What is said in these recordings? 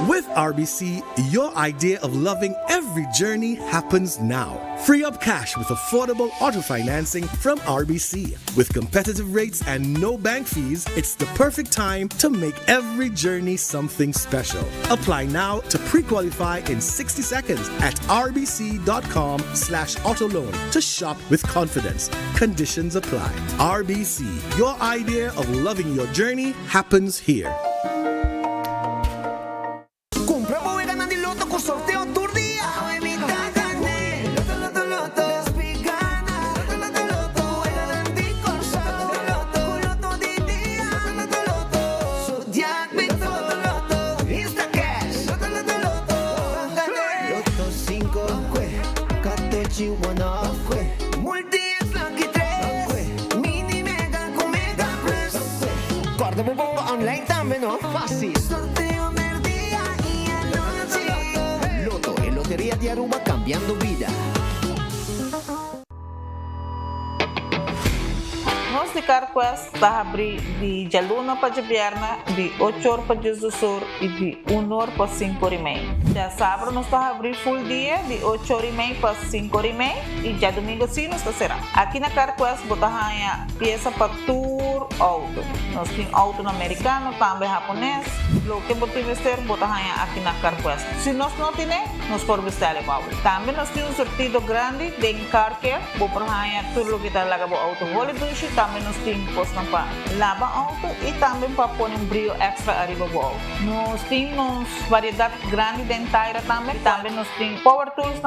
With RBC, your idea of loving every journey happens now. Free up cash with affordable auto financing from RBC. With competitive rates and no bank fees, it's the perfect time to make every journey something special. Apply now to pre-qualify in 60 seconds at rbc.com/autoloan to shop with confidence. Conditions apply. RBC, your idea of loving your journey happens here. Compra po e ganando il lotto con sorteo tour dia. Guarda po online también, no? Fácil. Sorteo del día y anoche. Loto e Loteria di Aruba cambiando vida. Nós de Carquest está abrir de dia luna para dia viernes, de 8 horas para dia do sur e de 1 hora para 5 horas e meia. Dia sábado nós está abrir full dia, de 8 horas e meia para 5 horas e meia e dia domingo sim nós está será. Aqui na Carquest botamos peça para tour auto. Nós temos auto americano, também japonês. O que você vestir botamos aqui na Carquest. Se nós não temos, nós podemos vestir igual. Também nós temos um sortido grande de carquer, vou por tudo o que está lá com o auto Hollywood. Também nós temos postos para lavar auto e também para pôr brilho extra arriba do auto. Nós temos variedade grande de inteira também. Também nós temos power tools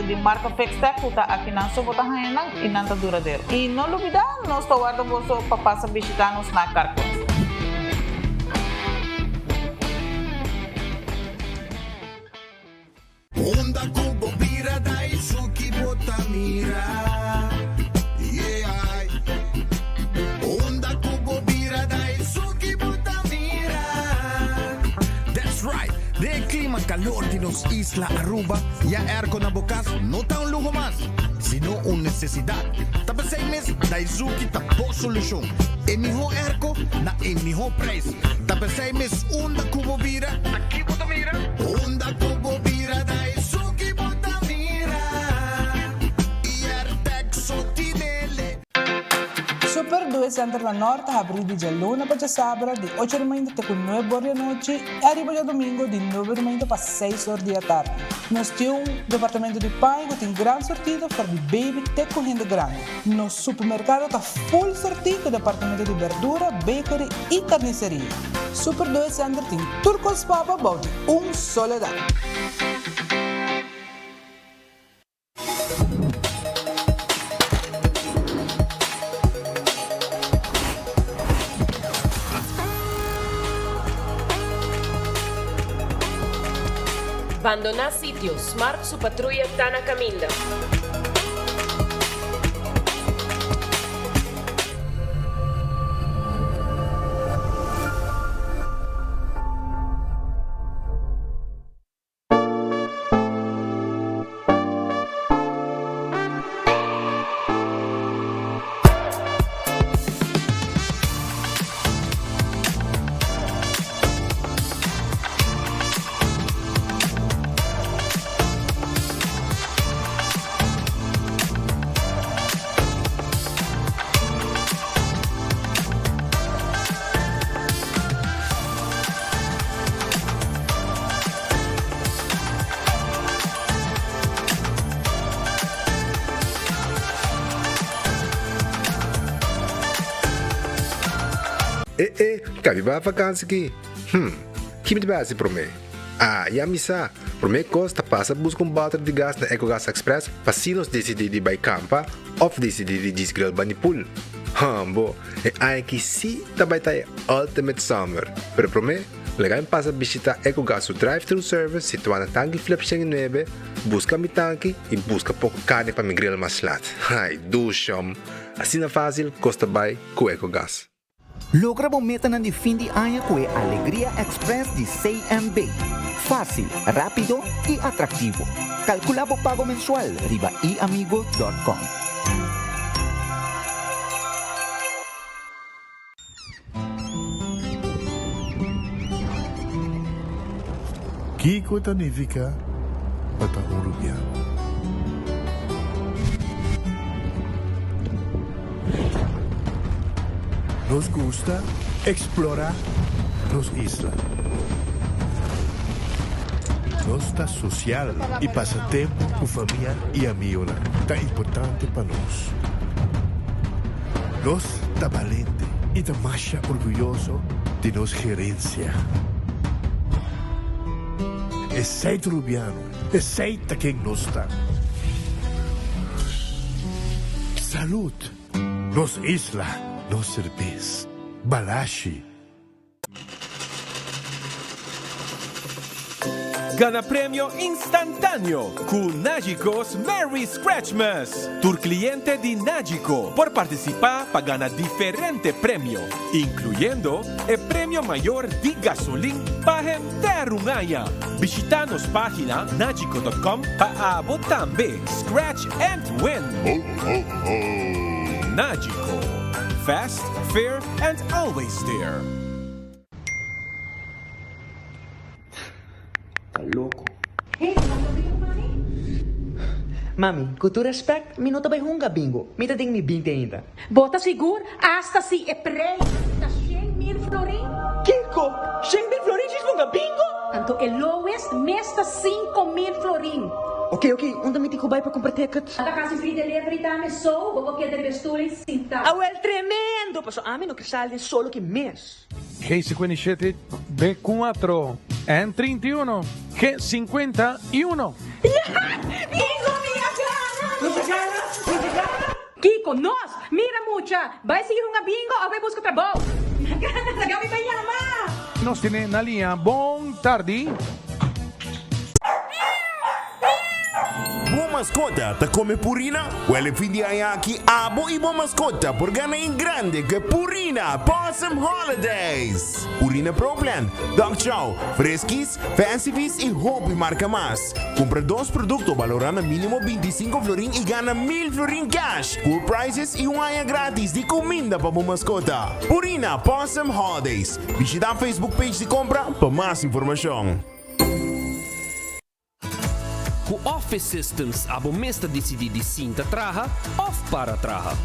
de marca Fextech, que está aqui na sua bota e não está duradouro. E não olvidar, nós estamos guardando para passar visitar-nos na Carquest. Honda Kubo Bira Daisuki Botamira. Clima calor de nos Isla Aruba, ya aircon na bukas, no ta un lujo más, sino una necesidad. Tapos 6 meses, Daisuki tapo solusyon. Emiho airco na emiho price. Tapos 6 meses, Honda Kubo Bira, aquí Botamira. Honda Kubo Bira, Daisuki Botamira. Y Artexo Tinele. Super 2 Center La Norte abre de dia luna para dia sábado de 8 da manhã até 9 horas da noite e arriba dia domingo de 9 da manhã para 6 horas da tarde. Nós temos um departamento de pai que tem grande sortido para de baby até correndo grande. Nosso supermercado está full sortido com departamento de verdura, bakery e carniceria. Super 2 Center tem turcos papa bote soledad. Abandonar sitios, Smart su patrulla está na caminda. Cabe ba vakansie aqui? Que base para mim? Ya misa. Para mim costa passa busca balde de gás na EcoGas Express para se nós decidir de ir campa ou decidir de desgrill banipul. Bo, é que sim também tá Ultimate Summer. Pero para mim, legal passa visitar EcoGas drive-thru service situado na tanque Flip 9, busca mi tanque e busca pouco carne para me grill mais lat. Ai, dusham. Assim é fácil, costa bem com EcoGas. Logra bom meta na fim de ano com a Alegria Express de CMB. Fácil, rápido e atrativo. Calcula o pago mensual riba iamigo.com. Kiko Tanifica Patahurubiano. Nos gusta explorar nos islas. Nossa social e passatempo com família e amigos tá importante para nós. Nós tá valente e tá mais orgulhoso de nossa gerência. Aceita Rubiano, aceita quem nós está. Salud, nos isla, nos cerveza, Balashi. Gana premio instantáneo con Nagicos Merry Scratchmas. Tu cliente de Nagico por participar para ganar diferente premio, incluyendo el premio mayor de gasolina para Terunaya. Visita nos página nagico.com para votar Scratch and Win. Nagico. Fast, fair, and always there. Loco. Mami, com todo respeito, me não tá bem runga bingo. Me tá ding me bingo ainda. Bota seguro, hasta si é prei. Tá 100.000 florin. Kiko, 100.000 florin diz runga bingo? Tanto é lowest, mesta 5.000 florin. Ok, onde me tico vai para comprar ticket? Da casa free delivery também sou, vou querer vestir e cinta. Ah, well, tremendo. Passo a mim no que sale solo que mês. G57, B4, N31, G51. Bingo, minha cara! Kiko, nós, mira mucha. Vai seguir uma bingo ou vai buscar trabalho? Legal, me vai chamar. Nos tiene na linha. Bom tarde. Boa mascota, te come Purina? Well, fin de año aquí abo y boa mascota por ganar en grande que Purina Possum Holidays. Purina Pro Plan, Dog Chow, Fresquis, Fancy Feast y Hope y marca más. Compra dos productos valorando mínimo 25 florín y gana 1.000 florín cash. Cool prices y un año gratis de comida para boa mascota. Purina Possum Holidays. Visita a Facebook page de compra para más información. Com Office Systems, abo mesta decidi de cinta traja, off para traja.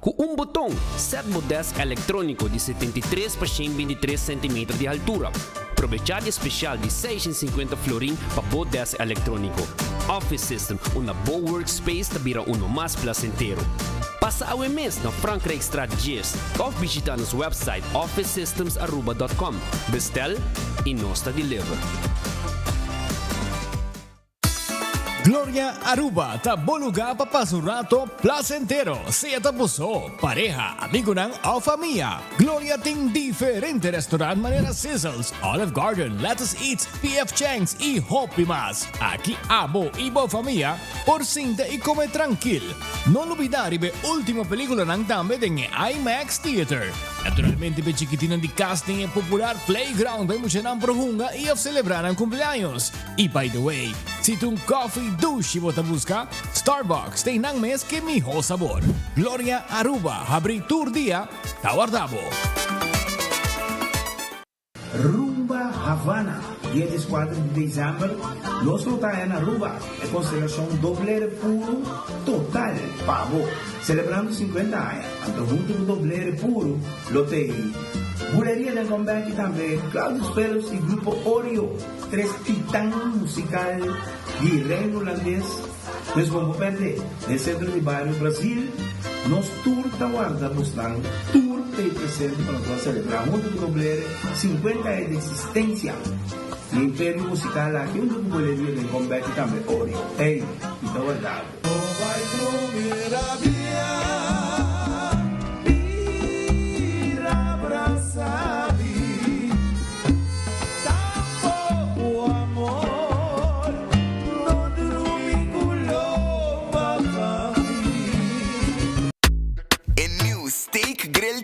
Com botão, set desk eletrônico de 73 por 123 cm de altura. Aproveitar especial de 650 florin para o desk eletrônico. Office System, uma boa workspace que vira mais placentero. Passa ao mês na Frankrijk Straat 10 ou visita nosso website officesystems.com. Bestel e nós deliver. Gloria Aruba, taboluga papasurato placentero. Sea tapuso, pareja, amigo ng o familia. Gloria ting diferente restaurant manera Sizzles, Olive Garden, Lettuce Eats, PF Chang's y Hopi Mas. Aquí abo ibo familia, por cinta y come tranquil. No olvidar ibe última película ng dambe en IMAX Theater. Naturalmente be chiquitinan di casting e popular playground by mucha ng prohunga y of celebrar ang cumpleaños. Y by the way, si tung coffee douche mo busca, Starbucks tem nang mes que miho sabor. Gloria Aruba, habri tour dia, tawardabo. Rumba Havana, 10-4 de dezembro, nós voltamos na Aruba, é consideração doble puro total, pavo, celebrando 50 anos, então junto com doble puro, loteria. Buleria del Combate também, Claudio Pelos e Grupo Oreo, 3 titãs musical de reino holandês. Nós vamos perder no centro de bairro Brasil. Nos tour da guarda postando, tour de presente para nós celebrar junto com o Doblere 50 anos de existência. O Império Musical aqui, junto com a Buleria del Combate também, Oreo. Ei, então guardado.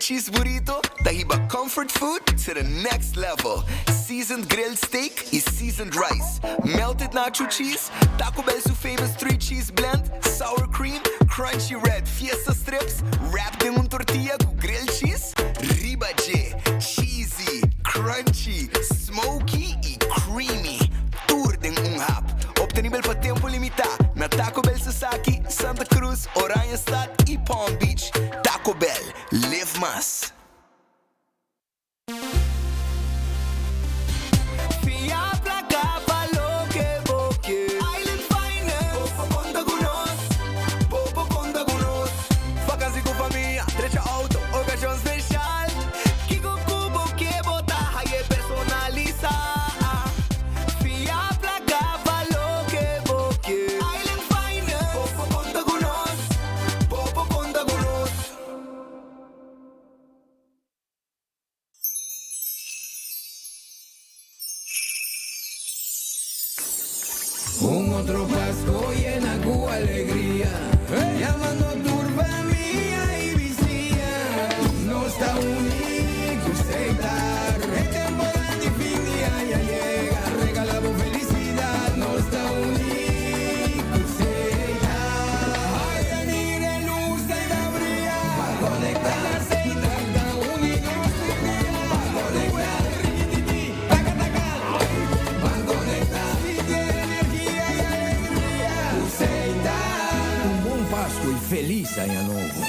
Cheese burrito, tahiba comfort food to the next level. Seasoned grilled steak is seasoned rice. Melted nacho cheese, Taco Bell's famous 3-cheese blend, sour cream, crunchy red fiesta strips, wrapped in un tortilla con grilled cheese, ribache, cheesy, crunchy, smoky y creamy. Un otro Pascua llena con alegría, llamando a turba mía y vicía. No está único aceitar, el tiempo de fin día ya llega. Regalamos felicidad, no está único aceitar. Ay, venir en luz de la brilla, para conectar aceitar, está único aceitar. Para conectar, riquititi, taca taca, para conectar, si tiene energía y alegría. Aceitar. Un buen Pascua y feliz año nuevo.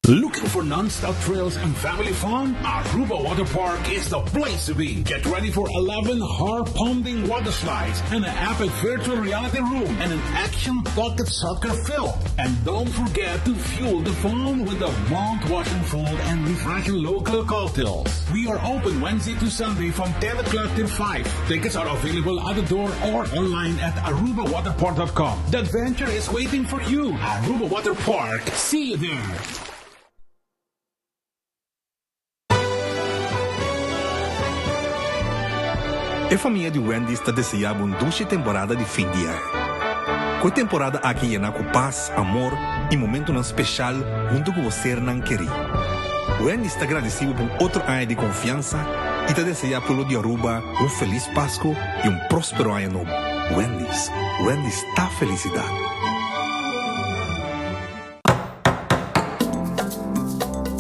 Looking for non-stop thrills and family fun? Aruba Water Park is the place to be. Get ready for 11 heart-pounding water slides, an epic virtual reality room, and an action bucket soccer field. And don't forget to fuel the fun with the mouth-washing food and refreshing local cocktails. We are open Wednesday to Sunday from 10 o'clock till 5. Tickets are available at the door or online at arubawaterpark.com. The adventure is waiting for you. Aruba Water Park. See you there. A família de Wendy está desejando uma dulce temporada de fim de ano. Com a temporada aqui llena com paz, amor e momento não especial junto com você não querer. Wendy está agradecido por outro ano de confiança e está desejando pelo de Aruba feliz Páscoa e próspero ano novo. Wendy está felicidade.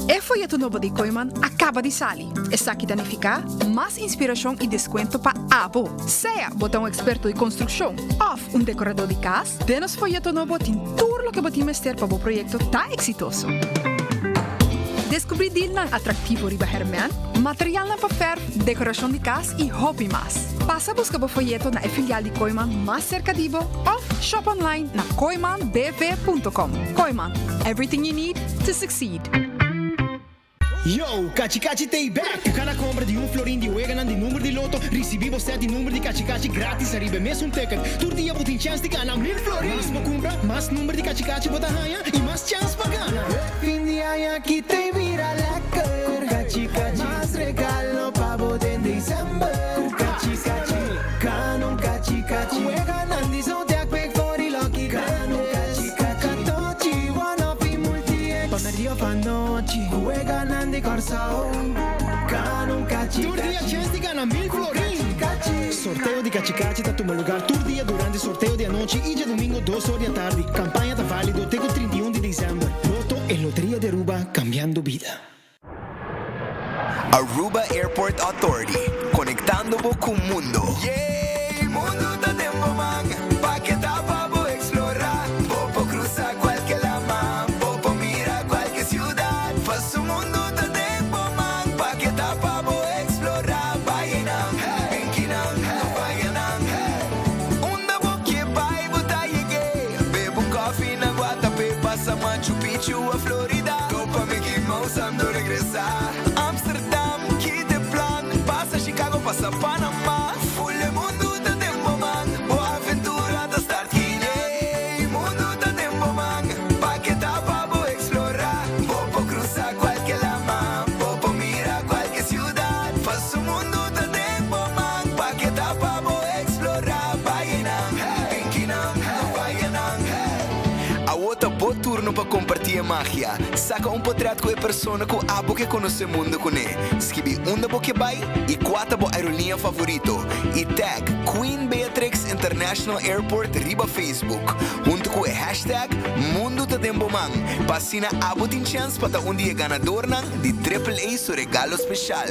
O folheto novo de Koiman acaba de sair. Está aqui danificar mais inspiração e desconto para abo. Seja botão experto de construção ou decorador de casa, denos folheto novo tem tudo o que botimos ter para o projeto tá exitoso. Descobrir deal na atrativo riba Herman, material na papel, decoração de casa e hobby mais. Passa a buscar o folheto na filial de Koiman mais cerca de ou shop online na koimanbv.com. Koiman, everything you need to succeed. Yo, Cachi Tay back! Cada compra de florim de Weganan de número de loto, recebemos 7 número de Cachi grátis, arriba mesmo ticket. Todo dia você tem chance de ganhar 1000 florim. Mais compra, mais número de Cachi bota ganha e mais chance para ganhar. Fim de ano aqui tem vira lecker. Cachi, mais regalo para você em dezembro. Cachi, canon Cachi. Weganan de são tech big for the lucky canon Cachi. Katochi, one of the multi-ex. Pamerio panochi. Ganan de Corsao, Canon Cachi. Turdia chance de ganhar 1000 florim. Sorteio de Cachi tá tomando lugar turdia durante sorteio de anoche e de domingo 2 horas da tarde. Campanha tá válido até o 31 de dezembro. Loto e Loteria de Aruba, cambiando vida. Aruba Airport Authority, conectando com o mundo. Yeah, mundo tá tempo man, pa que tá pa bo explorar, po cruzar qualquer lama, po mira qualquer ciudad, faz o mundo tá tempo man, pa que tá pa bo explorar, Bainam, Benkinam, Bainam, unda bo que vai botar lleguei, bebo coffee na Guatapé, passa Machu Picchu a Florida, Copa Mickey Mouse ando regressar, Amsterdam, que de plan, passa Chicago, passa Panamá, full mundo tá tempo man, boa aventura tá start que mundo tá tempo man, pa que tá pa bo explorar, po cruzar qualquer lama, po mira qualquer ciudad, faz o mundo tá tempo man, pa que tá pa bo explorar, Bainam, Benkinam, Bainam, a outra bo turno pa compartir a magia, saca portrait com a persona com abo que conhece o mundo com ele, escreve bo que vai e 4 bo aerolínea favorito e tag Queen Beatrix International Airport riba Facebook, junto com o hashtag Mundo tá tempo man, passina abo tem chance para dia ganador de AAA su regalo especial.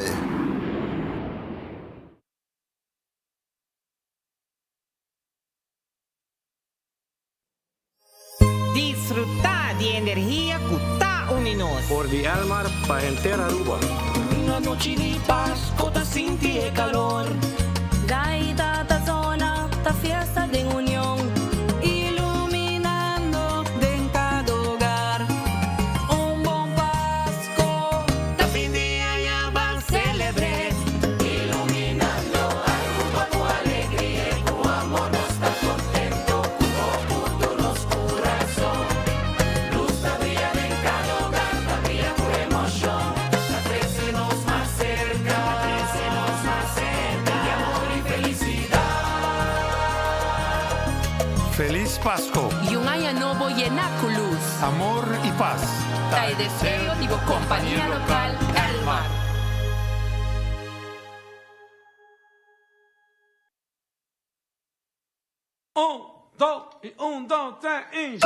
Disfrutar de energía Kuta Uninos. Por de Almar para entera Aruba. Una noche de paz, cota sinti e calor. Gaita ta zona, ta fiesta de unión. Iluminando de cada hogar. Un bom Pasco, ta fin de año van celebre. Iluminando Aruba con alegría y con amor nos está contento. Con punto los corazón. Luz ta brilla en cada hogar, ta brilla por emoción. Ta crecenos más cerca, ta crecenos más cerca. Y amor Pasko. Yung año nuevo llena con luz. Amor y paz. Tayo deseo, digo, compañía local, El Mar. Un, dos, tres, y...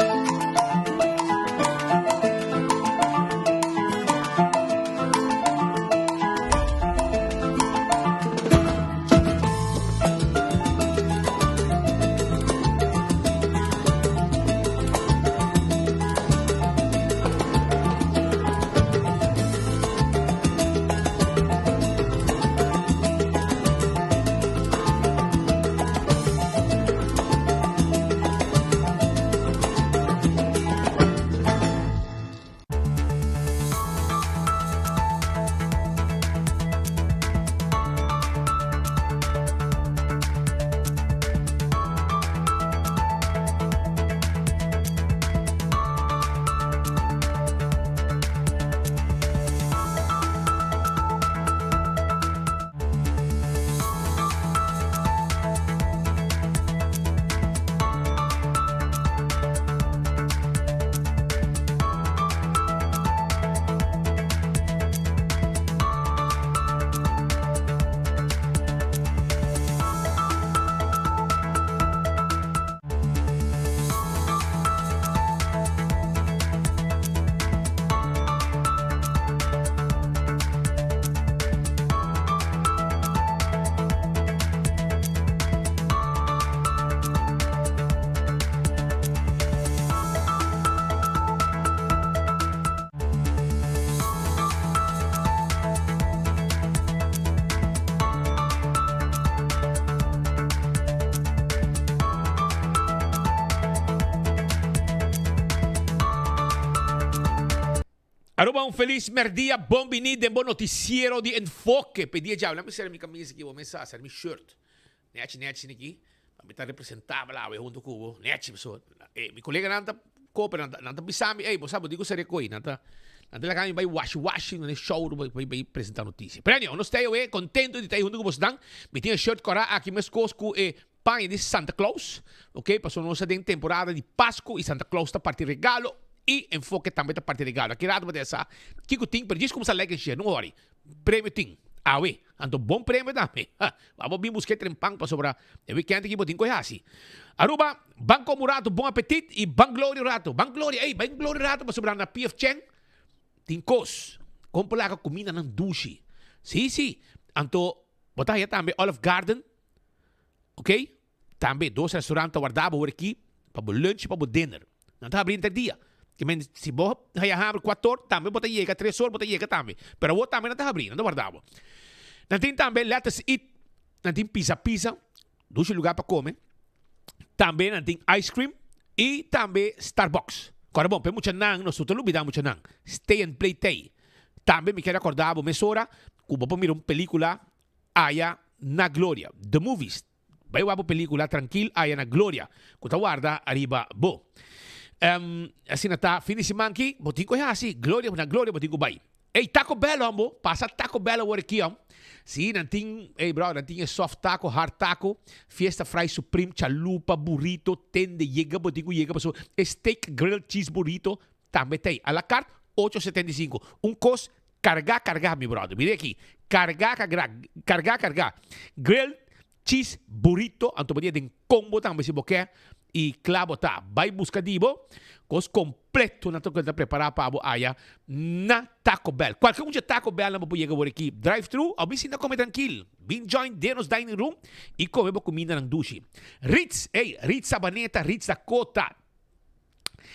Aruba, un feliz merdia, bom venid de bom noticiero de enfoque. Pedia já, lembra ser minha camisa aqui, vou começar a ser minha shirt. Net aqui, para me estar representável lá, junto com o net, pessoal. Meu colega nanta coopera, nanta bisami, você sabe, digo ser coi, nanta lá kami vai washing no show, vai apresentar notícia. Prenio, nós estamos contento de estar junto com vocês. Me tinha shirt cora aqui meus cosco e pai de Santa Claus, ok? Passou nossa temporada de Páscoa e Santa Claus está parte regalo. E enfoque também da parte legal. Aqui nada para essa. Que tem, para diz como se alega encher, não worry. Prêmio tem. Ah, ué. Então, bom prêmio também. Vamos vir buscar trempang para sobrar. E weekend aqui, botinho coisa assim. Aruba, Banco Murato, bom apetite. E Banglório Rato. Banglório Rato para sobrar na PF Cheng. Tem cos. Compra lá a comida na duche. Sim. Então, botar aí também Olive Garden. Ok? Também, 2 restaurantes guardados aqui. Para o lunch e para o dinner. Não está abrindo dia. Que se você vai 4 horas, também bota chega 3 horas, bota chega também. Pero o também não está abrindo, não guardava. Não tem também let's eat, não tem pizza, 2 lugares para comer. Também não tem ice cream e também Starbucks. Agora bom, para muita não, nós não olvidamos muito não. Stay and play day. Também me quero acordar, mesora, que vou mirar uma película allá na Glória, The Movies. Vai ver uma película tranquilo allá na Glória. Quando guarda arriba, bo. Assim está, fim de semana aqui, botinho é assim, glória, botinho vai. Ei, Taco Bell, amor, passa Taco Bell agora aqui, ó. Sim, não tem, não tem soft taco, hard taco, fiesta fry supreme, chalupa, burrito, tende, botinho, passou, steak, grilled cheese burrito, também tem. A la carte, 8,75. Costo, cargar, meu brother. Mire aqui, cargar. Grilled cheese burrito, então podia ter combo também, se você quer. E claro, tá, vai buscar dibo, cos completo na toca de preparar para a área na Taco Bell. Qualquer de Taco Bell na pode chegar aqui, drive-thru, ou bem ainda come tranquilo. Bem join denos dining room e come comida na duche. Ritz Sabaneta, Ritz Dakota,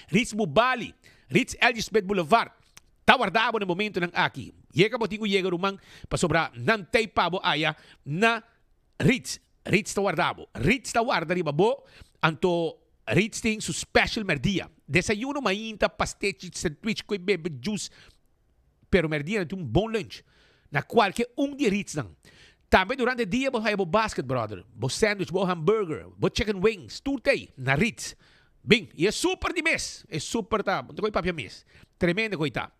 Ritz Mubali, Ritz Elgisbeth Boulevard. Tá guardado no momento ng aqui. Chega botinho rumang para sobrar nantay pabo aya na Ritz está guardado. Ritz está guardado riba bo. Anto Ritz tem su special merdia. Desayuno, mainta, pastete, sandwich, coi bebe, juice. Pero merdia tem bom lunch. Na qualquer de Ritz não. Também durante o dia, você vai basket, brother. Bo sandwich, bo hamburger, bo chicken wings. Tudo aí, na Ritz. Bem, e é super de mês. É super, tá? Não tem papel mês. Tremendo coisa.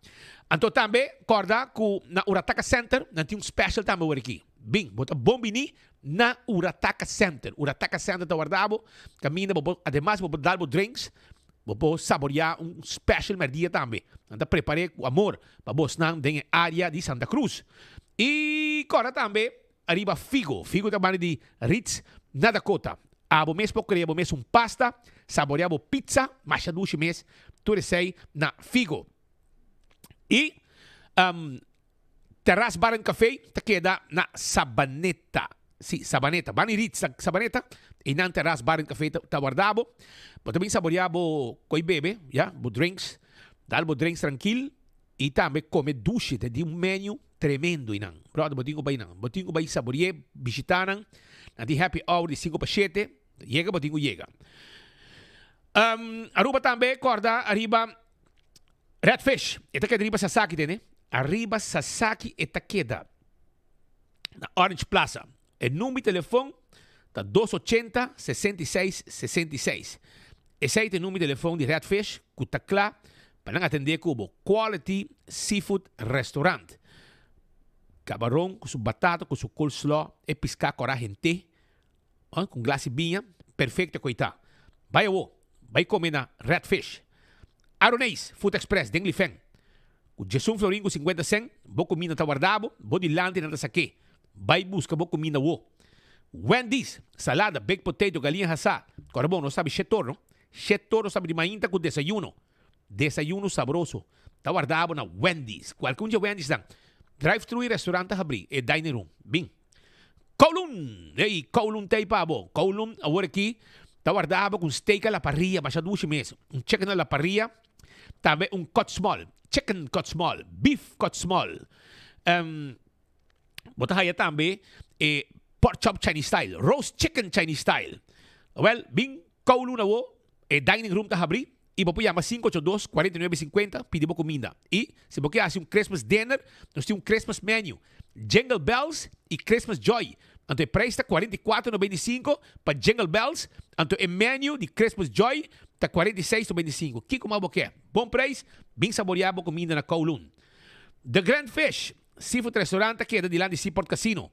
Então também, corda, na Urataka Center, não tem special também aqui. Bem, bota bom bini, na Urataka Center. Urataka Center tá guardado. Camina, además, vou dar drinks. Vou saborear special merdia também. Então, preparei com amor para você na área de Santa Cruz. E agora também, arriba Figo. Figo também de Ritz, na Dakota. Abo mês pouco abo mês pasta, saboreabo pizza, mas duas mês, tudo sei na Figo. E Terrace Bar and Café te queda na Sabaneta. Sim, Sabaneta. Bani Ritz, Sabaneta. E na Terrace Bar and Café tá guardado. Mas também saboreabo coi bebe, ja, bo drinks. Dalbo drinks tranquilo. E também come duche, de menu tremendo inang. Brother, botingo ba inang. Botingo ba saborear, visitaran. Na di happy hour de 5 para 7. Llega, botingo llega. Aruba também, corda, arriba Redfish. Esta queda arriba Sasaki, né? Arriba Sasaki, esta queda na Orange Plaza. O número de telefone tá 280-6666. Esse é o número de telefone de Redfish, que está claro para atender como Quality Seafood Restaurant. Camarão com sua batata, com seu coleslaw, e piscar coragem gente. Com glace vinha, perfeito, coitado. Vai comer na Redfish. Aronês, Food Express, Denglifeng. O Jesus Florinho com 50 cent, vou comida tá guardado, vou de lante nada saque. Vai buscar vou comida wo. Wendy's, salada, baked potato, galinha assada. Agora bom, não sabe chetorro, chetorro sabe de mainta com desayuno. Desayuno sabroso. Tá guardado na Wendy's. Qualquer dia Wendy's dan. Drive-thru e restaurante abrir, e dining room. Bing. Kowloon! Ei, Kowloon tayo pa, bo. Kowloon, agora aqui, tá guardado com steak à la parrilla, basta 2 meses. Chicken à la parrilla, também cut small. Chicken cut small. Beef cut small. Bota aí também, pork chop Chinese style. Roast chicken Chinese style. Well, bing, Kowloon na wo, dining room tá abrir. E você chama 582-4950, pedir comida. E se você quer um Christmas dinner, nós temos um Christmas menu. Jingle Bells e Christmas Joy. Então o preço está $44,95 para Jingle Bells. Então o menu de Christmas Joy está $46,95. Que como você quer? Bom preço, bem saboreado comida na Kowloon. The Grand Fish, Seafood Restaurant, que é de lá de Seaport Casino.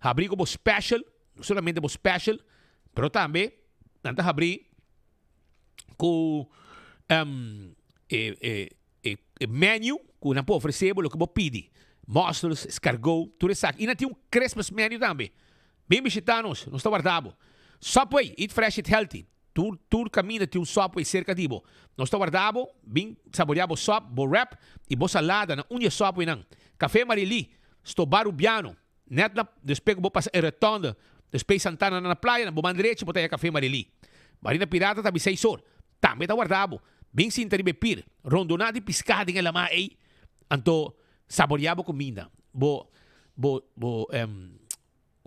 Abrir como special, não somente como special, mas também, nós abrir com menu que não pode oferecer o que você pede. Mussels, escargot, tudo isso. E não tem um Christmas menu também. Bem visitanos, não está guardado. Subway, eat fresh, eat healthy. Tu caminha, tem um Subway cerca de você. Não está guardado, bem saboreado sop, bo wrap e bo salada na unha Subway não. Café Marili, estou barubiano. Net na, depois que vou passar a retonda, depois Santana na praia, na Bomandrete, botei a Café Marili. Marina Pirata, também 6 horas. Também está guardado. Bem sim, taribe pir. Rondonada e piscada em ela aí. Então, saboreado comida. Bo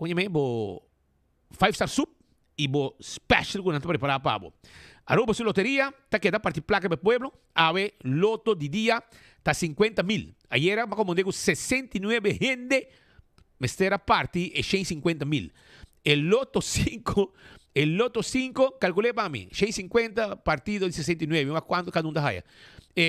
5-star soup e bo special que não está preparado para bo. Aruba sua loteria, tá que dá parte placa do pueblo. Ave, loto de dia, tá 50 mil. Ayer, como digo, 69 gente, mestera parte e 150 mil. El loto 5, calculei para mim, 150 partido de 69, mas quanto cada da raia.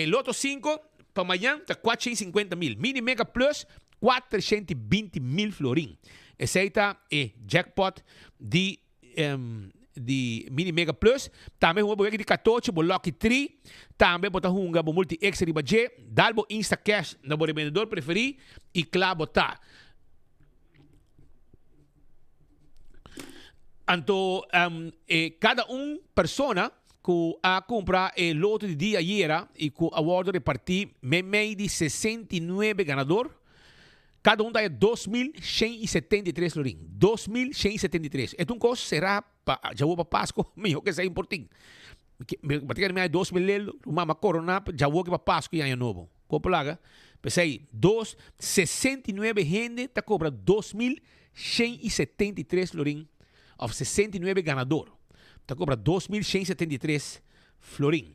Loto 5, para amanhã, está 450 mil. Mini Mega Plus, 420 mil florim. Esse aí está jackpot de Mini Mega Plus. Também vou botar de 14, vou Lucky 3. Também botar um multi extra de budget. Dalbo Insta Cash, no vendedor preferido. E claro, botar. Então, cada persona que a comprar o lote de dia ayer e que a award repartir meio de 69 ganador, cada um dá 2.173 florim. 2.173. É um custo será já vou para Páscoa, melhor que seja importante. Bater mais 2.000 uma corona já vou para Páscoa e ano novo. Coplaga, pensei 69 gente tá cobra 2.173 florim. Of 69 ganador. Tá cobra 2.173 florim.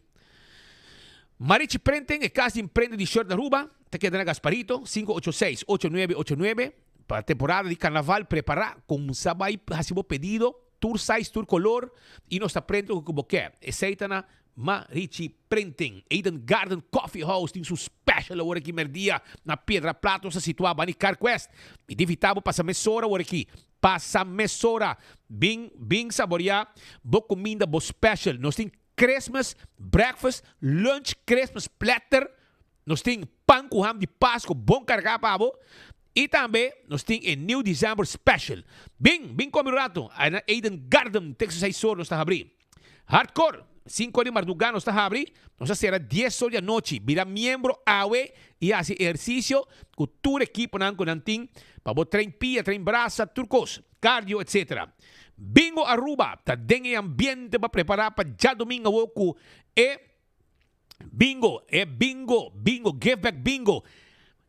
Marichi Prenten, casa de emprende de short da Aruba. Tá quedando Gasparito, 586-8989. Para a temporada de carnaval, preparar com sabai, hacemos pedido, tour size, tour color, e nós está prendo como quer. Aceita na Marici Printing. Eden Garden Coffee House tem su special agora aqui merdia na Pedra Plato sa situaba ni CarQuest. Mi divitabo passa mesora agora aqui. Passa mesora. Bing saborear. Bo comida bo special. Nós tem Christmas breakfast, lunch Christmas platter. Nós tem pão com ham de Páscoa, bom carregar para abo. E também nós tem a New December special. Bing come rato. Aí na Eden Garden, Texas 6 horas nós está abrir. Hardcore, 5 de madrugada nós está abrir. Nós será 10 horas da noite. Vira membro AWE e hace exercício com todo equipo nan com nanting. Para bo trein pia, trein braça, turcos, cardio, etc. Bingo Aruba, tá dentro ambiente para preparar para já domingo woku. Bingo, give back bingo.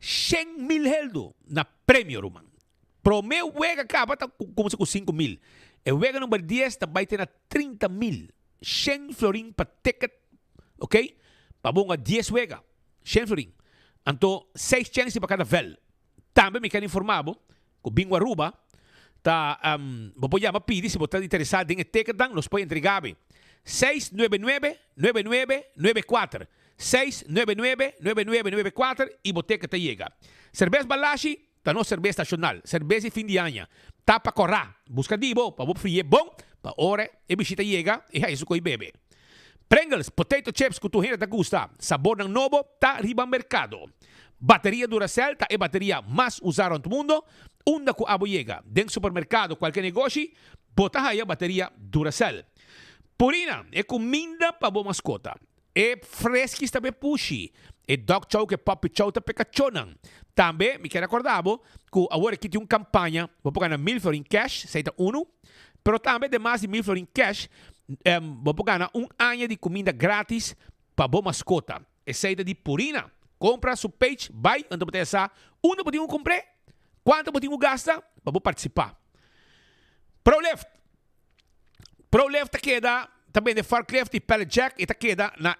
100,000 heldo na prêmio, Roman. Pro meu wega acaba tá como se com 5,000. E wega número 10 tá vai ter na 30,000. 100 florin para ticket, ok? Para bom a 10 wega. 100 florin. Então, 6 chances para cada vel. Também me quero informar, com Bingo Aruba, tá, vou chamar pedir se você está interessado em ticket, nos pode entregar. 699-9994. 699-9994 e boteca te chega. Cerveja Balashi, tá no cerveja nacional. Cerveja de fim de ano. Tá para correr. Busca dibo, para frio bom, para hora e visita chega e aí isso coi bebe. Pringles, potato chips que tu te gusta. Sabor ng novo, tá riba mercado. Bateria Duracell, tá é bateria mais usada no mundo. Unda ku abo chega. Dentro do supermercado, qualquer negócio, bota aí a bateria Duracell. Purina, é comida para boa mascota. É fresquis também puxi. É dog chow que puppy chow tá pecachonan. Também, me quero acordar, que agora aqui tem uma campanha, vou pagar na 1,000 florin cash, seita uno, pero também de mais de 1,000 florin cash, vou pagar na ano de comida grátis para boa mascota. É seita de Purina. Compra su page, vai, onde você essa, onde você comprar, quanto você gasta, para participar. ProLeft queda também de Farcleft e Pallet Jack e queda na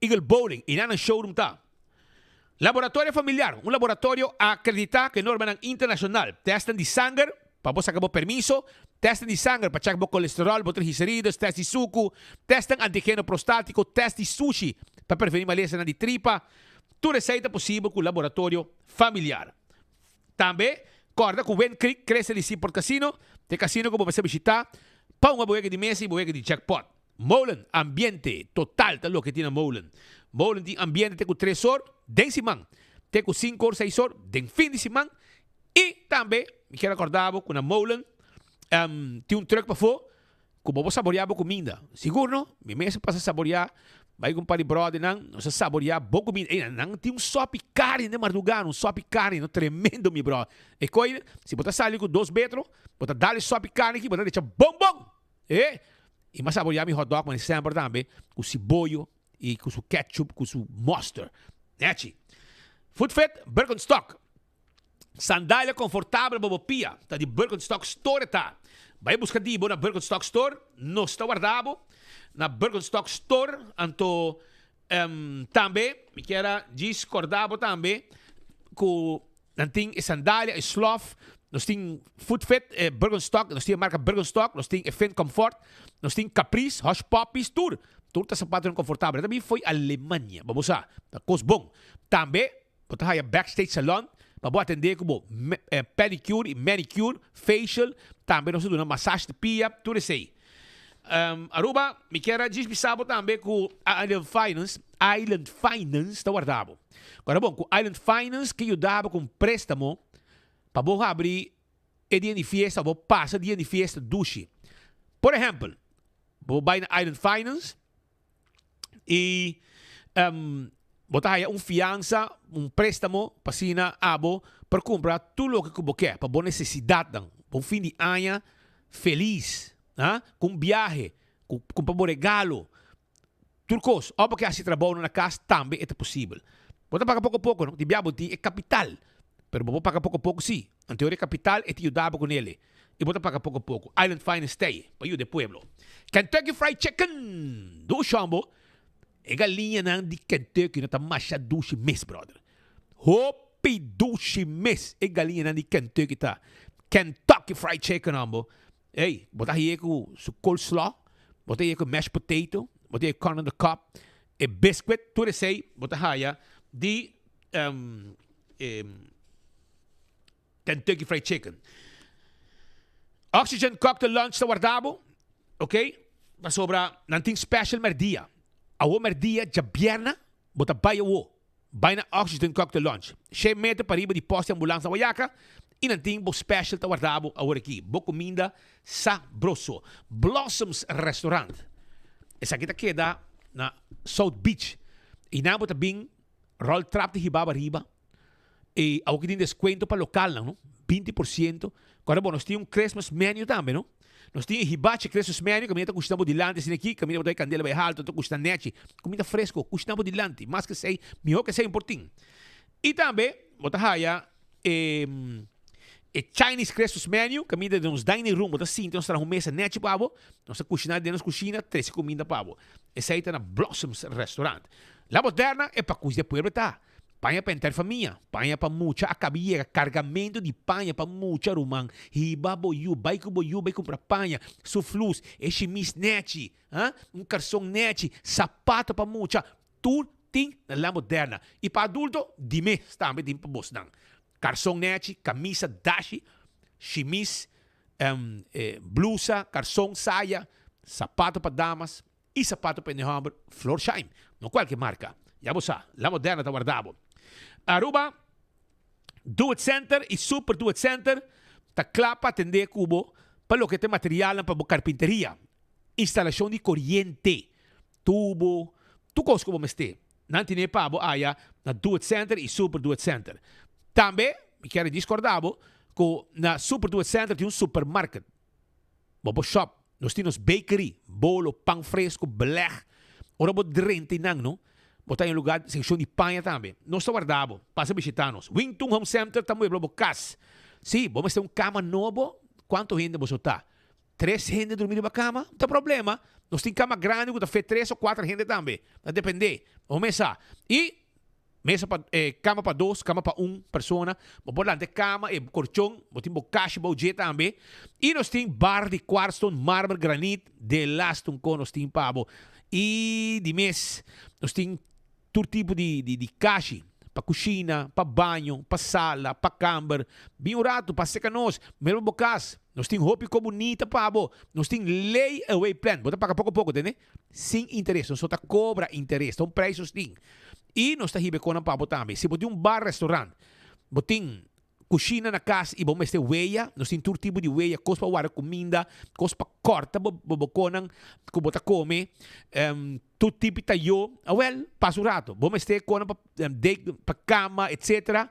Eagle Bowling e na showroom tá. Laboratório familiar, um laboratório acreditado que norma internacional. Testam de sangue para você acabar permiso, testam de sangue para checar o colesterol, botar triglicéridos, teste de suco, testam antígeno prostático, teste de sushi para prevenir maleza de tripa. Tudo receita possível com o laboratório familiar. Também, corda com o Ben Creek cresce ali por casino, de casino como você visitar, para uma boega de mesa e boega de jackpot. Molen, ambiente total, tal lo que tiene Molen. Molen tem ambiente, tem com 3 horas, den simang. Tem com 5 horas, 6 horas, den fim de simang. E também, me quero acordar com a Molen, tem um truque para fora, como vou saborear a comida. Seguro, me mesa para saborear, vai com um par de brother, não se saborear boa comida. Não tem um sope carne de madrugada, um sope carne, não tremendo, meu bro. E coisa, se você sair com 2 metros, você dá-lhe sope carne aqui, você deixa bom. E mas saborear meu hot dog, mas sempre também, com cebola e com seu ketchup, com seu mustard. Nete. Food Fit, Birkenstock. Sandália confortável, bobopia. Tá de Birkenstock Store, tá. Vai buscar dibo na Birkenstock Store. Não está guardado. Na Birkenstock Store, então, também, me quero discordar também, com a sandália, a sloth. Nós temos Food Fit, Birkenstock, nós temos a marca Birkenstock, nós temos Event Comfort, nós temos Caprice, Hush Puppies, tudo está sapato confortável. Também foi Alemanha, vamos lá, tá coisa bom. Também, você tem a Backstage Salon, para atender como pedicure e manicure, facial, também nós temos uma massagem de pia, tudo isso aí. Aruba, me quero dispensar também com Island Finance, está guardado. Agora, bom, com Island Finance, que ajudava com préstamo, para você abrir dia de festa, você passa dia de festa duche. Por exemplo, você vai na Island Finance e você tem fiança, préstamo para sina abo para comprar tudo o que você quer, para boa necessidade, para um fim de ano feliz, com viagem, com um regalo. Tudo coisa, ou porque assim trabalho na casa também é possível. Você paga pouco a pouco, não? De viagem é capital. Pero você paga pouco a pouco, sim. Em teoria, capital é te ajudar com ele. E você paga pouco a pouco. Island Finance Stay, para ajudar o pueblo. Kentucky Fried Chicken. Do chambo. É galinha de Kentucky. Não está mais duche mês, brother. Hopi duche mês. É galinha de Kentucky, tá? Kentucky Fried Chicken, ambo. Ei, você aí com coleslaw. Você aí com mashed potato. bota corn on the cob, e biscuit, tu sei, bota haya, di Kentucky Fried Chicken. Oxygen cocktail lunch sa guardabo, ok? Sobra, nanting special merdia. Awo merdia, jabierna, bota bayo wo. Bay na Oxygen cocktail lunch. Siya mete pariba di poste ambulância wayaka, e nanting bo special ta guardabo awor aqui. Bo comida sabroso. Blossoms Restaurant. Essa aqui queda na South Beach. E na bota bing roll trap de hibaba riba. E awo que tem descuento para local, não? 20%. Agora, bom, nós temos Christmas menu também, não? Nós temos hibachi Christmas menu, que está custando de lante, assim aqui, que está aí candela bem alto, está custando nete, comida fresco, custando de lante, mais que sei, melhor que sei importante. E também, bota haya, Chinese Christmas menu, que está nos dining room, bota sim, nós temos uma mesa nete, pavo, nós cozinhar dentro da cozinha, 3 comida, pavo. Essa aí está na Blossoms Restaurant. La Moderna é para cozinhar pueblo, tá? Panha para entrar família, panha para mucha acabia, cargamento de panha para mucha rumang, hiba boyu, vai comprar panha, suflus, chimis neti, garçom neti, sapato para mucha, tudo tem na La Moderna. E para adulto, dime, também tem para bosnang. Garçom neti, camisa dashi, chimis, blusa, garçom saia, sapato para damas e sapato para nehombre, Florsheim, não qualquer marca. Já você, La Moderna tá guardado. Aruba, Do It Center e Super Do It Center tá claro para atender cubo para lo que tem material para carpinteria, instalação de corriente, tubo, tu coisa como este. Não tem para aya na Do It Center e Super Do It Center. Também, me quero discordar, que na Super Do It Center tem supermarket, bobo shop, nós temos bakery, bolo, pão fresco, blech, ora bo drente nang, no? Botar em lugar, seção de panha também. Nós estamos guardando. Passa visitar-nos. Wington Home Center, estamos em casa. Sim, vamos ter cama novo. Quanto gente você está? 3 gente dormindo na cama? Não tem problema. Nós temos cama grande, que faz 3 ou 4 gente também. Vai depender. Vamos começar. E mesa cama para 2, cama para 1 pessoa. Vamos lá, cama e colchão. Vamos ter caixa, budget também. E nós temos bar de quartzstone, mármore, granito, de lastum com nós temos pavo. E de mês, nós temos todo tipo de caixa, para cozinha, para banho, para sala, para câmara, bem rato, para secar nós, mesmo bocas. Nós temos roupa bonita, pabo. Nós temos layaway plan, bota pagar pouco a pouco, né? Sem interesse, nós só tá cobra interesse, então preços tem. E nós estamos com a pabo também. Se você tem bar, restaurante, você tem cozinha na casa e vamos ter weia, nós temos todo tipo de weia, coisa para guardar comida, coisa para cortar, boboconan, que você come, todo tipo de tayo, passa o rato, vamos ter coisa para cama, etc.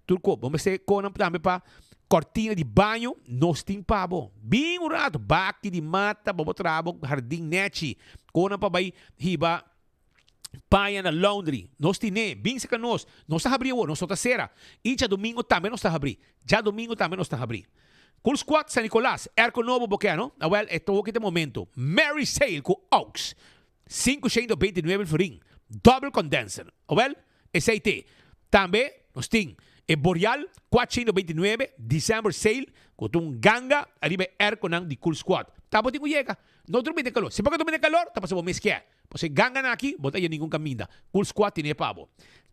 Tudo, vamos ter coisa também para cortina de banho, nós temos pabo, bem o rato, baque de mata, vamos trabalhar, jardim neti, coisa para vai riba, paia na laundry, nós tine, bem seca nós está abrindo, nós está cera. E já domingo também nós está abrindo. Já domingo também nós está abrindo. Cool Squad San Nicolás, erco novo boqueano, ito aqui momento. Mary Sale com Oaks, 529 florin, double condenser. Esse aí também nós temos Boreal, 429, December Sale, com ganga, arriba erco nang de Cool Squad. Tapos tingo llega, não dormir de calor. Se pagka dormir de calor, tapos mo mes que Você ganga na aqui, bota aí nenhum caminho. Cool Squad tiene pavo.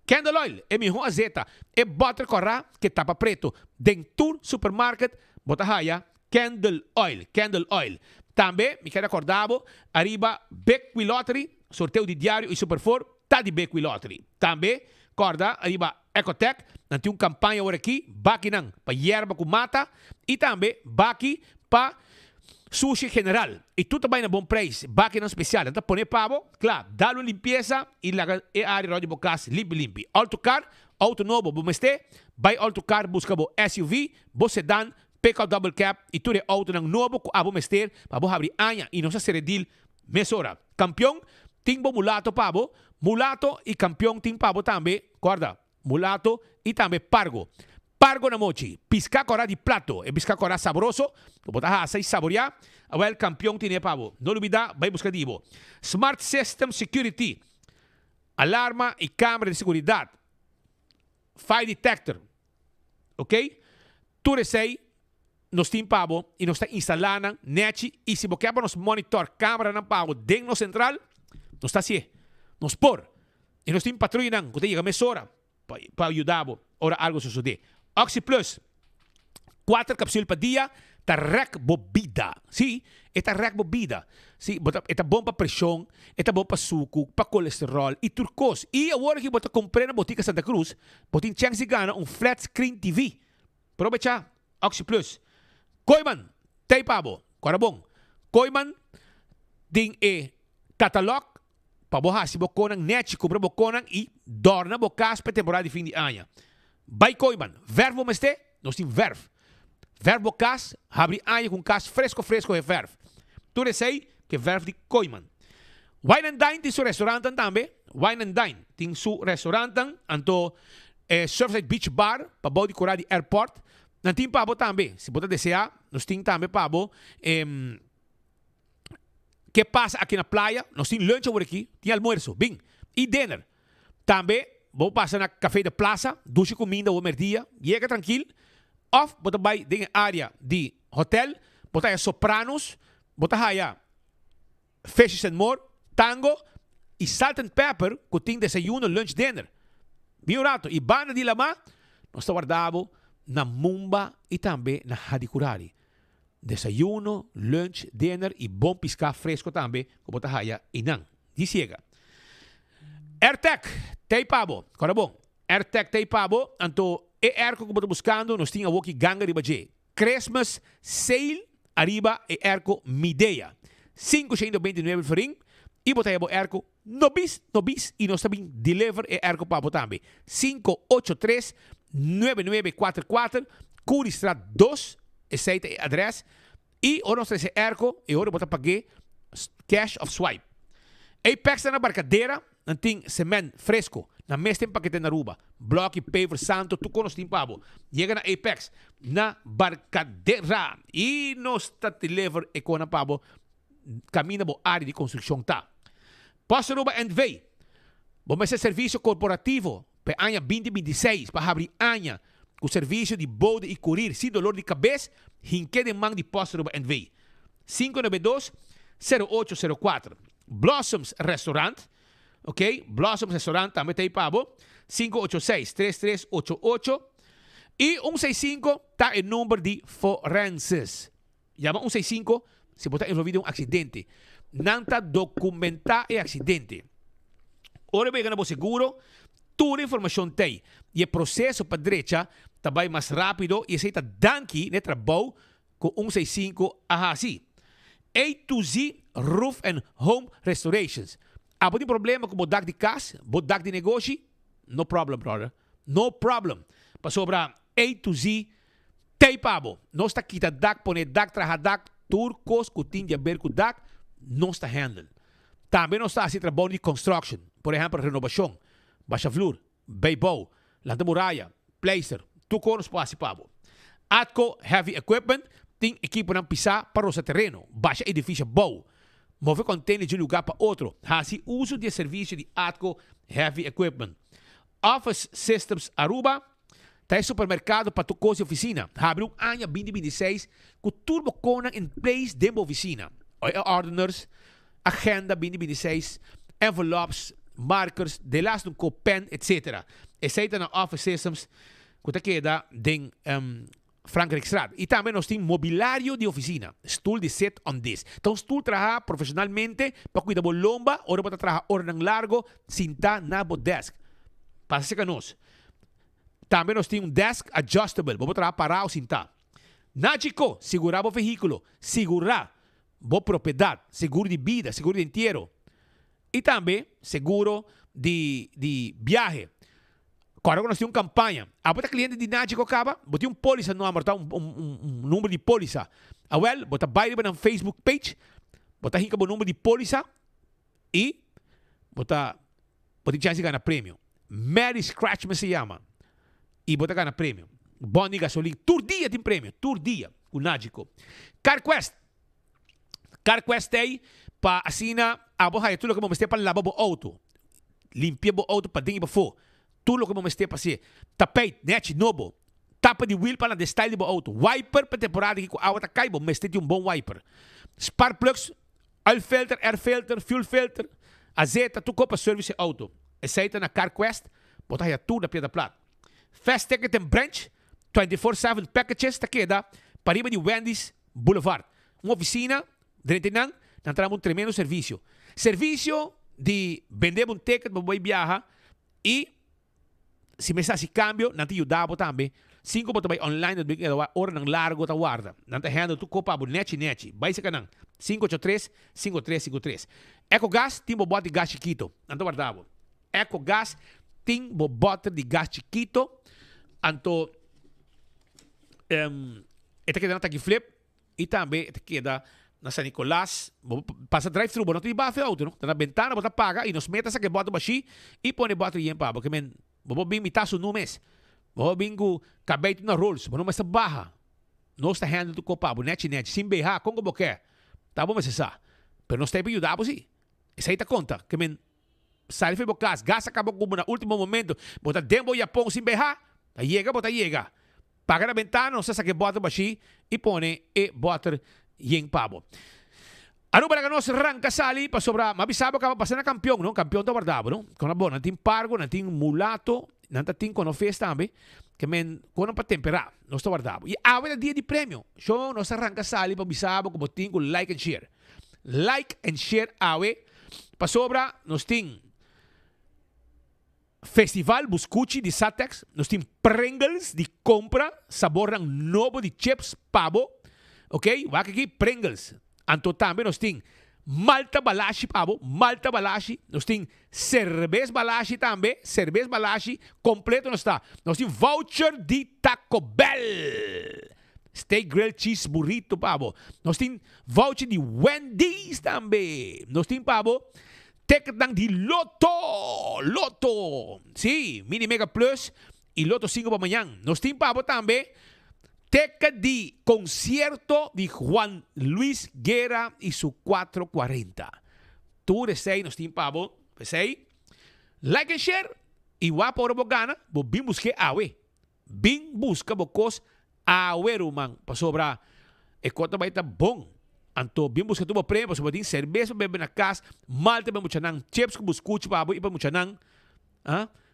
Candle Oil, é minha azeta. É butter corra, que tapa preto. Dentur Supermarket, bota haya, Candle Oil. Candle Oil. Também, me quero acordar, arriba Beckwith Lottery, sorteio de diário e Superfor, tá de Beckwith Lottery. Também, corda, arriba Ecotech, não tem campanha agora aqui, baki nang, para yerba com mata, e também, baki para sushi general. E tudo também na bom preço. Baki não especial. Então, põe pavo, claro, dá-lhe limpeza e a área de bocas limpe. Autocar, auto novo, vamos ter. Vai autocar, busca o SUV, o sedan, pick-up double cab e tudo é auto novo, vamos ter, para abrir anha e não se seredil, mesora. Campeão, tem mulato pavo, mulato e campeão tem pavo também, guarda, mulato e também pargo. Pargo na mochi, pisca cora de plato, e pisca cora sabroso, botar a saborear, el campeão tiene pavo. No olvida, vai buscar divo. Smart System Security, alarma e câmera de seguridade, fire detector, ok? Tudo sei, nós temos pavo e nós está instalando net e se você nos monitor câmera na pavo dentro no central, Não está assim. Nos por. E nós temos patrulha não. Quando chega a hora para ajudar, ora algo suceder. Oxy Plus. 4 cápsulas para dia. Tá rec bebida. Sim, esta rec bebida. Sim, esta bom para pressão, esta bom para suco, para colesterol e turcos. E agora que você compra na botica Santa Cruz, você tem chance de ganhar flat screen TV. Aproveita, Oxy Plus. Koiman, tem pabo. Agora bom. Koiman, tem catalog para você se você não net, compra você e dorna você para temporada de fim de ano. Vai Koiman, verbo mas te, nós temos verbo. Verbo cas, abre aia com cas fresco é verbo. Tu sei que verbo de Koiman. Wine and Dine tem seu restaurante também. Wine and Dine tem seu restaurante. Anto Surfside Beach Bar, para body curar de airport. Não tem pabo também. Se você desejar, nós temos também pabo. Que passa aqui na praia? Nós temos lunch por aqui, tem almoço, bem. E dinner. Também, vou passar na café da praça, duche comida ou merdia. Chega tranquilo. Of, você vai na área de hotel, você vai Sopranos, você vai Fishes and More, Tango e Salt and Pepper, que tem desayuno, lunch, dinner. Bem rato. E bana de lama, nós guardamos na Mumba e também na Hadicurari. Desayuno, lunch, dinner e bom piscar fresco também, que você vai inang. Disiega. AirTech, tem pabo. Agora bom. AirTech tem pabo, anto erco que você buscando, nós tínhamos aqui ganga riba J. Christmas sale arriba e erco mideia. 529 faring e você tem erco nobis e nós também deliver e erco para também. 583-9944 Curistrat 2 esse é o adres e o nosso erco e agora você pague cash of swipe. Apex na barcadeira, não tem cimento fresco. Na mês tem paquete na Aruba. Bloco e paver santo, tu conos tem pabo. Chega na Apex, na barcadeira. E nós está deliver e com na pabo. Camina bo área de construção tá. Posso Aruba and Vey. Vamos esse serviço corporativo. Para ano 2026, para abrir ano. Com serviço de bode e curir. Se dolor de cabeça, hinque de mang de Posso Aruba and Vey. 592-0804. Blossoms Restaurant. Ok? Blossoms Restaurant também tem pabo. 586-3388. E 165 está o número de forenses. Chama 165 se você está envolvido em um acidente. Não está documentado o acidente. Ora bem, ganha seguro. Toda a informação tem. E o processo para a direita também mais rápido. E aceita danke no trabalho com 165 assim. A to Z Roof and Home Restorations. Abo tem problema com o dak de casa, o dak de negócio? No problem, brother. No problem. Para sobra A to Z, tem pabo. Não está quita dak, pone dak, traja dak, turcos, cutin de ver com dak, não está handle. Também não está assim trabalho de construction. Por exemplo, renovação, baixa flor, beibou, lanta muralha, placer, tu conos para pabo. Atco Heavy Equipment, tem equipo não pisar para o terreno, baixa edifício bom. Move container de um lugar para outro. Assim, uso de serviço de Atco Heavy Equipment. Office Systems Aruba. Tem supermercado para tu coisa e oficina. Abre ano 2026 com turbo Conan em place de oficina. Orders, agenda 2026, envelopes, markers, de last com pen, etc. Esse na Office Systems que queda em Frankrijkstraat. E também nós temos mobiliário de oficina. Stool de set on this. Então, stool trabalha profissionalmente para cuidar da lomba, ora para trabalhar orden largo, sinta na desk. Passa que nós. Também nós temos desk adjustable. Vamos trabalhar para o sinta. Na chico, segurar o veículo, segurar a propriedade, seguro de vida, seguro de entierro. E também seguro de viagem. Agora nós temos uma campanha. A bota cliente de Náutico acaba, bota um póliza no amor, um número de póliza. Well, bota baile na Facebook page, bota hinca o número de póliza e bota chance de ganhar prêmio. Mary Scratchman se chama. E bota ganhar prêmio. Bom de gasolina. Tur dia tem prêmio. Tur dia. O Náutico. CarQuest. CarQuest aí para assinar a boha. Tudo que vamos ter para lavar o auto. Limpar o auto para dentro e para fora. Tudo que vamos ter para ser tapete, net, novo, tapa de wheel para style do auto, wiper para temporada que a outra cai, mas tem um bom wiper, spark plugs, oil filter, air filter, fuel filter, A Zeta, tu copa service auto. Aceita na CarQuest, botar aí tudo na Piedra Plata. Fast Ticket and Branch, 24/7 packages, tá queda, para de Wendy's Boulevard. Uma oficina, dentro não entramos um tremendo serviço. Serviço de vender um ticket para você viajar e se me se cambio, não te ajudava também. 5 botar online, hora ng largo ta guarda. Não te handle tu copa bu neti. Vai se canang 583-5353. EcoGas, timbo bote de gás chiquito. Anto guardavo. EcoGas, timbo bote de gás chiquito. Anto, esta queda na flip. E também, esta queda na San Nicolás. Passa drive-thru, não te bafe auto, no? Tá na ventana, bota paga, e nos meta sa que bota baixi, e põe bote de pabo. Que men, bobo bing mitaso no mês. Bobo bingo, cabay na rolls, bono mas sa baha. No está handle tu copa, neti, sim beha, kung como quer. Tá bom, mas essa. Pero não está aí para ajudar, sim. Essa aí tá conta, que men, sai foi bocas, gas acabou como no último momento, bota dembo Japão sim beha, tá chega. Paga na ventana, não sei se que bota baixi, e põe e bota yen pabo. Ano ba nós ranka sali pa sobra mabisabo ka pa na campeão, no? Campeão da guardabo, no? Kono bon, natin pargo, natin mulato, natin kono festa tambe, que men kono pa tempera, no sto guardabo. E awe na dia de prêmio. So nós ranka sali pa bisabo como tingo like and share. Like and share awe pa sobra nós ting Festival Buscucci de Satex, nós ting Pringles de compra, sabor ng novo de chips pabo. Okay? Waka aqui Pringles. Anto também nós tem Malta Balashi, pabo, Malta Balashi, nós tem Cerveza Balashi também, Cerveza Balashi, completo nós está. Nós tem voucher de Taco Bell, Steak Grilled Cheese Burrito, pabo. Nós tem voucher de Wendy's também. Nós tem, pabo, ticket de Loto, sim, Mini Mega Plus e Loto 5 para amanhã. Nós tem, pabo, também teca de concierto de Juan Luis Guerra y su 440. Tú desei nos tim pabo, desei. Like and share. Y guapo oro gana, bo bin busque awe. Bin busca bocos awe ruman. Pa sobra e kota baita bom. Anto bin busca tubo prêmio, sobra din cerveja bebe na casa, malte be muchanang, chips ko buscuchi pabo ipa muchanang.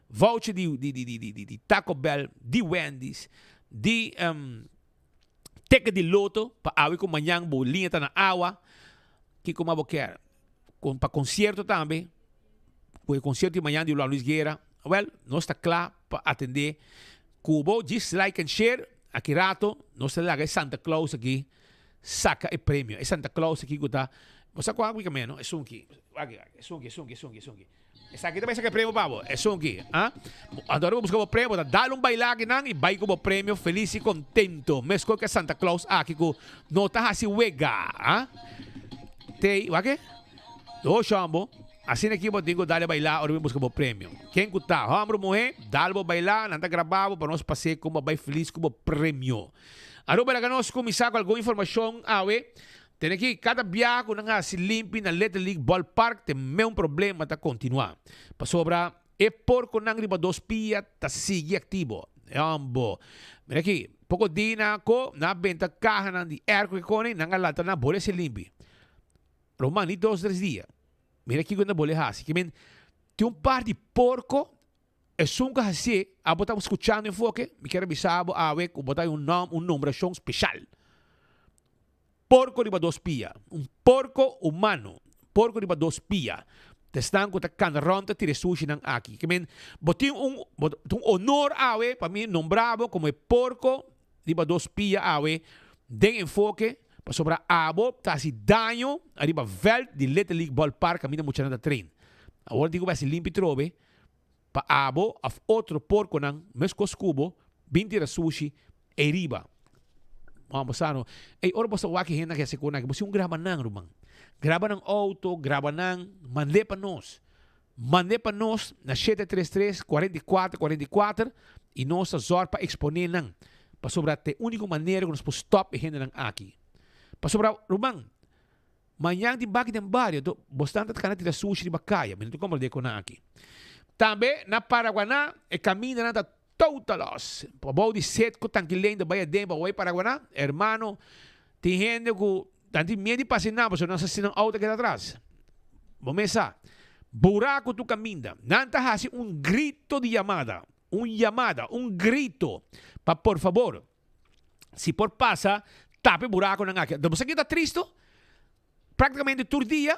Voucher de Taco Bell, de Wendy's, de teka de loto pa awi ko manyang bolinha ta na awa que como abo quer com pa concierto também o concierto de manhã de Luis Guerra well nós está claro para atender cubo just like and share aqui rato nós está lá Santa Claus aqui saca o prêmio é Santa Claus aqui que tá você qual que menos é sunki é sunki essa aqui também saca prêmio pabo é sunki adoro buscar o prêmio dá bailage nang e vai com o prêmio feliz e contento mesmo que Santa Claus aqui com nota assim wega tem o que do chambo assim aqui eu tenho dar bailar ou buscar o prêmio quem que tá homem mulher dá bailar nada gravado para nós passear como vai feliz com o prêmio aruba la nós começar com alguma informação awe. Tem aqui, cada biaco na se limpi na Little League Ballpark, tem mesmo problema tá continuar. Pa sobra, e porco nang riba 2 pia, tá sigue ativo. Ambo. Mira aqui, pouco dina ko, na benta caja nang di air que kone, nang alata na bole se limpi. Romani 2-3 dias. Mira aqui quando bole hasi. Que men, tem par de porco, e sunca hasi, a botar escuchando em foque, me quero bisabo, awe, botar numeração especial. Porco riba 2 pia. Porco humano. Porco riba 2 pia. Testan ko ta ronda tire sushi ng aki. Kamen, boting honor awe, pa mi nombrado como porco riba 2 pia awe, den enfoque, pa sobra abo, ta si daño, arriba veld di Little League Ballpark, kami na mucha na train. Agora digo ba si limpi trobe, pa abo, af otro porco ng meskos kubo, binti sushi, e riba. Vamos ano. Ora basta waki hena kaya sekuna. Basta yung graba nang rumang. Graba ng auto, graba ng mande pa nos. Mande pa nos na 733-4444 e nós zor pa exponer nang. Pa sobra te único maneira que nós po stop e hena nang aki. Pa sobra rumang. Manyang di bakit ng baryo. Bastante ka na tira sushi di bakaya. Minuto ko malde ko na aki. Tambe na Paraguana e kamina na totalos. Pabau de 7 ko tangkilen da bayadem ba way Paraguana. Hermano, tihende ko tanti medo de pasinar, mas não se sinang auto aqui atrás. Bomesa. buraco tu caminda. Nanta hasi un grito de llamada. Un grito. Por favor, si por pasa, tape buraco ng aki. Damos kita tristo, praticamente tur dia,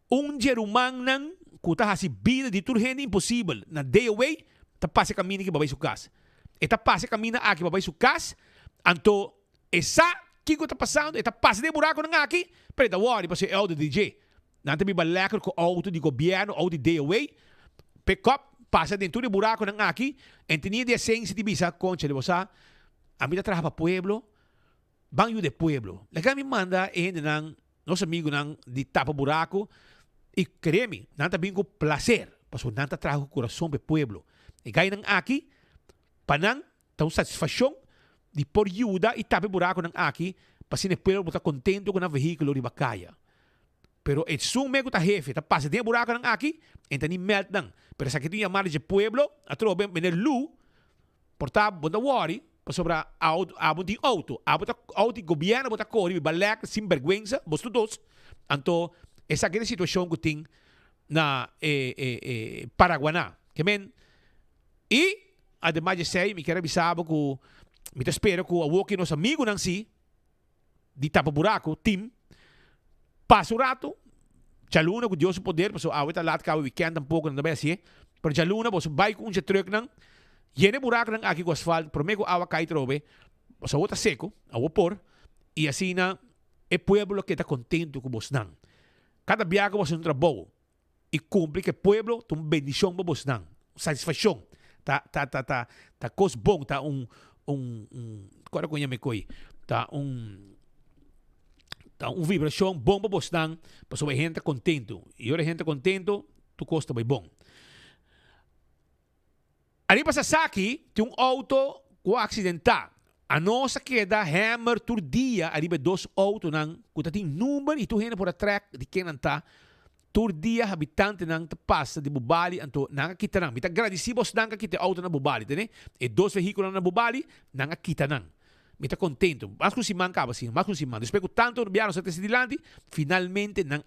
un gerumang nang kuta hasi vida de tur gente impossível. Na day away, ta pase caminho que babay su casa. Eta pase caminho aqui babay su casa. Anto, esa, kiko ta passando, eta pase de buraco ng aki, pero da worry, pasi el de DJ. Nanta biba lekker ko auto de governo, auto de day away, pick up, passa dentro de buraco ng aki, en tinha de essência de bisa, concha de você, a mim trabalha para pueblo, banho de pueblo. Legal me manda ainda nang nosso amigo nang de tapa buraco e creme, nanta bem com prazer, passo nanta trago coração para pueblo. E gai nang aki, panang tão satisfação de por ajuda e tapa buraco nang aki, para se pueblo estar contento com o veículo de bacaya. Pero het zoom me gusta jefe, ta passa de buraco nang aki, enta ni melt nang. Pero sa kito yamar de pueblo, atro ben bener lu, porta bonda worry, pa sobra abon di auto, auto di gobyerno bota kori, balak sin vergüenza, bosto dos. Anto esa que situação que ting na Paraguaná. Que men e ademais de sei, me quero avisar que me espero que o que nos amigo nang si di tapa buraco team passo rato, jaluna com Deus o poder, porque a outra lado que o weekend tampouco não deve ser, pero jaluna você vai com um truck nang, yene buraco nang aqui com asfalto, promego awa cai trobe, você outra seco, awa por, e assim na é pueblo que está contento com você nang. Cada viaje você não trabalha e cumpre que o pueblo tem uma bendição para você nang, satisfação, tá coisa bom, tá qual é que eu me coi, tá uma vibração bom para você, para a gente contento. E a gente contento, tu custa bem bom. Ali para Sasaki, tem um auto com acidental. A nossa queda hammer tur dia, ali para dois autos que tem número e tu gente por a track de quem não está. Tur dia habitante nang passa de Bubali anto nang kita nang. Mita agradecibos nang kita auto na Bubali, tene? E dois veículos na Bubali nang kita nang. Me está contento. Mas kung si man ka ba siya? Mas kung si man. Después ko tanto biano sa Tesidilante, finalmente nang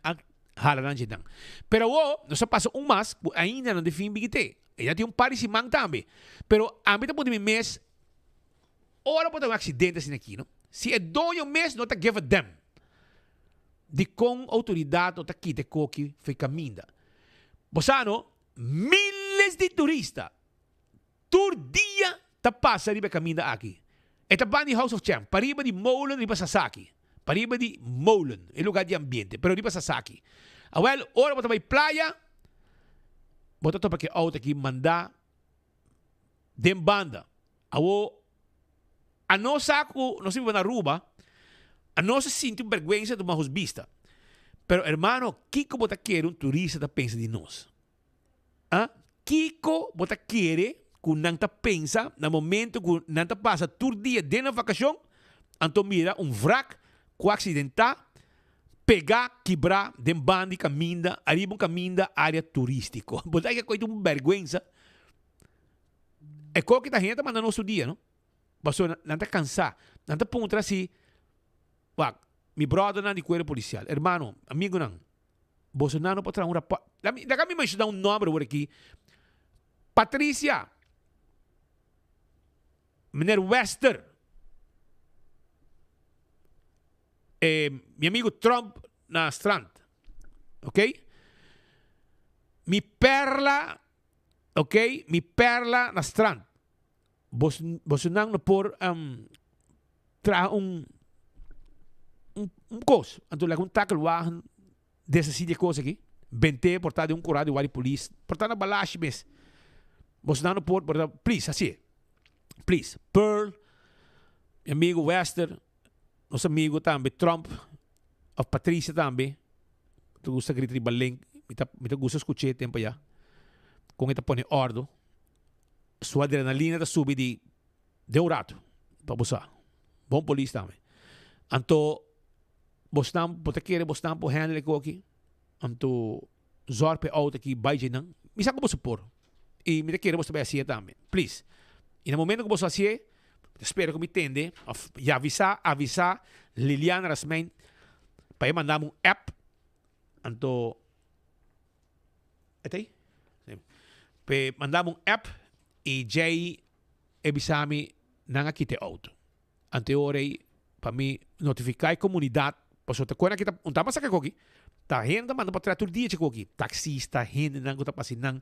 halaran siya nang. Pero no sa paso mas, ainda não define bigite. Ella tem pari si man tambe. Pero a mim po de mes, ora po ta acidente sin aqui, no? Si é dono mes, não ta give a damn. De com autoridade ta kite koki foi caminda. Bosano, miles de turista. Tur dia ta passa riba caminda aqui. Esta bani House of Champ, pariba di molen riba Sasaki. Pariba di molen, el lugar de ambiente, pero riba Sasaki. Well, ora bota vai playa, bota to porque auto aqui manda dem banda. Awo a no saco, no se na ruba, a no se sinto vergüenza de uma vista. Pero hermano, Kiko bota quer turista da pensa de nós. Ah? Kiko bota quer kung nang ta pensa, na momento kung nang ta passa tur dia de na vacação, anto mira wrak, com acidentar, pegar, quebrar, dem bandi caminda, arriba caminda, área turístico. Botai que coisa vergüenza. É coisa que a gente manda nosso dia, não? Passou, não tá cansar, não tá ponto assim, wak, mi brother não de coelho policial, hermano, amigo não, Bolsonaro pode trazer um rapaz, dá me mais dar um nome por aqui, Patrícia, Mr. Wester, meu amigo Trump na strand, ok? Mi perla, ok? Mi perla na strand. Bolsonaro no por tra coisa, então lá um tackle wagen dessa de coisa aqui, bente portado de curado de polícia, portado na balache mes. Bolsonaro por please assim. Please, Pearl, meu amigo Wester, nosso amigo também, Trump, of Patrícia também, tu gusta gritar de baleng, me gusta escutar tempo já, com ele põe ordem, sua adrenalina tá sube de um rato, para buscar, bom polícia também. Então, Bolsonaro, pode querer Bolsonaro por handle aqui, então, zorpe auto aqui, vai de não, me saca você supor, e me querer você vai assim também, please. E no momento que você assim, espero que me entende, e avisar Liliana Rasmain, para mandar um app, então, Ito pe mandamos un app e jay ebisami nanga kite auto. Ante ore pa mi notificar comunidad. Paso te kuena kita untama sa kakoki. Ta hen manda pa tratur dia kakoki. Taxista hen nang kuta pasin nang.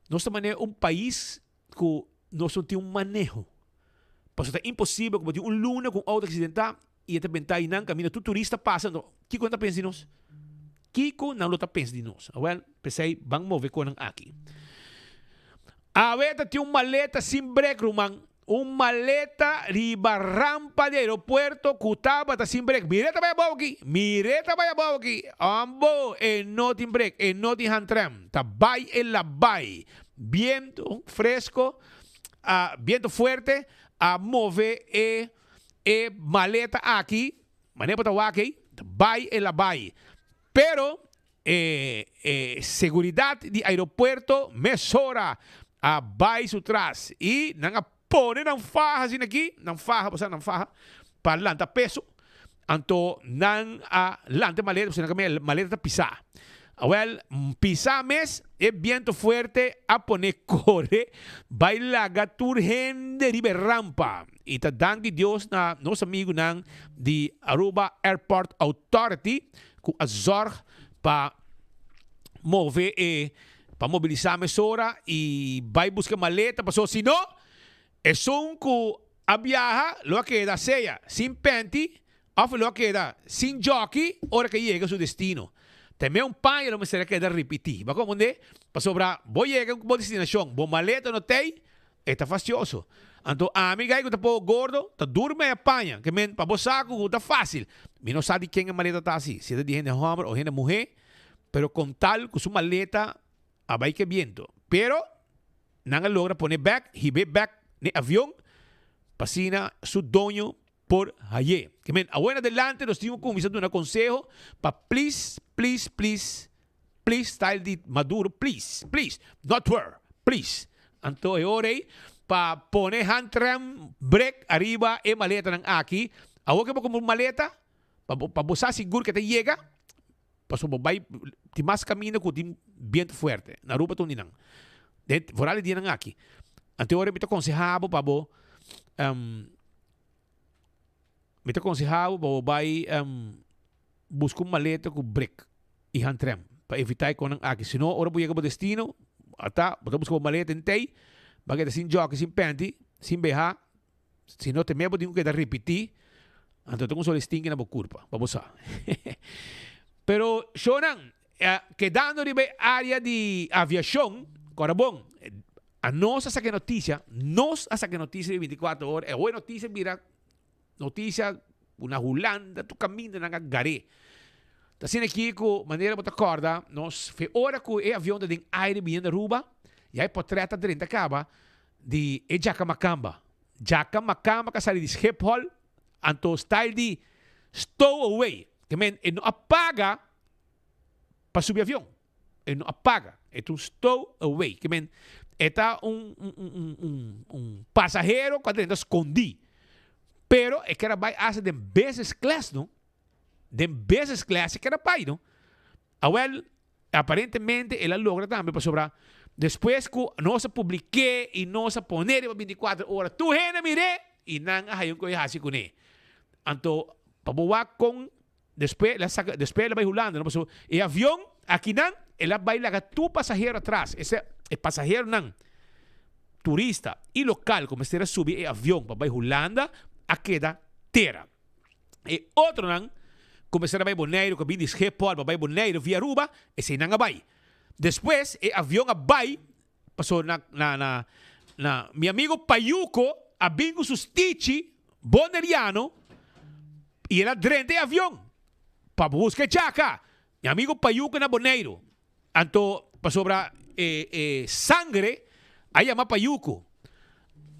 Nós também um país que nós não temos um manejo. Paso é impossível que um luna com auto acidental e até bentai nang caminho tu turista passando. Que conta pensa de nós? Kiko não luta pensa de nós. Well, pensei bang mover com nang aqui. A veta tem uma maleta sem break, Rumang. Uma maleta riba rampa de aeropuerto Cutaba ta sin break. Mireta vaya boki. Mireta vaya boki. Ambo no tin break. No tin hand tram. Ta bay en la bay. Viento fresco. Viento fuerte. A move maleta aquí. Manepa ta waki. Ta bay en la bay. Pero seguridad de aeropuerto mesora. A bay su tras e nanga pone nang faha sin aqui nang faha basta nang faha para lanta peso anto nang lante maleta basta nang maleta pisa well pisa mes e viento fuerte a pone corre bailaga turhende ribe rampa e ta dank di Dios na nos amigo nang di Aruba Airport Authority ku azorg pa move para mobilizar a mesora e vai buscar maleta. Passou, se não, é só um que a viaja, lo queda seja, sem pente, ou lo queda sem jockey, hora que chega a seu destino. Também pai, não me será que repetir. Mas como é? Passou para, vou chegar com boa destinação, boa maleta não tem, é fastioso. Então, a amiga que está pouco gordo, está durma e apanha, que men, para saco, está fácil. Me não sabe quem a maleta está assim, se é de gente homem ou gente mulher, pero com tal que sua maleta abay que viento. Pero, nanga logra poner back, hibe back ni avión, pasina su dueño por allí. Que men, ahora adelante nos tenemos comisando un consejo para please, style de Maduro, please, not where, please. Entonces, ahora para poner hand tram, break, arriba, maleta ng aquí, ahora que como maleta, para buscar seguro que te llega, paso vai ti mas camino com tim viento fuerte na rupa tu ninang det vorale dinang aqui ante ora mito aconsejado pabo mito aconsejado pabo vai buscar uma maleta com break e hand tram para evitar com aqui senão ora chega para destino ata botar buscar uma maleta intei bagay sin jockey sin panty sin beha senão te mebo dingo que da repetir ante tu solo stingue na curva vamos a Pero, Shonan, quedando en la área de aviación, Corabón, nos hace que noticia de 24 horas, es buena noticia, mira, noticia, una Holanda, tu camino, na gare. Assim aqui, com maneira de acorda, nós fez hora que o avião de aire vindo de Aruba, e aí portreta dentro acaba de Jacamacamba. Jacamacamba, que sai de Schiphol, anto style de stowaway. Que men, ele não apaga para subir avião. Ele não apaga. É um stowaway. Que men, está passageiro que dentro escondi. Pero é que era vai fazer de business class, não? De business class é que era vai, não? Well, aparentemente, ela logra também para sobrar. Depois que nós publiquei e nós poner 24 horas, tu rena mire e não hay que hasi com ele. Então, para boa com después ela vai rolando, não? So, e avião aqui não, ela vai largar tu passageiro atrás. Esse é passageiro não. Turista e local, como se subir e avião para vai rolando, a queda terra. E outro não, como se vai Bonaire, que vem Schiphol, para vai Bonaire via Aruba, esse não vai. Depois, o avião vai, passou na meu amigo Payuco, a bingo sustici, boneriano, e ela drente avião, para buscar chaca. Meu amigo Payuco na Bonaire. Então, passou para sangre, aí chama Payuco.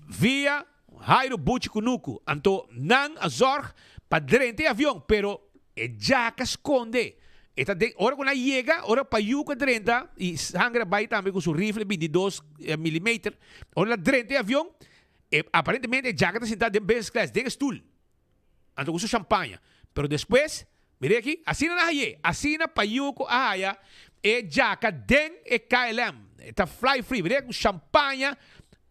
Via Jairo Buchi Kunuku. Então, não azor para drente avião, pero jaca esconde. Esta de, ora quando chega, ora Payuco drenta e sangre vai também com seu rifle 22 mm. Ora drenta avião, aparentemente jaca está sentada em business class, de stool. Então com seu champanhe. Pero depois, mire aqui, assim na haye, assim na Payuco ahaya, e jaca den e KLM. Está fly free. Vede com champanhe.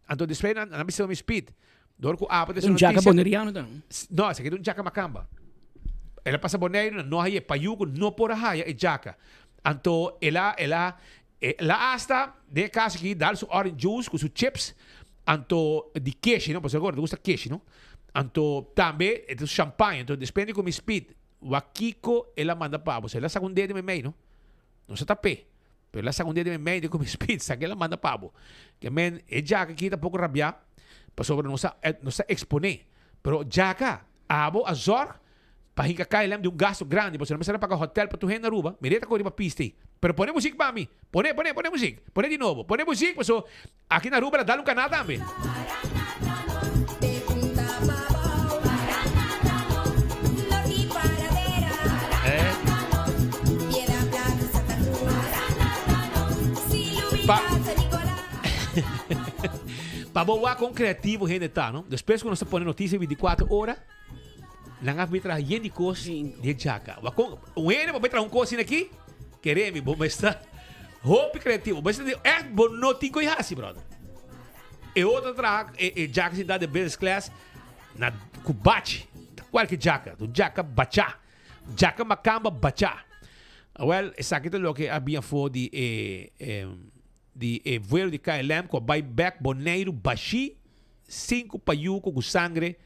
Então, depois, na missão me speed. Dor com a Um jaca boneriano também. Não, esse aqui é um jaca macamba. Ela passa boneiro, não aí, payugo, não por aí, é jaca. Então, ela hasta, de caso aqui, dá seu orange juice com seus chips. Então, de queijo, não? Porque agora, gusta queijo, não? Então, também, é champanhe. Então, depende com o speed. O Akiko, ela manda para você. Ela saca um dedo de meio, não? Não se tapé. Pero ela saca um dedo de meio de com o speed. Saca ela manda para você. Que, men, é jaca aqui, tá pouco rabiar. Para sobre não se exponer. Pero jaca, abo, azor, para hinca KLM de um gasto grande. Você não precisa pagar hotel para tu renda Aruba. Mereta com a pista. Pero põe música para mim. Põe música. Põe de novo. Põe música, pessoal. Aqui na Aruba, dá um canal também. Para boa com criativo, gente tá, não? Depois quando você põe notícia 24 horas, lá vai trazer gente coisa de jaca. Um ele vai trazer coisa aqui, queremos, vamos estar. Hope criativo, mas é bom não tem coisa assim, brother. E outra traga jaca se dá de business class na cubate, qualquer jaca, do jaca bachá, jaca macamba bachá. Well, essa aqui é o que havia for de vuelo de KLM com buyback boneiro baixi 5 payuco com sangue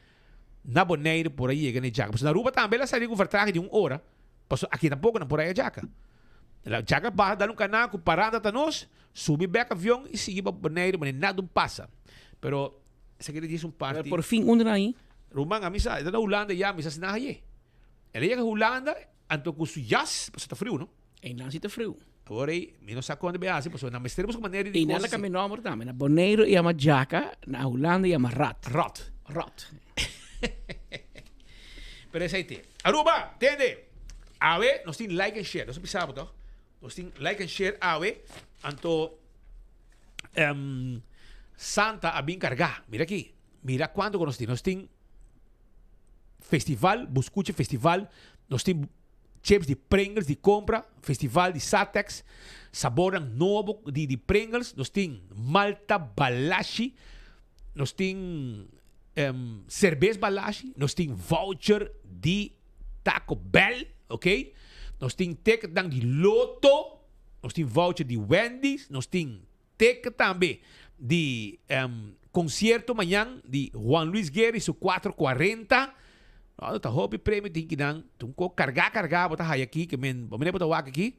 na boneiro por aí chega na jaca. Mas na Aruba também ela saiu com vertragem de 1 hora. Aqui tampouco não por aí a jaca. A jaca barra dar um canal com parada tá nós, subir back avião e seguir para boneiro, mas nada passa. Pero essa aqui diz parte. Por fim onde aí? Rumang a misa, na Holanda já misa sinaha aí. Ela chega na Holanda, anto com su jas, porque está frio, não? Em lá está frio. Agora aí, não sabe quando é assim, porque nós temos uma maneira de e nela caminho amor também, na boneiro e a jaca, na Holanda e a rat. Rot. Pero essa aí tem. Aruba, entende? Awe, nós temos like and share. Nós precisamos, não? Nós temos like and share, awe. Anto, Santa a bem cargar. Mira aqui. Mira quanto nós temos. Nós temos festival, Buscuche Festival. Nós temos chips de Pringles de compra, festival de Satex, sabor novo de Pringles, nós temos Malta Balashi, nós temos cerveja Balashi, nós temos voucher de Taco Bell, ok? Nós temos ticket de Loto, nós temos voucher de Wendy's, nós temos ticket também de concerto amanhã de Juan Luis Guerra e seu 440. No, tá hobby prêmio tem que dar, tu cargar, botar aí aqui, que men, vamos botar o aqui,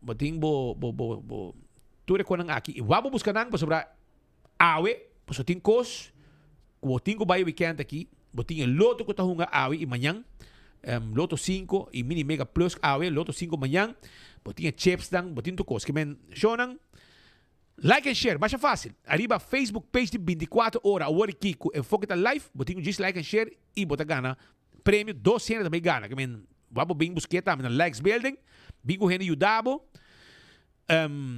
boting tu reconang aqui, e vamos buscar nang para awe, para tem cos, boting ko bayo weekend aqui, boting el loto ko tahunga awe e manhã, loto 5 e mini mega plus awe, loto 5 manhã, boting chips dang, boting tu cos, que men, shonang, like and share, baixa fácil. Arriba Facebook page de 24 horas, o aqui com enfoque da live, botinho diz like and share e bota gana. Prêmio 200 também gana. Que men, vamos bem buscar também na likes building, bem com gente ajudado.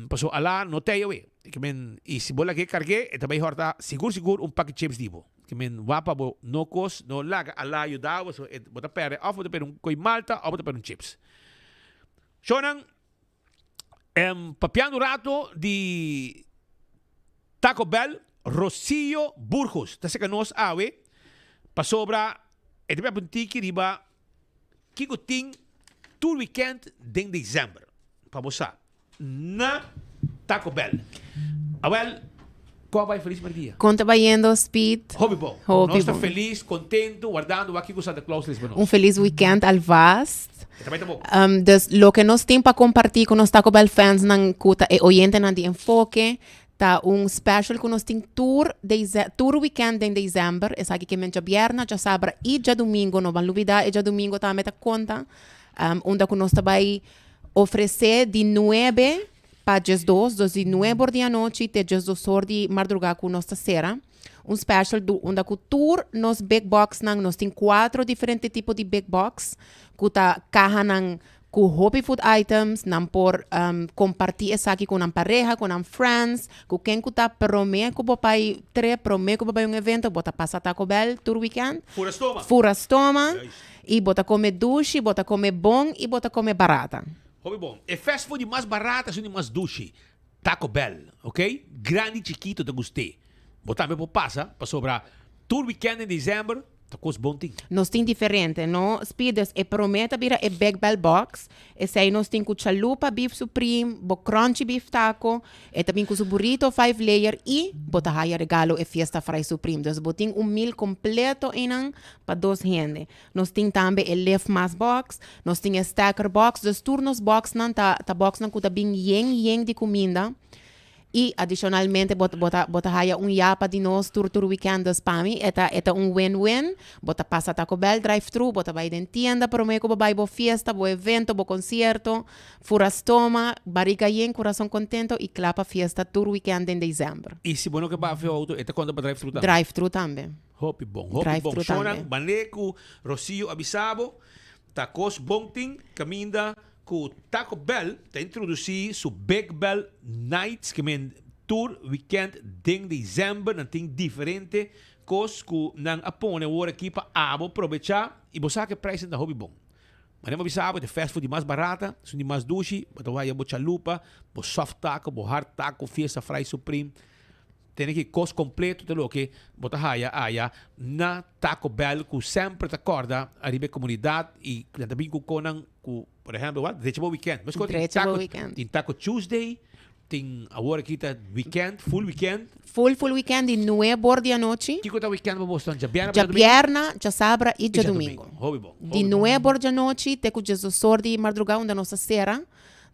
Passou lá, notei eu. Que men, e se bola que cargue, também horta seguro pacote chips dibo. Que men, wapa bo no cos, no laga, lá ajudado, so bota pere, ou bota pere coi malta, ou bota pere chips. Shonan papiando rato de Taco Bell, Rocio Burgos. Tá que nós awe para sobra e também apontiki riba kiko ting tour weekend de dezembro. Para você na Taco Bell. Awel, qual vai feliz Maria? Conta vai indo Speed. Hobby bom. Nós está feliz, contento, guardando aqui com Santa Claus Lisbon. Um feliz weekend al vast. Dus lo que nos tem para compartir com os Taco Bell fans nan kuta e oyente nan de enfoque tá special que nós tem tour weekend em dezembro é aqui que men já vierna já sabra e já domingo não van lubida e já domingo também tá conta onde que nós vai oferecer de 9 para 12 de 9 da noite até 12 de madrugada com nossa cera special onde o tour nos big box nós tem 4 diferentes tipos de big box que tá caja nang com hobby food items, não por compartilhar isso aqui com uma pareja, com um friends, com quem que está promete que papai promete que papai evento, bota passar Taco Bell tour weekend. Fura estômago. E bota comer duche, bota comer bom e bota comer barata. Hobby bom. É fast food mais barata, são mais duche. Taco Bell, ok? Grande e chiquito te gostei. Botar me passa, para sobrar tour weekend em dezembro, tá coisa bom ting. Nós tem diferente, no? Speeders e prometa vira e Big Bell Box. E sei nós tem com chalupa beef supreme, bo crunchy beef taco, e também com burrito 5 layer e bota haya regalo e fiesta fry supreme. Dus boting meal completo inang para 2 gente. Nós tem também e lift mass box, nós tem e stacker box, dus turnos box nan ta box nan kuta bing yeng de comida. E, adicionalmente, bota haya yapa de nós tur weekend dos PAMI. Eta win-win. Bota passa Taco Bell drive-thru, bota vai den tienda, pero me ko vai bo fiesta, bo evento, bo concierto, furastoma, barriga yen, coração contento e clapa fiesta tur weekend em dezembro. E se bueno que vai ver auto, eta conta para drive-thru também. Drive-thru também. Hopi bom. Shonan, Baneco, Rocio, Abisabo, tacos bom ting, caminda. Com Taco Bell, te introduzi su Big Bell Nights, que men tour weekend ding dezembro, não tem diferente cos que não apone o aqui para abo aproveitar e você que preço da hobby bom. Mas não sabe de fast food mais barata, são de mais duche, botar vai a chalupa, bo soft taco, bo hard taco, fiesta fry supreme. Tem que cos completo de lo que botar haya na Taco Bell que sempre te acorda a ribe comunidade e também com por exemplo, Drecebo Weekend. Mas tem Taco Tuesday, tem agora aqui tá weekend, full weekend. Full weekend de 9 de noite. Que coisa weekend para Boston? Já vierna, já sábado e já domingo. Hobby bom. De 9 de noite, te com Jesus de madrugada da nossa serra.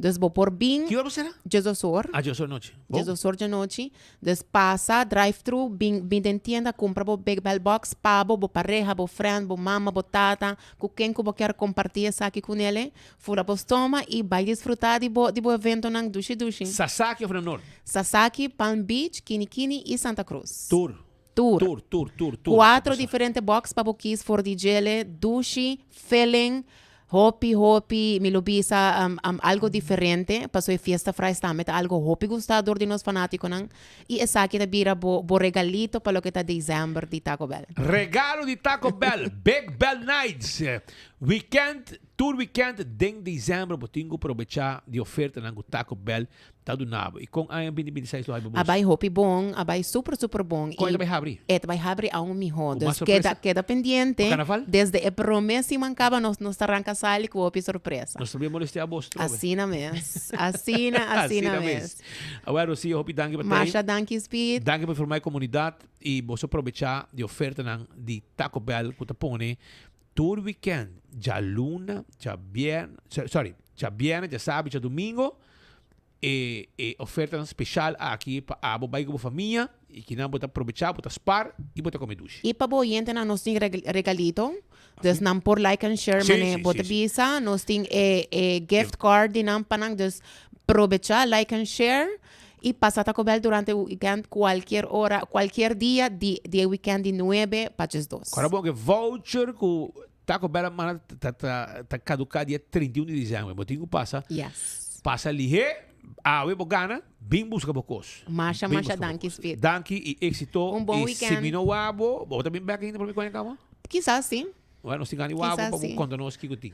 Dus vou por bem. Que hora será? Jesosor. Jesosor noite. Jesosor de noite. Dus passa, drive-thru, bem den tienda, compra bo Big Bell Box, pabo, bo pareja, bo friend, bo mama, bo tata, com quem que bo quer compartilhar essa aqui com ele, fura bo stoma e vai desfrutar de bo evento nang dushi. Sasaki ou Norte? Sasaki, Palm Beach, Kinikini e Santa Cruz. Tour. 4 diferentes boxes para boquis for DJ, dushi, filling, Hopi, me lobisa algo diferente, pasó de fiesta fresta, meta algo hopi gustador de nos fanáticos, y esa que te vira bo regalito para lo que está dezembro de Taco Bell. Regalo de Taco Bell, Big Bell Nights, tour weekend, em dezembro, botingo aproveitar de oferta na Taco Bell, tá do nabo. E com a 2026 lo hay abai hopi bom, abai super bom. Quando vai abrir? Vai abrir a mijo. Queda pendiente. Desde a promessa e mancaba nos arranca sal com hopi surpresa. Nós também molestia a vos. Assim na mes. Assim na mes. Agora sim, hopi danke para Masha danke speed. Danke para formar a comunidade e você aproveitar de oferta de Taco Bell que tapone tour weekend, já luna, já viernes, já sábado, já domingo. E oferta especial aqui para a bobai com a família e que não pode aproveitar, pode spar e pode comer duche. E para o oyente nós temos regalito, dus não por like and share, mane pode visa, nós temos gift card de não panang, dus aproveitar, like and share e passar Taco Bell durante o weekend qualquer hora, qualquer dia de weekend de 9 para as 2. Agora bom que voucher com Taco Bell tá caducado dia 31 de dezembro, mas tem que passar. Yes. Passa ali we gana, bem busca bocos. Masha, danke speed. Danke e êxito. Bom weekend. Se não abo, bota bem back ainda para me conhecer. Quizás sim. Bueno, se ganha o abo para contar nós que tem.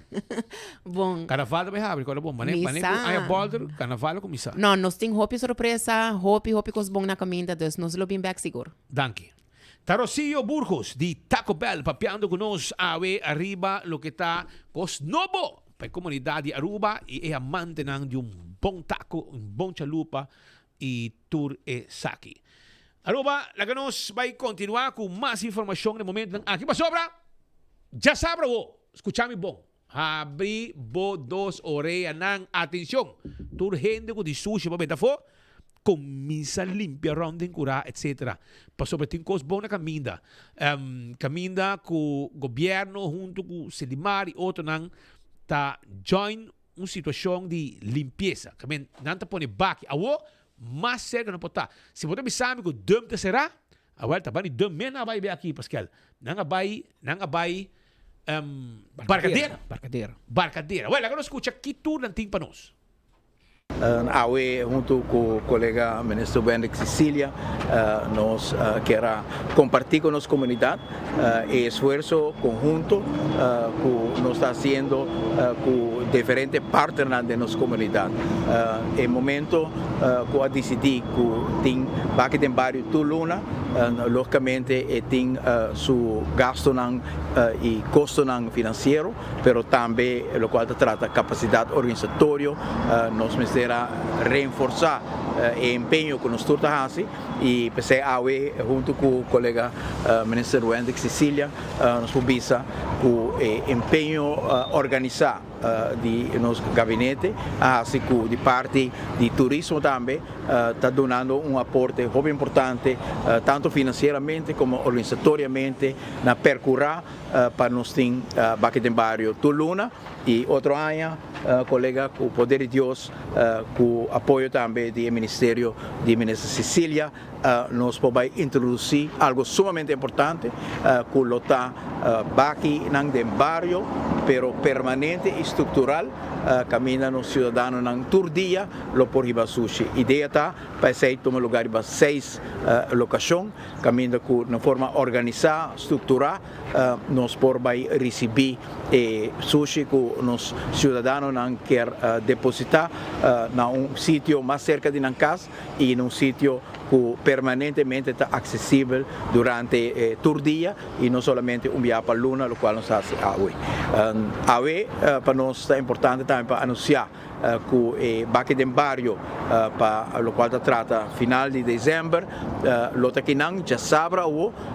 Bom. Carnaval também abre, quando bom, mané aí boulder, carnaval com missa. Não, nós tem hopi surpresa, hopi cos bom na caminda, dus nós lo bem back seguro. Danke. Tarosillo Burgos de Taco Bell papeando con nos arriba lo que está cos novo para a comunidade de Aruba e é amante de bom taco, bom chalupa e tour e saki. Aruba, la que nos vai continuar com mais informação no momento aqui para sobra. Já sabe, escutame bom. Abri bo 2 orelhas nang atenção. Tour gente com de sushi para betafo. Comienza limpia round cura, etc. Passou por tem coisas boas na caminda. Caminda com o governo junto com o Selimar e outro nang ta join uma situação de limpeza. Caminda não ta põe back awo mas cerca não pode. Se você me sabe que o dum te será, a volta bani dum mena vai aqui Pascal. Não vai barcadeira. Well, agora escuta que tu não tem para nós. AWE junto com o colega ministro Benedict Cecília nós quer compartir com nossa comunidade e esforço conjunto que nós está fazendo com diferentes partners de nossa comunidade. É momento que a decidir que tem aqui tem vários Tuluna, logicamente tem su gasto e custo financeiro, pero também o qual trata capacidade organizatória, nós precisamos reforçar o empenho que nós estamos fazendo e pensei AWE junto com o colega ministro Benedict Cecília nós visa o empenho organizar de nosso gabinete, assim como de parte de turismo também está dando aporte muito importante tanto financeiramente como organizatoriamente na percorrer para nós ter aqui no bairro Tuluna e outro ano colega com o Poder de Deus com o apoio também do Ministério de Ministra Cecília nós podemos introduzir algo sumamente importante que está aqui no bairro pero permanente e estrutural caminha no cidadão no tour dia lo por riba sushi ideia tá para ser tomar lugar para 6 locações caminha com na forma organizada estruturar nós por vai receber sushi que nos cidadãos não quer depositar na sítio mais cerca de casa e num sítio que permanentemente está acessível durante tour dia e não somente dia para luna, o qual nós fazemos AWE para nós é importante também para anunciar que aqui no bairro para o qual trata final de dezembro lota que não já sabe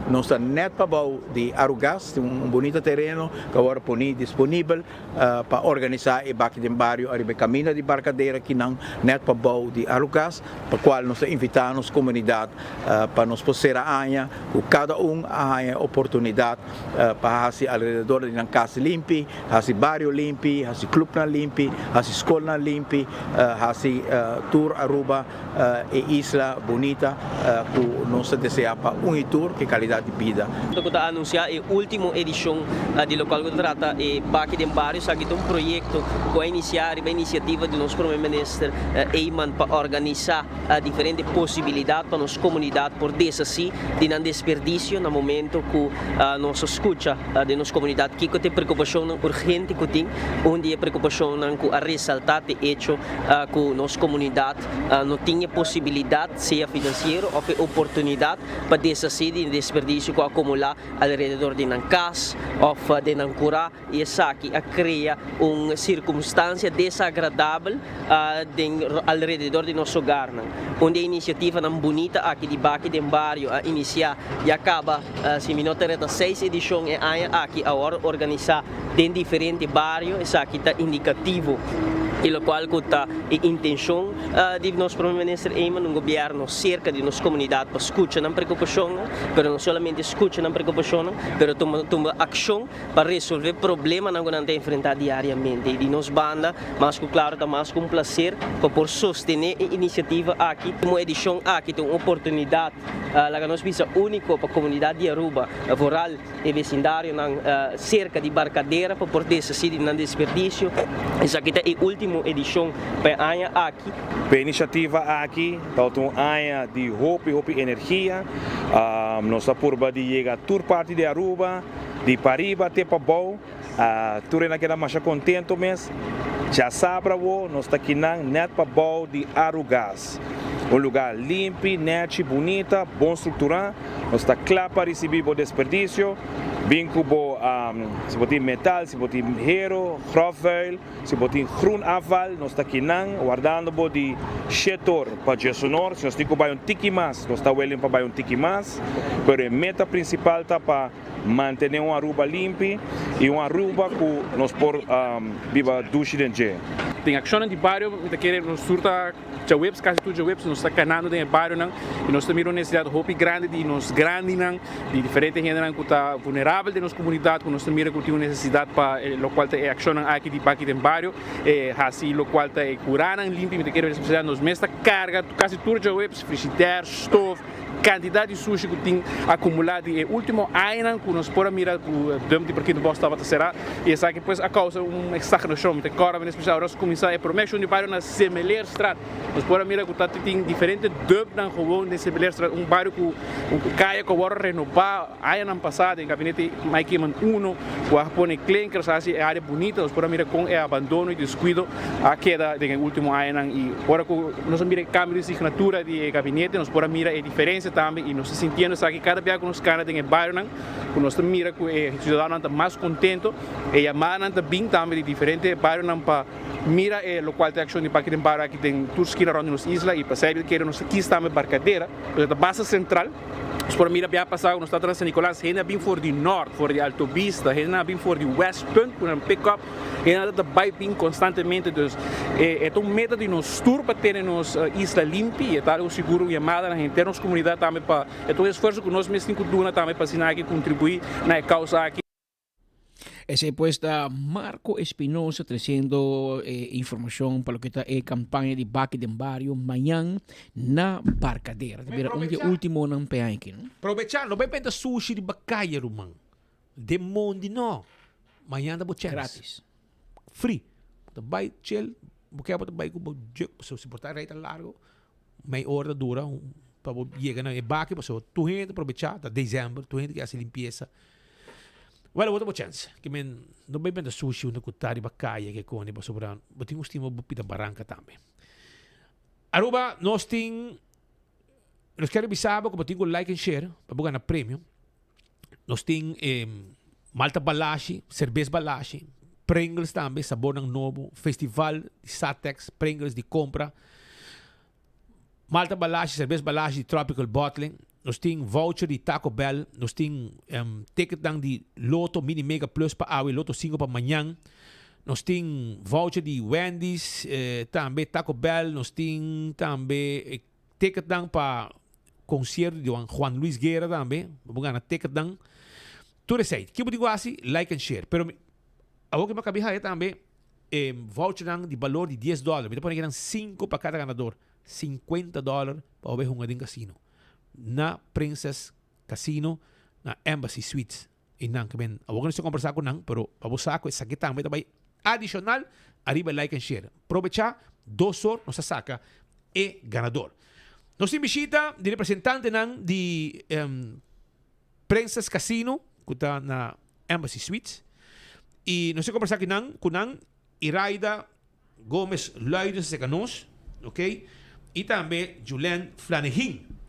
nós está net para de Arugas bonito terreno que agora põe disponível para organizar e aqui no bairro a caminho de barcadeira que não net para de Arugas para qual nós invitamos a comunidade para nos poder a cada a oportunidade para fazer ao redor de casa limpa, fazer bairro limpo, fazer clube limpo, fazer escola limpi, hasil tour Aruba e isla bonita que nós desejamos para tour que qualidade de vida. Kita anunciar a última edição de local que trata e aqui de bairro sa um projeto que iniciar a iniciativa do nosso primeiro-ministro Eyman para organizar diferentes possibilidades para nossa comunidade por desassi de não desperdício no momento que nós escuta de nossa comunidade que tem preocupação urgente que tem onde a preocupação que a ressaltar de hecho que nossa comunidade não tinha possibilidade seja financeira ou oportunidade para desassi de desperdício que acumular ao redor de Nancas ou de Nancura e essa aqui cria uma circunstância desagradável ao redor de nosso hogar onde a iniciativa não bonita aqui de Baki de bairro a iniciar e acaba se me nota 6 edições aqui agora organizar em diferentes bairros essa aqui está indicativo e o qual está a intenção de nosso primeiro-ministro Eyman no governo cerca de nossa comunidade para escutar na preocupação, mas não somente escutar na preocupação, mas tomar ação para resolver problemas que nós enfrentar diariamente. E nos banda, mas claro, está mais com prazer para por sostener a iniciativa aqui, uma edição aqui tem uma oportunidade, que nós visa único para a comunidade de Aruba, rural e vecindário cerca de barcadeira para por decidir não desperdício. Essa aqui é a última edição para a aqui. A iniciativa aqui, então a de Hope Energia, nós estamos de chegar a toda parte de Aruba, de Pariba até para Bau, tudo naquela mais contento mesmo. Já sabe, nós estamos aqui net para Bau de Arugas. Um lugar limpo, net, bonita, bom estruturado. Nós estamos claro para receber o desperdício. Bingo se botar metal, se botar hero, grofvuil, se botar groen afval, nós está aqui guardando de setor para gestionar, se nós temos que tiki mais, nós está willing para tiki mais, mas a meta principal está para manter uma Aruba limpa e uma Aruba que nós por viva duche dentro. Tem ação de bairro, me querer nos surta já webs, quase tudo já webs, nós está canando dentro bairro e nós temos uma necessidade hope grande de nos grande de diferentes gente que está vulnerável de nossa comunidade, que nós temos uma necessidade para o qual é ação aqui de aqui dentro bairro, assim o qual é curar limpo, me querer especial nos mestra carga, quase tudo já webs, frigideira, stove quantidade de sushi que tem acumulado e último ano que nós podemos mirar o dump porque não estava a ser e essa que depois a causa estagnação muito agora vem especial nós começar a promessa de bairro na Semeler Straat nós podemos mirar que tem diferente dump na rua de Semeler Straat bairro que caia que agora renovar ano passado em gabinete Mike Man 1 que põe clinkers assim é área bonita nós podemos mirar com é abandono e descuido a queda do último ano e agora que nós mira cambio de assinatura de gabinete nós podemos mirar a diferença também e nós sentimos que cada vez que nós cana em bairro que nós mira que o cidadão está mais contente e a mana também de diferente bairro para mira o local de ação de parque de bairro aqui tem todos que na nossa isla e percebe que nós aqui estamos barcadeira a base central nós podemos mirar bem passar nós estamos em San Nicolás ainda bem for de norte for de Alto Vista ainda bem for de West Point com um pick-up ainda está bem constantemente então é um meta de nós tour para ter nossa isla limpa e estar o seguro chamada na gente nossa comunidade também para então esforço que nós mesmos temos também para assinar aqui contribuir na causa aqui. Ese pues está Marco Espinosa trazendo informação para o que está a campanha de Baque de Barrio mañana na Barcadeira. Também um dia último na PA aqui, não? Aprovechando, vai para sushi de bacaia, rumang. De mundo não. Manhã da bochance. Gratis. Free. Vai chill, porque vai com se portar reita largo, meia hora dura para chegar na baque, para tu gente aprovechar, tá dezembro, tu gente que hace limpeza. Well, outra chance. Que men não bem da sushi no kutari bacaia que cone para sobrar. Botin um estimo bupita barranca também. Aruba nós tem nós quero avisar que botin like and share para ganhar prêmio. Nós tem Malta Balashi, cerveja Balashi, Pringles também, sabor ng novo, festival de Satex, Pringles de compra. Malta Balashi, cerveja Balashi, tropical bottling. Nós temos voucher de Taco Bell, nós temos ticket de Loto Mini Mega Plus para awe, Loto 5 para amanhã. Nós temos voucher de Wendy's, também Taco Bell, nós temos também ticket para concerto de Juan Luis Guerra também, vamos ganhar ticket tudo isso aí. Que eu digo assim, like and share. Pero a que me acabei de também voucher de valor de $10. Me põe 5 para cada ganador, $50 para ver um casino. Na Princess Casino, na Embassy Suites. E nang kamen, awag na siya conversar ko nang, pero pabusa ko, sakita, may tabay adicional, arriba like and share. Aprovecha, 2 horas, nos saca, e ganador. Nos imbisita, di representante ng di Princess Casino, kuta na Embassy Suites, e nos siya conversar kunang Iraida Gomez Loides Secanos, okay? E também Julian Flanagan.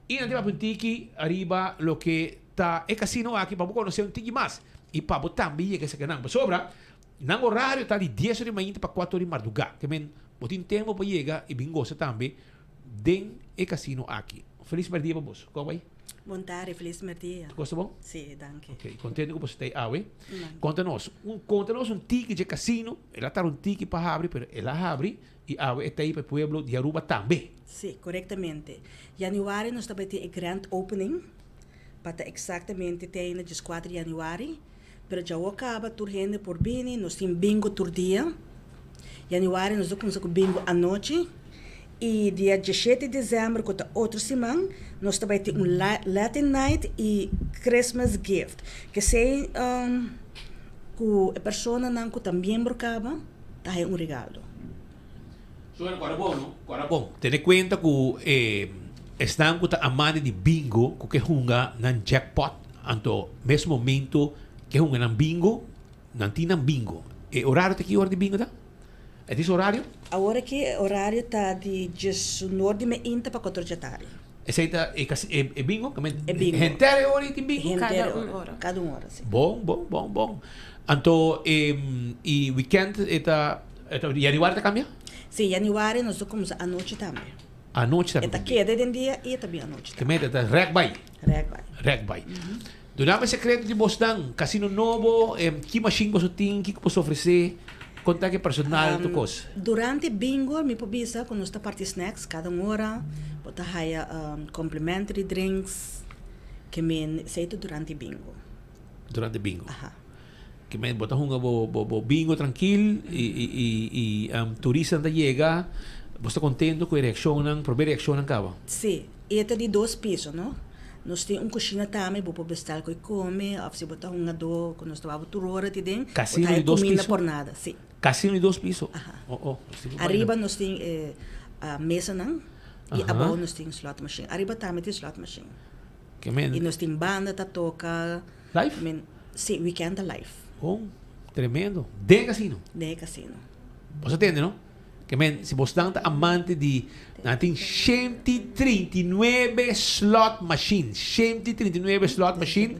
E na puntiki arriba lo que está el casino aquí para conocer un tiki más y para também que se quedan sobra nang horário está de 10 de manhã para 4 de madrugada que men botin tempo para llegar e bingo se também den el casino aqui. Feliz merdia para vos. Como vai? Bom tarde, feliz merdia. Gosta bom? Sim, danke. Ok, contente que você está aí. Conta-nos um tiki de casino. Ela está um tiki para abrir, pero ela abre e abre está aí para o pueblo de Aruba também. Sim, corretamente. Januari nós também tem a grand opening. Para exatamente tem no 4 de januari. Pero já acaba tur gente por bini, nós tem bingo tur dia. Januari nós começamos com bingo à noite. E dia 17 de dezembro, que é outra semana, nós também temos Latin Night e Christmas Gift. Que se a pessoa não que também brocava, está aí regalo. So, agora bom. Ten cuenta que estão com a amada de bingo, que hunga ng jackpot, anto mesmo momento que hunga ng bingo, não tinha bingo. E horário aqui hora de bingo tá? É esse horário? Agora que o horário está de 19 de manhã para 4 da tarde. Esse é bingo? É bingo. Gente hora tem bingo? Cada uma hora, sim. Bom. Então, e weekend, januário cambia? Sim, januário nós vamos à noite também. À noite também? Está queda de dia e também à noite. Que meta, Regbay. Durante o secreto de Boston, casino novo, que machine você tem, que você oferecer? Conta que personal tu coisa. Durante bingo, me pobisa quando está parte snacks cada hora, bota haya complimentary drinks que me seito durante bingo. Durante bingo. Que me bota bo bingo tranquilo e turista anda chega, você contento com a reação, prover reação cava. Sim, ete de 2 pisos, não? Nós temos cozinha também, vou para bestar que come, ou se botar do, quando nós estamos turora, te den, Casino de 2 pisos? por nada, sim. Casino de 2 pisos? Arriba nós temos a mesa, não? E abaixo nós temos slot machine. Arriba também tem slot machine. Que men? E nós temos banda, tá toca. Live? Sim, weekend live. Oh, tremendo. De casino? De casino. Você entende, não? Que men, se você está amante de natin 139 slot machine, 139 slot machine,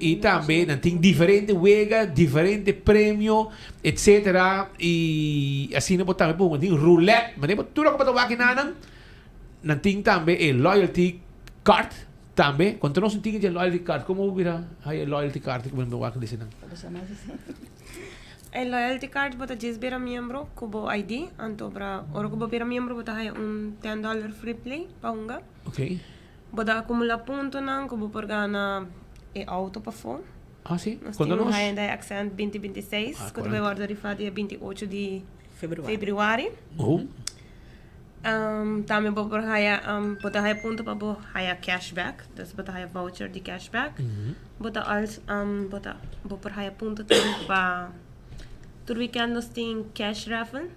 e também natin diferente wega, diferente prêmio, etc. E assim não botamos po, natin roulette, mas não tudo que botamos aqui natin também loyalty card também. Quando nós não temos loyalty card, como vira aí loyalty card que vamos aqui dizer não? El loyalty card bota 10 bira miembro kubo ID anto bra oro kubo bira miembro bota hay un $10 free play paunga. Okay. Bota acumula punto nang kubo por gana e auto pa phone. Ah, sim? Quando nós hay andai accent 2026, quando vai guardar rifa dia 28 de februário. Também bota por haya bota hay punto pa bo haya cashback, dus bota haya voucher de cashback. Bota als bota bo por haya punto também pa Tur weekend nós tem cash raffle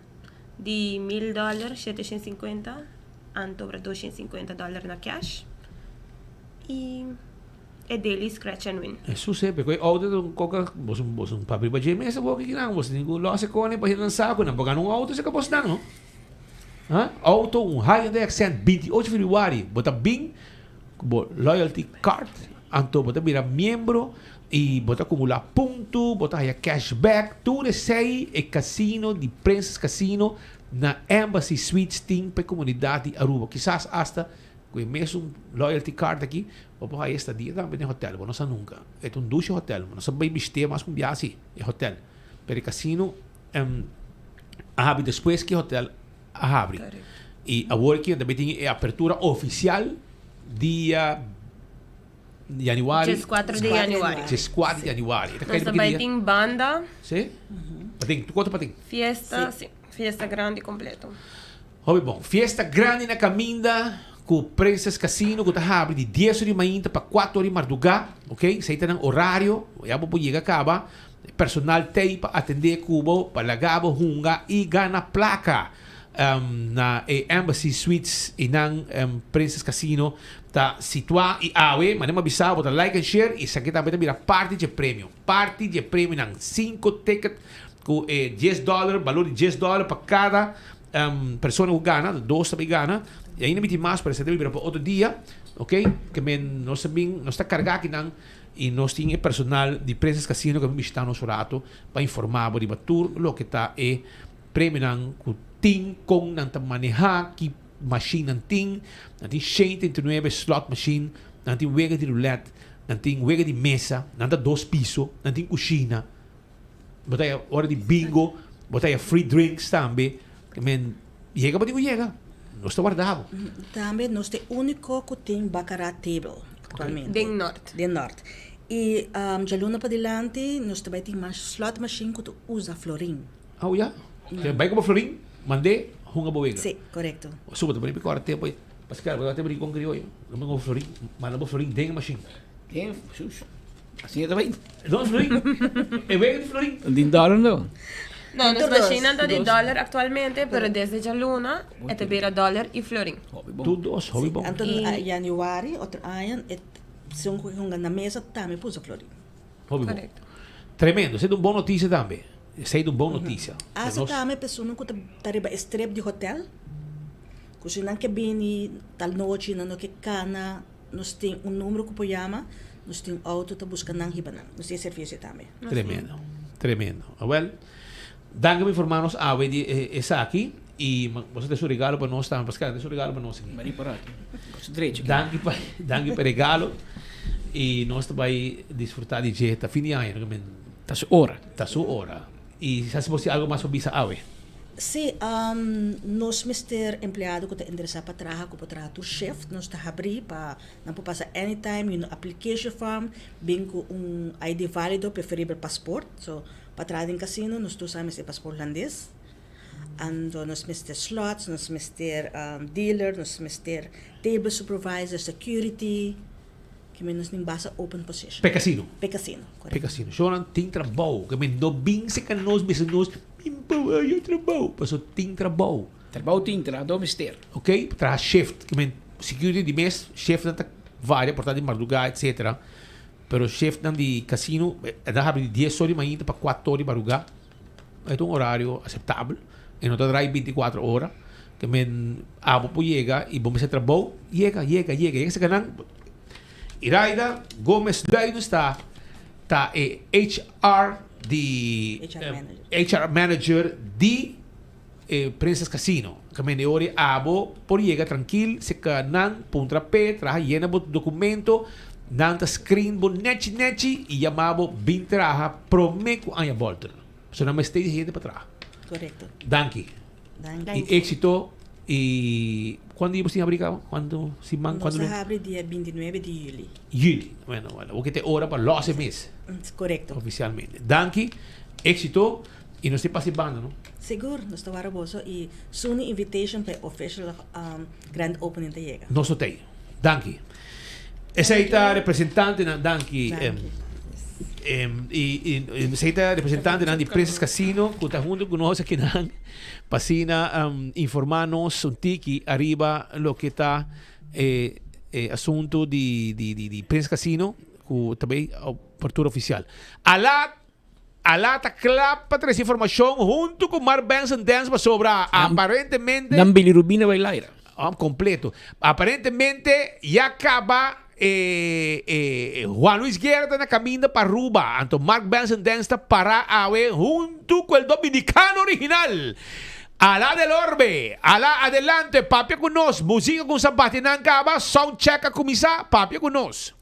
de $1,000, 750, anto para $250 na cash. E é daily scratch and win. Isso sempre, porque auto do coca, você papel para gemer essa boca que não, você tem que losse com ele para ir lançar, não porque um auto você acabou de dar, não? Auto Hyundai Accent 28 Februário, bota bem, loyalty card, anto bota virar membro. E bota acumular ponto, bota aí cashback, tudo isso aí é casino de Princess Casino na Embassy Suites Team para a comunidade de Aruba. Quizás hasta com o mesmo loyalty card aqui, vou aí esta dia também no hotel, não sei nunca. É duche hotel, não sei bem vestir mais com viagem, é hotel. Pero casino abre depois que hotel abre. E agora que também tem a abertura oficial dia Januari. 4 de januari. 4 de januari. Nós também tem banda. Sim? Pating, quanto pating? Fiesta, sim. Fiesta grande completo. Hobby bom. Fiesta grande na Caminda com Princess Casino que está abre de 10 de manhã para 4 de madrugada, ok? Você tem um horário, já vou chegar acaba. Personal tem para atender cubo, para lagabo, hunga e gana placa. Na Embassy Suites e ng Princess Casino ta situado e awe, manema bisao, bota like and share e sakit também mira parte de prêmio ng 5 ticket com $10, valor de $10 para cada pessoa que gana, 2 também gana e ainda me tem mais para ser para outro dia, ok? Que nós também nós está carregado aqui nang e nós temos personal de Princess Casino que me está no rato para informar de batur lo que está prêmio ng ting kung nang maneha ki machine nanting 139 slot machine nanting wega de roulette nanting wega de mesa nanta 2 piso nanting kusina botaya hora de bingo botaya free drinks também llega pa llega nós está guardado também nós tem único que tem baccarat table atualmente de norte e já luna para delante nós também tem mais slot machine que usa florim vai como florim mandei hunga boega. Sim, correto. Suba também para agora tempo aí. Pascal, agora tempo de concreto. Não me florim, manda bo florim dentro machine. Tem, sus. Assim é também. Não florim. É bem de florim. De dólar não. Não, nas machines anda de dólar atualmente, pero desde já luna é também dólar e florim. Tudo os hobby bom. Então, januari, outro ano, se um coisa na mesa também pôs florim. Hobby bom. Tremendo, você é uma boa notícia também. Sei de uma boa notícia. Asa também pessoa não conta tariba strep de hotel. Kasi nang kabini tal noite na que cana nós tem número que poyama, nós tem auto tá buscando nang hibanang. Nós tem serviço também. Tremendo. Well, danke por informarnos a essa aqui e você tem seu regalo para nós também, Pascal, tem seu regalo para nós aqui. Mari para aqui. Danke para regalo e nós também desfrutar de jeito fim de ano, tá sua hora. E se você algo mais sobre ave? Sim, nós mister empregado que está interessado para trabalhar com o chef, nós está abrir para não passar anytime, no application form, bem com ID válido, preferível passport, so para trabalhar em casino, nós usamos esse passport holandês. Ando nos Mr. Slots, nos Mr. Dealer, nos Mr. Table Supervisor, Security, que menos nem basa open position. Pe casino. Pe casino, Pe correto. casino. So nan ting trabaho. Kami no bing se kanos bisanos. Pimpa ayo trabaho. Paso ting trabaho. Trabaho ting do mister. Ok? Tra shift. Kami security di mes shift nan tak varia portanto di madrugada etc. Pero shift nan di casino da abre de 10 horas manhã para 4 horas madrugada. É um horário aceitável. E não tá drive 24 horas. Que men abo po llega e vamos a trabaho. Llega se kanan. Iraida Gomes Duino está HR de HR manager de Princess Casino. Kami ori abo por llega tranquil se kanan puntra pe traja llena bot documento nanta screen bo nechi e chamavo bin traja prome ku anya volta. So na mais tem gente para trás. Correcto. Danke. E éxito e quando você abriu quando se man quando Nós abre dia 29 de julho. Julho. Bueno, o que te hora para los meses. Correcto. Oficialmente. Danke. Éxito e não se passe banda, não? Seguro, nós estamos araboso e soon invitation para official grand opening te chega. Nós tem. Danke. Essa é a representante na Danke. E essa é a representante na de Princess Casino que está junto conosco aqui na Pasina informar-nos um tiki arriba lo que está assunto de Princess Casino que também a abertura oficial. Alá tá clap para trazer informação junto com Mark Benson Dance para sobre aparentemente Nam bilirubina bailaira. Completo. Aparentemente ya acaba Juan Luis Guerra está na caminho para Aruba. Então Mark Benson Dance está para a ver junto com o dominicano original. Alá del Orbe, alá adelante, papia com nós. Música com sapatina acaba, sound check a começar, papia com nós.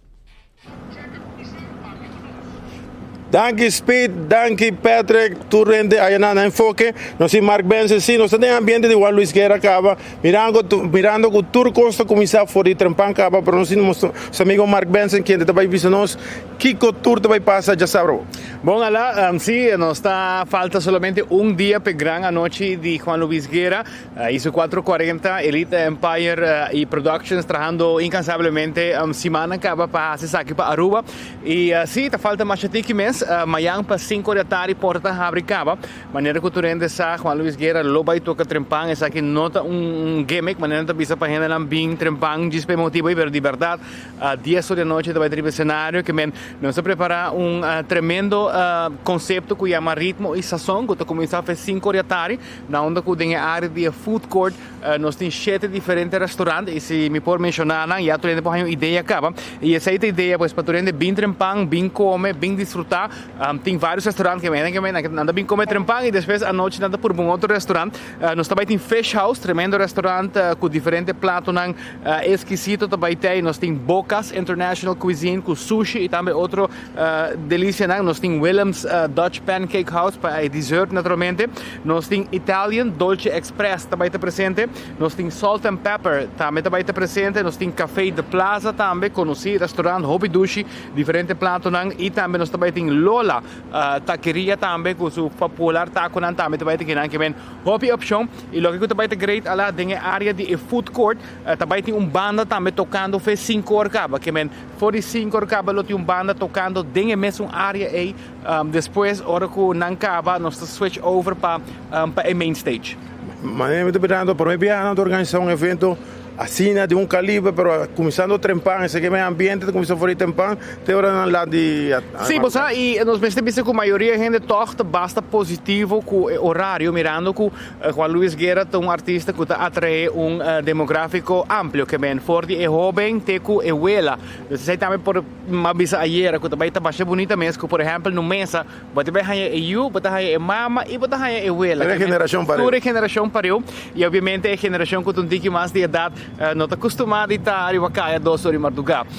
Danke Speed, danke Patrick, tu rende allá na enfoque. Nós somos Mark Benson, sim, nós temos ambiente de Juan Luis Guerra acaba, mirando que o tour costa começar fora de Trempan acaba, pero nós temos nosso amigo Mark Benson, que também visa nós, que o tour também passa, já sabe. Bom, lá, sim, nos está falta solamente dia para gran noite de Juan Luis Guerra, hizo 4:40, Elite Empire e Productions trabajando incansavelmente, semana acaba para se aqui para Aruba, e sim, está falta mais que mês. Amanhã para 5 da tarde porta abricava maneira que tu rende sa Juan Luis Guerra lo vai toca trempang essa que nota gimmick maneira que bisa para gente não bem trempang dispe motivo e de verdade 10 da noite vai ter cenário que men nós prepara tremendo conceito que chama ritmo e sazon que tu começa a fazer 5 da tarde na onda que tem a área de food court nós tem 7 diferentes restaurantes e se me por mencionar já tu rende por uma ideia acaba e essa ideia pois para tu rende bem trempang bem come bem desfrutar. Tem vários restaurantes que anda bem comer trempang e depois à noite anda por um outro restaurante. Nós também tem Fish House, tremendo restaurante com diferentes pratos exquisitos também tem. Nós tem Bocas International Cuisine com sushi e também outro delícia. Nós tem Williams Dutch Pancake House para dessert naturalmente. Nós tem Italian Dolce Express também está presente. Nós tem Salt and Pepper também está presente. Nós tem Café de Plaza também, conhecido restaurante Hobby Dushi, diferentes pratos e também nós também tem Lola taqueria também com seu popular taco nan também também tem que men hobby option e logo que também tem great ala tem área de food court também tem banda também tocando fez 5 horas acaba que men for 5 horas acaba lo tem banda tocando tem mesmo área aí depois hora que não acaba nós switch over para a main stage. Mas eu estou esperando por viajar a organizar evento assim de calibre, pero começando a trempar, esse que é ambiente, começou a fazer trempar, tem hora lá de... Sim, e nós percebemos que a maioria da gente toca basta positivo com o horário, mirando que Juan Luis Guerra é artista que atrai demográfico amplo, que bem, forte é jovem, teco é huela. Você também por uma vez ayer, que também está bastante bonita mesmo, que por exemplo, no mesa, você vai ter eu, você vai ter mama e você vai ter huela. É geração para toda geração para eu, e obviamente é geração que tem mais de idade, não está acostumado a estar a caia 2 horas de madrugada.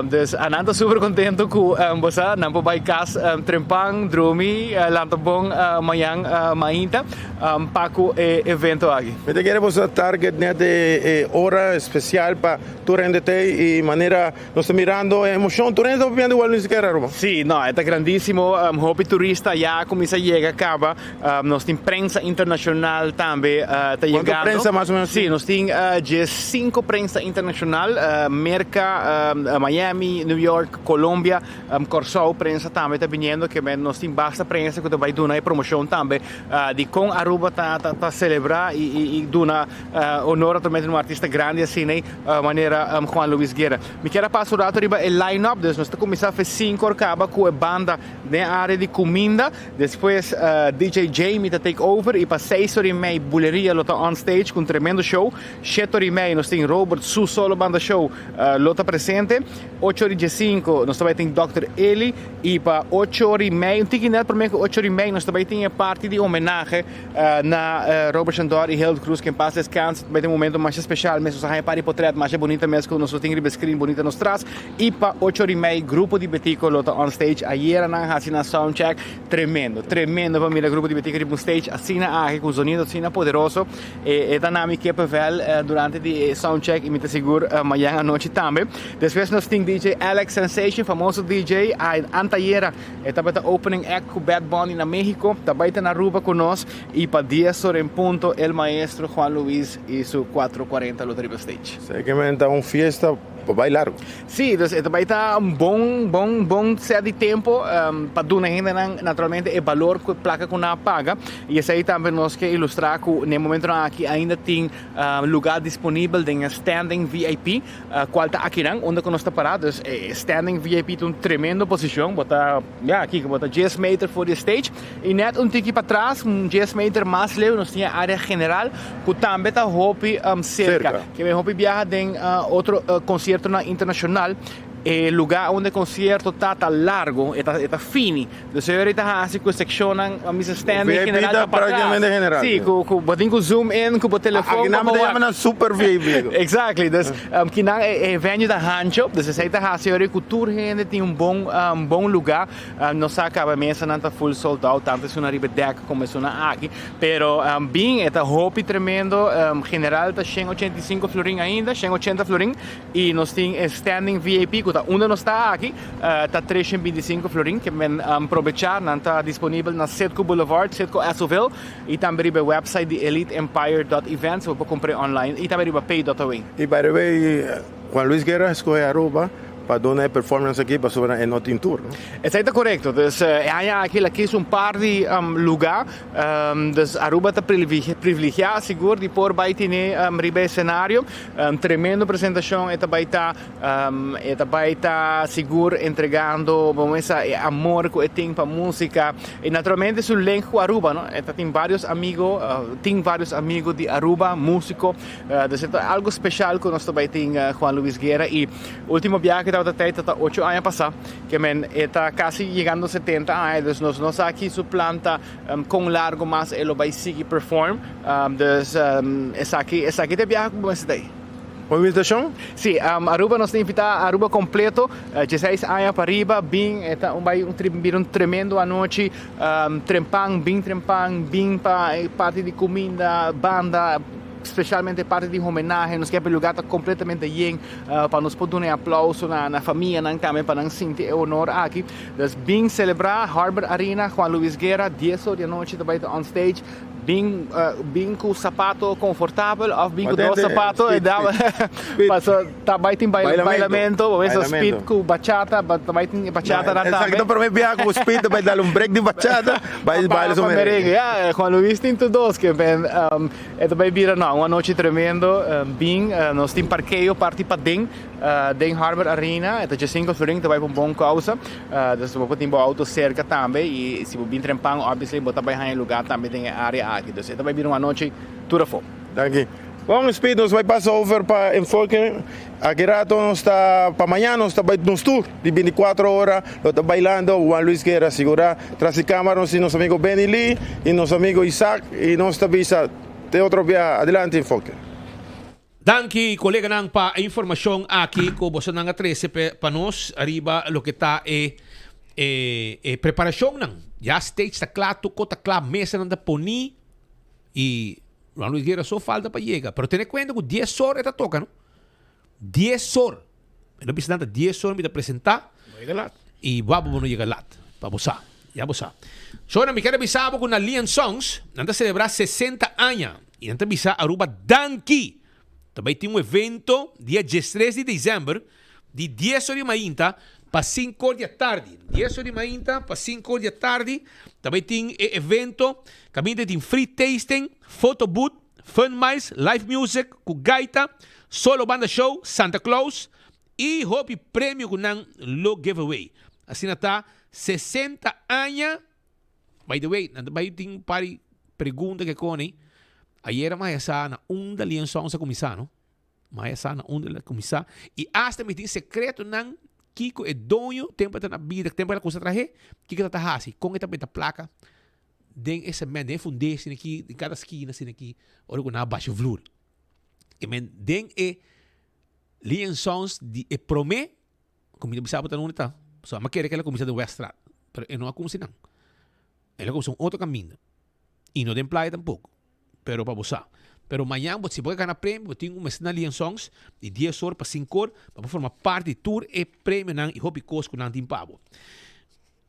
Dus a nanta super contento com você não vai cas trempang drumi lanta bom manhã mainta paco evento aqui. Me queremos target de hora especial para tu rendete e maneira nós mirando emoção tu rende vendo igual Luis Guerra Roma. Sim, não, é grandíssimo. Hobby turista já começa a chegar acaba. Nós temos prensa internacional também está chegando. Quanto prensa mais ou menos? Sim, nós temos 5 prensa internacional, Merca, Miami, New York, Colômbia, Corsou prensa também está vindo que nós temos basta prensa que vai dar promoção também de com Aruba tá celebrar e dar honor também um artista grande assim, né? Maneira Juan Luis Guerra. Me quero passar o riba o line-up, nós estamos começando a fazer 5 acaba com a banda na área de comida, depois DJ Jamie tá take over e para 6 horas e meia Buleria lota on stage com um tremendo show, 7 horas e meia nós temos Robert Su solo banda show lota presente, 8 horas e 5 nós também temos Dr. Eli e para 8 horas e meia, um tiquinho para mim 8 horas e meia nós também temos a parte de homenagem na Robert Chandor e Held Cruz que em paz descanse, também tem um momento mais especial, mesmo se a parte portrait mais bonita mesmo que nós temos screen bonita nos traz e para 8 horas e meia grupo de Betico lota on stage, ayer na Hasina soundcheck, tremendo família grupo de Betico de stage, assim aqui com sonido assim poderoso e dinâmica que pavel durante de soundcheck e me seguro amanhã à noite também. Depois nós temos DJ Alex Sensation, famoso DJ antaiera, estava opening act com Bad Bunny na México, também está na Aruba conosco e para 10 horas em ponto el maestro Juan Luis e su 440 lo triple stage. Seguramente uma fiesta vai largo. Sim, então vai estar bom set de tempo para dar gente naturalmente o valor que a placa que não paga e isso aí também nós que ilustrar que no momento aqui ainda tem lugar disponível em standing VIP qual está aqui onde nós está parados standing VIP tem uma tremenda posição bota aqui que bota 10 metros for the stage e net um tique para trás 10 metros mais leve nós tinha área general que também está hopi cerca que vem hopi viaja em outro concerto internacional e lugar onde o concerto está largo, está fino. Então, eu está assim com seccionam a minha standing general para trás. Sim, com zoom in, com o telefone. Aqui não chama super VIP. Exactly. Então, que não é venue da Hancho. Então, você está assim, eu cultura gente tem bom lugar. Não se acaba mesa não está full sold out, tanto é uma ribedeca como é uma aqui. Pero bem, está hopi tremendo. General está 185 florin ainda, 180 florin e nós temos standing VIP onde nós está aqui, está 325 florin, que vem aproveitar, não está disponível na Setco Boulevard, Setco Asoville, e também no website de eliteempire.events, você pode comprar online, e também no pay.away. E by the way, Juan Luis Guerra escolhe Aruba para dar performance aqui para subir em Notin Tour. Está correto. Então, aqui é par de lugar. Então, Aruba está privilegiada, seguro, de por vai ter ribe cenário. Tremenda apresentação. Vai estar seguro entregando amor que tem para música. E naturalmente, o link com Aruba, não? Tem vários amigos de Aruba, músico. Então, é algo especial que nós também tem Juan Luis Guerra. E último viagem está 8 anos passados, que está casi chegando a 70 anos, nós não aqui su planta com largo, mas ele vai seguir perform, essa aqui te viaja como esse daí. Uma invitação? Sim, Aruba nós temos invitado Aruba completo, 16 anos para arriba, bem, vai um tremendo à noite, trempang, bem para parte de comida, banda, especialmente parte de homenagem, nos quer lugar está completamente lleno para nos poder dar aplauso na família, também para nos sentir honor aqui. Então, bem celebrar Harbor Arena, Juan Luis Guerra, 10 horas da noite, vai estar on stage, bem com sapato confortável, ou bem com dois sapatos, também tem bailamento, speed com bachata, também tem bachata na também. Então, para mim, viajar com o speed, vai dar break de bachata, vai bailar o merengue. Juan Luis tem todos, que vai vir, uma noite tremendo, bem, nós temos parqueio, parte para dentro Harbor Arena, é 5 florin, vai para uma boa causa, depois tem auto cerca também, e se você trempang, obviamente, você vai em lugar, também tem área aqui, então vai vir uma noite toda fora. Daqui. Bom, Speed, nós vai passar over para Enfoque. Aqui rato nós está para amanhã, nós está no tour de 24 horas, nós está bailando, Juan Luis Guerra segura, traz de câmera, nosso amigo Benny Lee e nosso amigo Isaac, e nós está visa de outro viaje. Adelante, Enfoque. Danke, colega nang pa informasyon aqui ko bosa nang 13 pa nos arriba lo que está preparação nang. Já stage ta claro ko ta claro mesa nang da poni e Juan Luis Guerra só falta para chegar. Pero ten cuenta que 10 horas está tocando. 10 horas. Não precisa de 10 horas para apresentar. E vamos não chegar lá. Para bosa. Já bosa. So, na me quero avisar com na Lian Songs, nanta celebrar 60 anos. E nanta avisar Aruba Danki. Também tem evento dia 13 de dezembro, de 10 horas de manhã para 5 horas da tarde. 10 horas de manhã para 5 horas da tarde. Também tem evento, também tem free tasting, photo booth, fun miles, live music, com gaita, solo banda show, Santa Claus e hope prêmio com lo giveaway. Assim está 60 anos. By the way, vai ter um par de perguntas que conhem. Ayer mais na da liação sa comisar, no? Mais na da comisar e hasta me tem secreto nan Kiko é dono tempo na vida, tempo ela coisa traje, Kiko tá hasi, com esta beta placa, den esse men, den fundesse aqui, em cada esquina assim aqui, ora com na baixo flor. E men den liações de promê, como me sabe tá não tá. Só mas quer que ela comece de Westrat, pero não a como se não. Ela começa outro caminho. E não tem playa tampouco. Pero para você. Pero amanhã, se você ganhar prêmio, você tem uma cena de liações de 10 horas para 5 horas para formar parte do tour e prêmio e hobby cost com nantim pavo.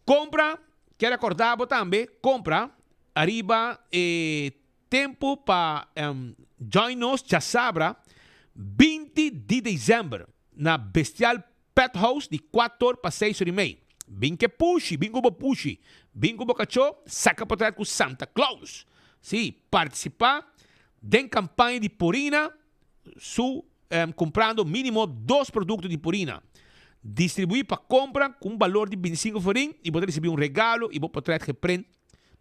Compra, quero acordar também, compra, arriba tempo para join nos, já sabra, 20 de dezembro, na Bestial Pet House, de 4 horas para 6 horas e meia. Bingo pushi, bingo bocachô, saca para trás com Santa Claus. Sim, participar da campanha de Purina, comprando mínimo 2 produtos de Purina. Distribuir para compra com valor de 25 forint e poder receber um regalo e poder trazer reprend.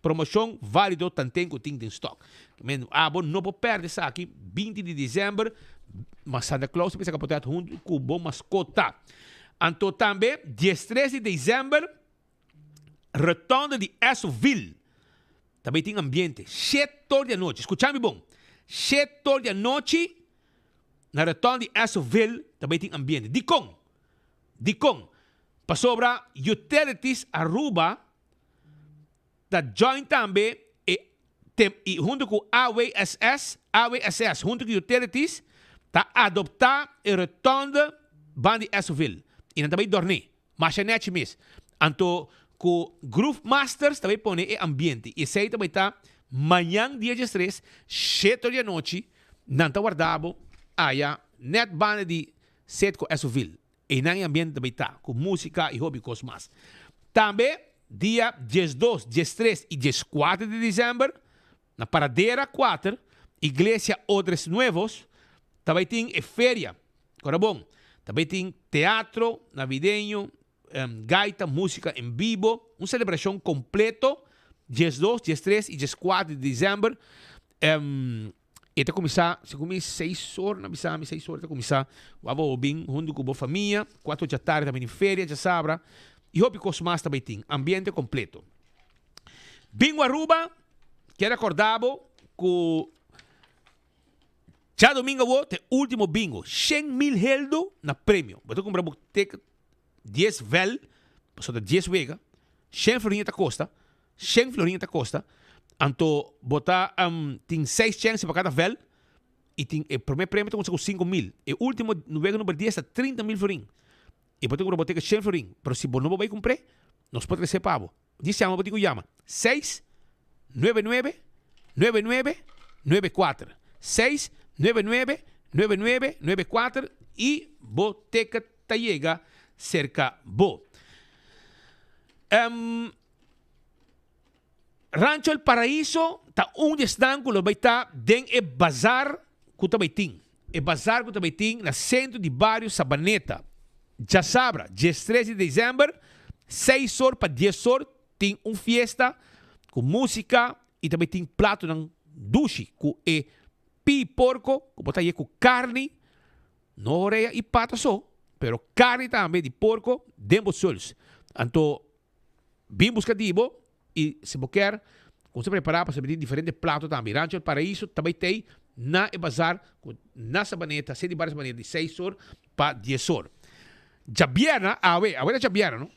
Promoção válido também com tem em stock. Não pode perder isso aqui, 20 de dezembro, mas Santa Claus pensa que pode ter junto com bom mascota. Então também, 13 de dezembro, retorno de Essoville. Também tem ambiente. 7 horas da noite. Escutame bom. 7 horas da noite, na retorno de Essoville, também tem ambiente. Dicom. Para sobra utilities Aruba, da join também, e junto com AWSS, junto com utilities, tá adoptar e retorno de Essoville. E também dormir. Mas é net mesmo. Então, com Groove Masters também põe ambiente. E sei também tá amanhã, dia 13, 7 da noite, não está guardado, aí net banda de set com Essoville. E não ambiente também tá, com música e hobby cosmas. Também, dia 12, 13 e 14 de dezembro, na Paradeira 4, Igreja Odres Nuevos, também tem feria. Agora bom, também tem teatro navideño, gaita, música em vivo, uma celebração completa, 12, 13 e 14 de dezembro. E está começar, se começa 6 horas, não sabe, 6 horas, está começar, vamos bem, junto com a família, 4 da tarde também em feira, já sabe, e hobby cosmas também tem, ambiente completo. Bingo Aruba, quero acordar com já domingo tem último bingo, 100,000 heldo na prêmio. Vou comprar boteca 10 vel, passou de 10 vega, 100 florinha costa, 100 florinha costa. Então, botar tem 6 chances para cada vel e tem o primeiro prêmio tem com 5,000. E o último no vega número 10 está 30,000 florin. E botar uma boteca 100 florin. Mas se você não vai comprar, nós podemos receber pago. Diz chama, boteca chama 6 99 99 94 6 99 99 94 e boteca Tallega cerca bo. Rancho El Paraíso ta onde estão que vai estar den e bazar que também tem. E bazar que também tem na centro de bairro Sabaneta. Já sabe, 13 de dezembro, 6 horas para 10 horas, tem uma fiesta com música e também tem prato ng dushi com pi porco, com botar com carne, não orelha e pata só, pero carne também de porco, dentro sols. Então, bem buscativo e se você quer Quando você preparar para saber diferentes pratos também. Rancho do Paraíso também tem na bazar, na sabaneta, 7 bares baneta de 6 horas para 10 horas. Jabiana, agora Jabiana, não?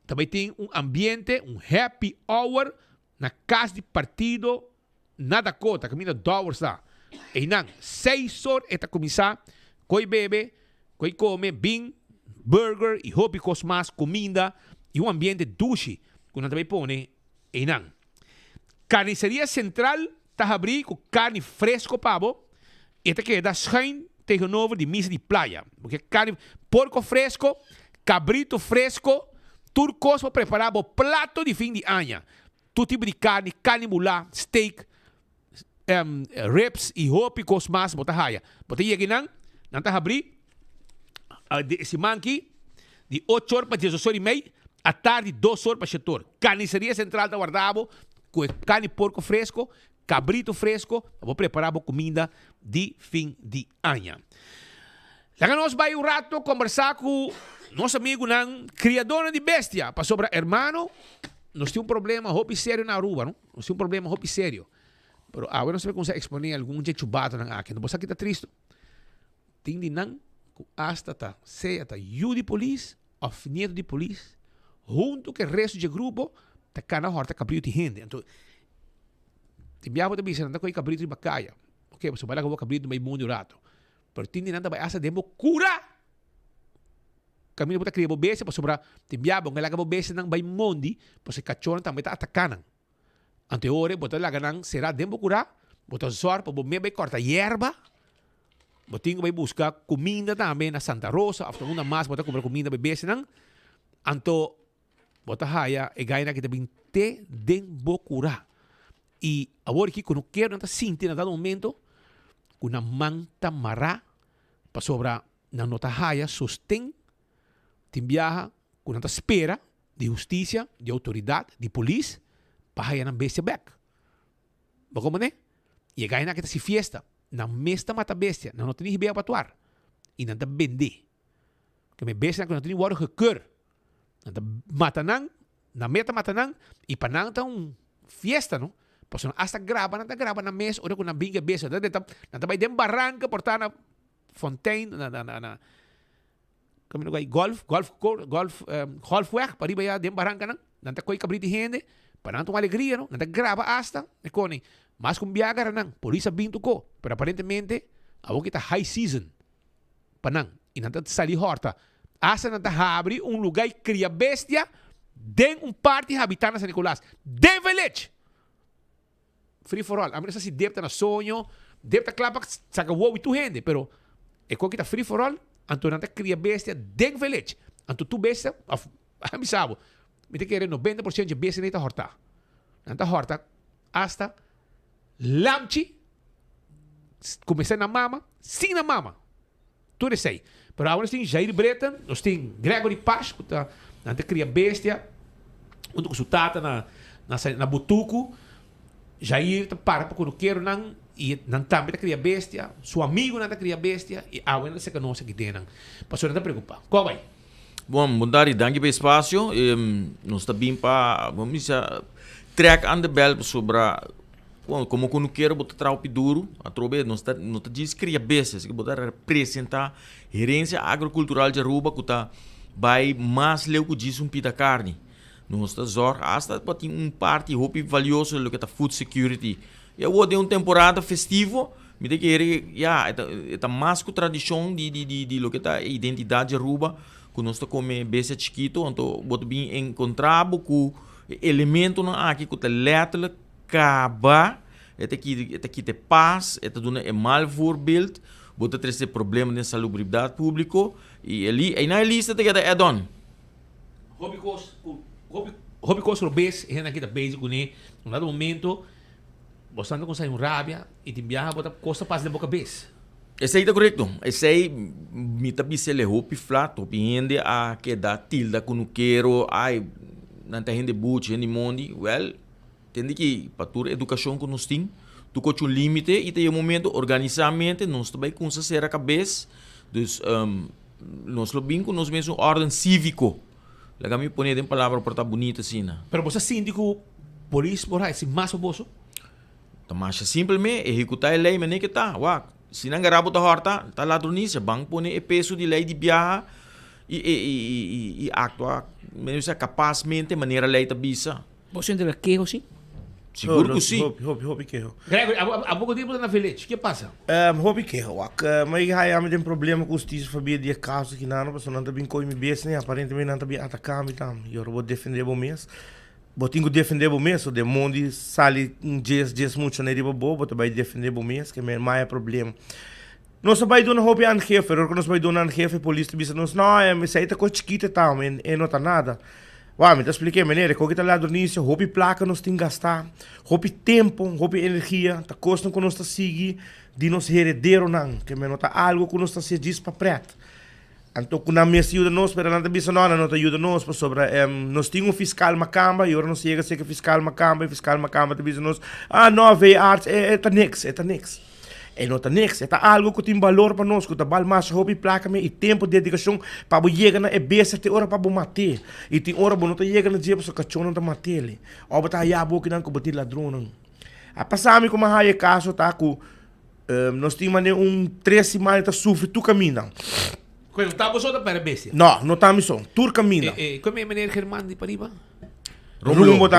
Também tem ambiente, happy hour na casa de partido na Dakota, caminho de hours lá. E não, 6 horas está começar, coi bebe, coi come, bing, burger e hobby mais comida e ambiente duche, quando também põe e não. Carniceria Central está abrindo com carne fresco pavo, e esta queda schuin tegenover de missa de praia, porque carne porco fresco, cabrito fresco, turcos para preparar o prato de fim de ano. Todo tipo de carne, carne mulá, steak, ribs e hopicos mais, bota raia. Bota aí não está abrindo esse manqui de 8 horas para 10 horas e meia, à tarde 2 horas para 7 horas. Carniceria Central está guardado com carne porco fresco, cabrito fresco, vou preparar a comida de fim de ano. Lá nós vai um rato conversar com nosso amigo nan criador de bestia, para sobre hermano, nós temos problema hobby sério na Aruba, não? Nós temos problema hobby sério. Pero agora não se consegue exponer algum jechubato nan aqui, não pode aqui tá triste. Tem de nan hasta tá, seja tá you de polícia, of nieto de polícia, junto com o resto do grupo, tá cana horta cabrito de gente. Então, timbiabo também se não tá com cabrito de bacaia. Ok, você vai lá com o cabrito mais mundo rato. Pero tem de nada vai asa demo cura. Caminho para criar bobese para sobrar timbiabo, ngala ka bobese nang bay mondi, para se cachorro também tá atacando. Anteore, botar lá ganang será demo cura, botar zor para bombe bay corta hierba. Botinho vai buscar comida também na Santa Rosa, after uma mais botar comprar comida bebese nang. Anto botar haya e gaina que também te demo cura. E agora que quando quero nanta sinti na dado momento, kuna manta mara para sobrar na nota haya sustém timbiaha com nanta espera de justiça, de autoridade, de polícia, para haya na bestia back. Ba como né? E gaya na kita si fiesta, na mesta mata bestia, na nota ni hibea patuar, e nanta bende. Que me bestia na nota ni waro gekeur. Nanta matanang, na meta matanang, e panang ta fiesta, no? Pasal hasta graba na mes, ora com na binga besa, nanta bay dem barranca portar na fontaine, na kami no golf weg, para iba dem barranca nang, nanta koi cabrito gente, para nanto alegria, no? Nanta graba hasta, ne koni, mas com biaga nang, polícia bintu ko, pero aparentemente, abo kita high season, panang, e nanta sali horta, hasta nanta abri lugar cria bestia, den party habitar na San Nicolás, de village. Free for all. A menos assim, deve estar na sonho, deve estar claro para sacar o tu gente, pero é quando está free for all, anto não está cria bestia den village. Anto tu bestia, a mim sabe, me tem que querer 90% de bestia nem está horta. Não está horta, hasta lamchi, começar na mama, sim na mama. Tudo isso aí. Pero agora nós temos Jair Breton, nós temos Gregory Paz, que está não está cria bestia, junto com o Sutata na Butuco. Jair para quando quero não e não também cria bestia, seu amigo não cria bestia e a outra se conhece que tem não. Passou não te preocupar. Qual vai? Bom dar danke pelo espaço. Nós também para vamos dizer track on the bell sobre como quando quero botar traupi duro, a trobe nós diz cria bestia, que botar representar gerência agrocultural de Aruba que tá vai mais leu que diz pita carne. Nós zorg hasta para ter parte hope valioso do que é food security. Eu vou de temporada festivo, me tem que é mais que tradição de lo que é identidade Aruba, que nós come besta chiquito, então vou bem encontrar com elemento na aqui que é letra caba, é que te paz, é dona é mal voorbeeld, vou ter esse problema de salubridade público e ali na lista tem que é don. Hobby costo bes e aqui da base com ele, no dado momento, você anda com sair rábia e te enviar botar costa passa de boca bes. Esse aí tá correto. Esse aí me tá bisele hobby flat, hobby hende a que dá tilda quando quero, ai não tem hende boot, hende mondi, well, tem que para tua educação que nós tem, tu coach um limite e tem um momento organizadamente nós também com ser a cabeça, dus nós lo bem com nós mesmo ordem cívico. Lá me põe de palavra para estar bonita assim, né? Pero você síndico polícia por aí, se mais oboso. Mas simplesmente executar a lei, mas nem que tá. Se não garabo da horta, tá lá do nisso, banco põe o peso de lei de viajar e actuar, menos capazmente, maneira lei da bisa. Você entende que é assim? Seguro que sim. Hopi que Gregory, há pouco tempo na Village, o que passa? Hopi que mas aí tem problema com justiça família de caso que não, porque não tá bem com me bem, né? Aparentemente não tá bem atacando então. Eu vou defender o mês. Vou ter que defender o mês, o demônio sale dias muito na riba boa, vou defender o mês, que é mais problema. Nós vai dar hopi an jefe, nós vai dar an jefe polícia bisa nós não, mas aí tá com chiquita tal, não tá nada. Me expliquei, maneira, que está lá do início, hopi placa nós tem que gastar, hopi tempo, hopi energia, tá custa que nós tá seguir, de nós herdeiro não, que não tá algo que nós tá se diz para preto. Então, quando a minha ajuda nós, pero não tá bisa não ajuda nós, para sobre, nós tínhamos fiscal macamba, e agora nós chega a ser que fiscal macamba tá bisa nós, não, veio arte, tá nix. E não tá nix, é algo que tem valor para nós, que tá bal mais hobby placa e tempo de dedicação para chegar na besta tem hora para matar. E tem hora para não tá chega na dia para cachorro não tá matar ele. Ou tá aí a boca não que bater ladrão. A passar como a caso tá com nós tínhamos 3 semanas tá sofre tu caminha. Quando tá você para besta? Não tá missão, tu caminha. Como é maneira Germán de Pariba? Romulo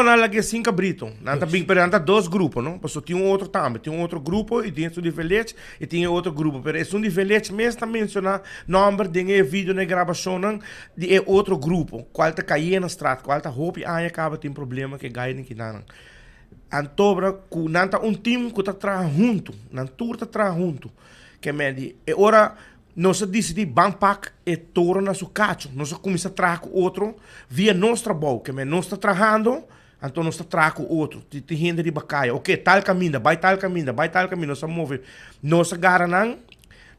na lagi 5 cabrito. Nanta bem perante 2 grupos, não? Porque tinha outro também, tinha outro grupo e tinha de Village e tinha outro grupo. Pero é de Village mesmo tá mencionar número de vídeo na gravação de outro grupo. Qual tá caindo na estrada, qual tá roupa e acaba tem problema que gai nem que não. Antobra ku nanta time que tá tra junto, nan tour tá tra junto. Que me é hora nós decidimos banpak e toro na sua cacho. Nós começamos a trazer com outro via nosso trabalho. Que nós estamos trabalhando, então nós estamos trazendo com outro. Tem gente de bacaia. Ok, tal caminho, vai tal caminho. Nós estamos movendo. Nós agarramos,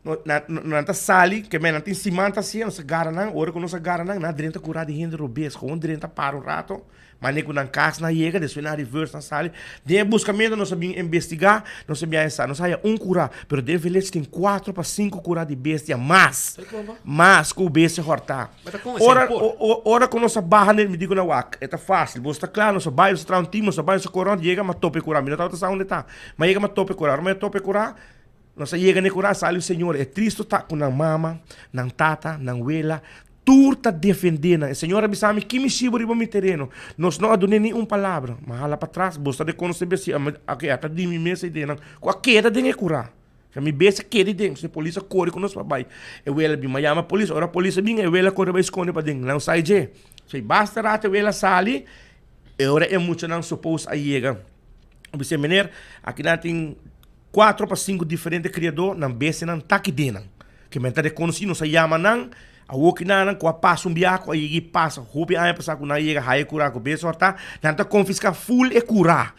nós saímos, que nós temos cima, nós agarramos, hora que nós agarramos, nós dentro curar de gente robês. Com dentro para o rato. Mas nem quando casa na chega, depois na reverse na sala. De buscamento nós sabemos investigar, nós sabemos essa, nós sabemos curar, mas de Village tem 4 para 5 curar de bestia, mas que o bestia hortar. Ora com nossa barra nele me digo na wak, é fácil, você está claro, nossa bairro, você traz time, nossa bairro, você corona, chega a tope curar, não está onde está, mas chega a tope curar, mas tope curar, nós chega a curar, sale o senhor, é triste tá com a mama, na tata, na abuela, turta defendendo. A senhora bisame que me chibo riba mi terreno. Nós não adonei nenhuma palavra. Mas lá para trás, você de conhecer bem se aqui até de mim mesmo ideia. Com a queda de curar. Já me besa queda de se polícia corre com nós para baixo. Eu ela bem, mas chama a polícia, ora a polícia bem, eu ela corre para esconder para dentro. Não sai de. Se basta rata eu ela sali, ora é muito não supôs a chega. Você menino, aqui não tem 4 para 5 diferentes criadores, não besa não tá aqui dentro. Que me tá reconhecido, não se chama não. A woki na com a passa biaco aí passa roupa aí passar com na iega hai curar com beso horta nanta confiscar full e curar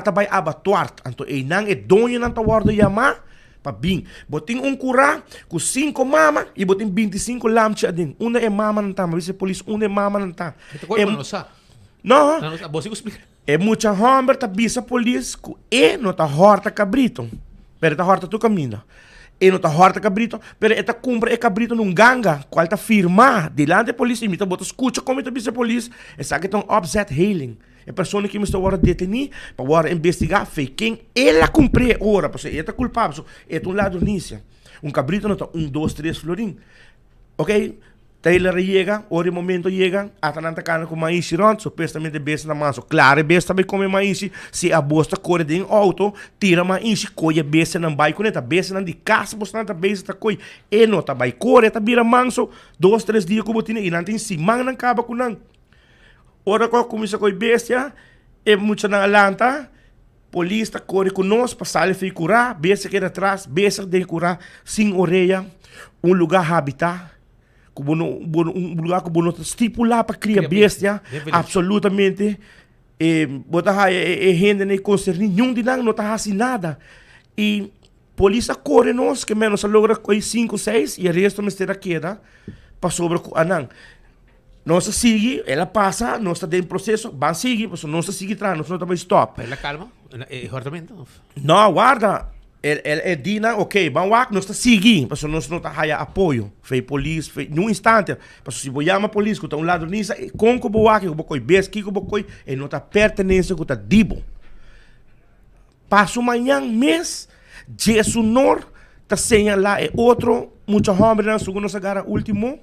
tá vai abatuar anto e não é donho nanta guarda yama pa bing botin curar com 5 mama e botin 25 lamcha din uma é mama nanta mas polícia uma é mama nanta não é muita homem tá bisa polícia e não tá horta cabrito pero tá horta tu caminho. E não tá horta cabrito, pero eta compra e cabrito num ganga, qual tá firma, delante da polícia, e me tá bota escuta como tá bisa polícia, e sabe que tá upset hailing. É pessoa que me está agora detenir, para agora investigar, fez quem ela cumpre ora, porque ele tá culpável, é um lado nisso. Cabrito não tá 1, 2, 3 florim. Ok? Taylor chega, ora momento chega, atananta cana com maíz rond, supostamente besta na massa. Claro, besta vai comer maíz, se a bosta corre dentro auto, tira maíz, coia besta não vai com ele, besta não de casa, bosta não besta coi, e não tá vai corre, tá vira manso, 2, 3 dias que botina e não tem se man não acaba com não. Ora que começa com besta, e muito na alanta, polícia corre com nós, passar ele curar, besta que atrás, besta de curar, sem orelha, lugar habitat. Lugar que você estipular para criar bestia, absolutamente. Botar gente nem concernir, nenhum de nada, não está assim nada. E polícia corre nós, que menos logra 5, 6, e o resto me será queda para sobre o anão. Nós sigue, ela passa, nós está dentro do processo, vai seguir, nós sigue atrás, nós não estamos stop. Ela calma? Hortamento? Não, guarda. El dina, ok, vamos lá, nós está seguindo, porque nós não está haya apoio, fei polícia, num instante, porque se você chama a polícia, que está lado nisso, com que boa que bocoi, bes que bocoi, e não está pertenência que está dibo. Passo amanhã mês, Jesus nor, está sem lá é outro, muito homem na segundo sagara último.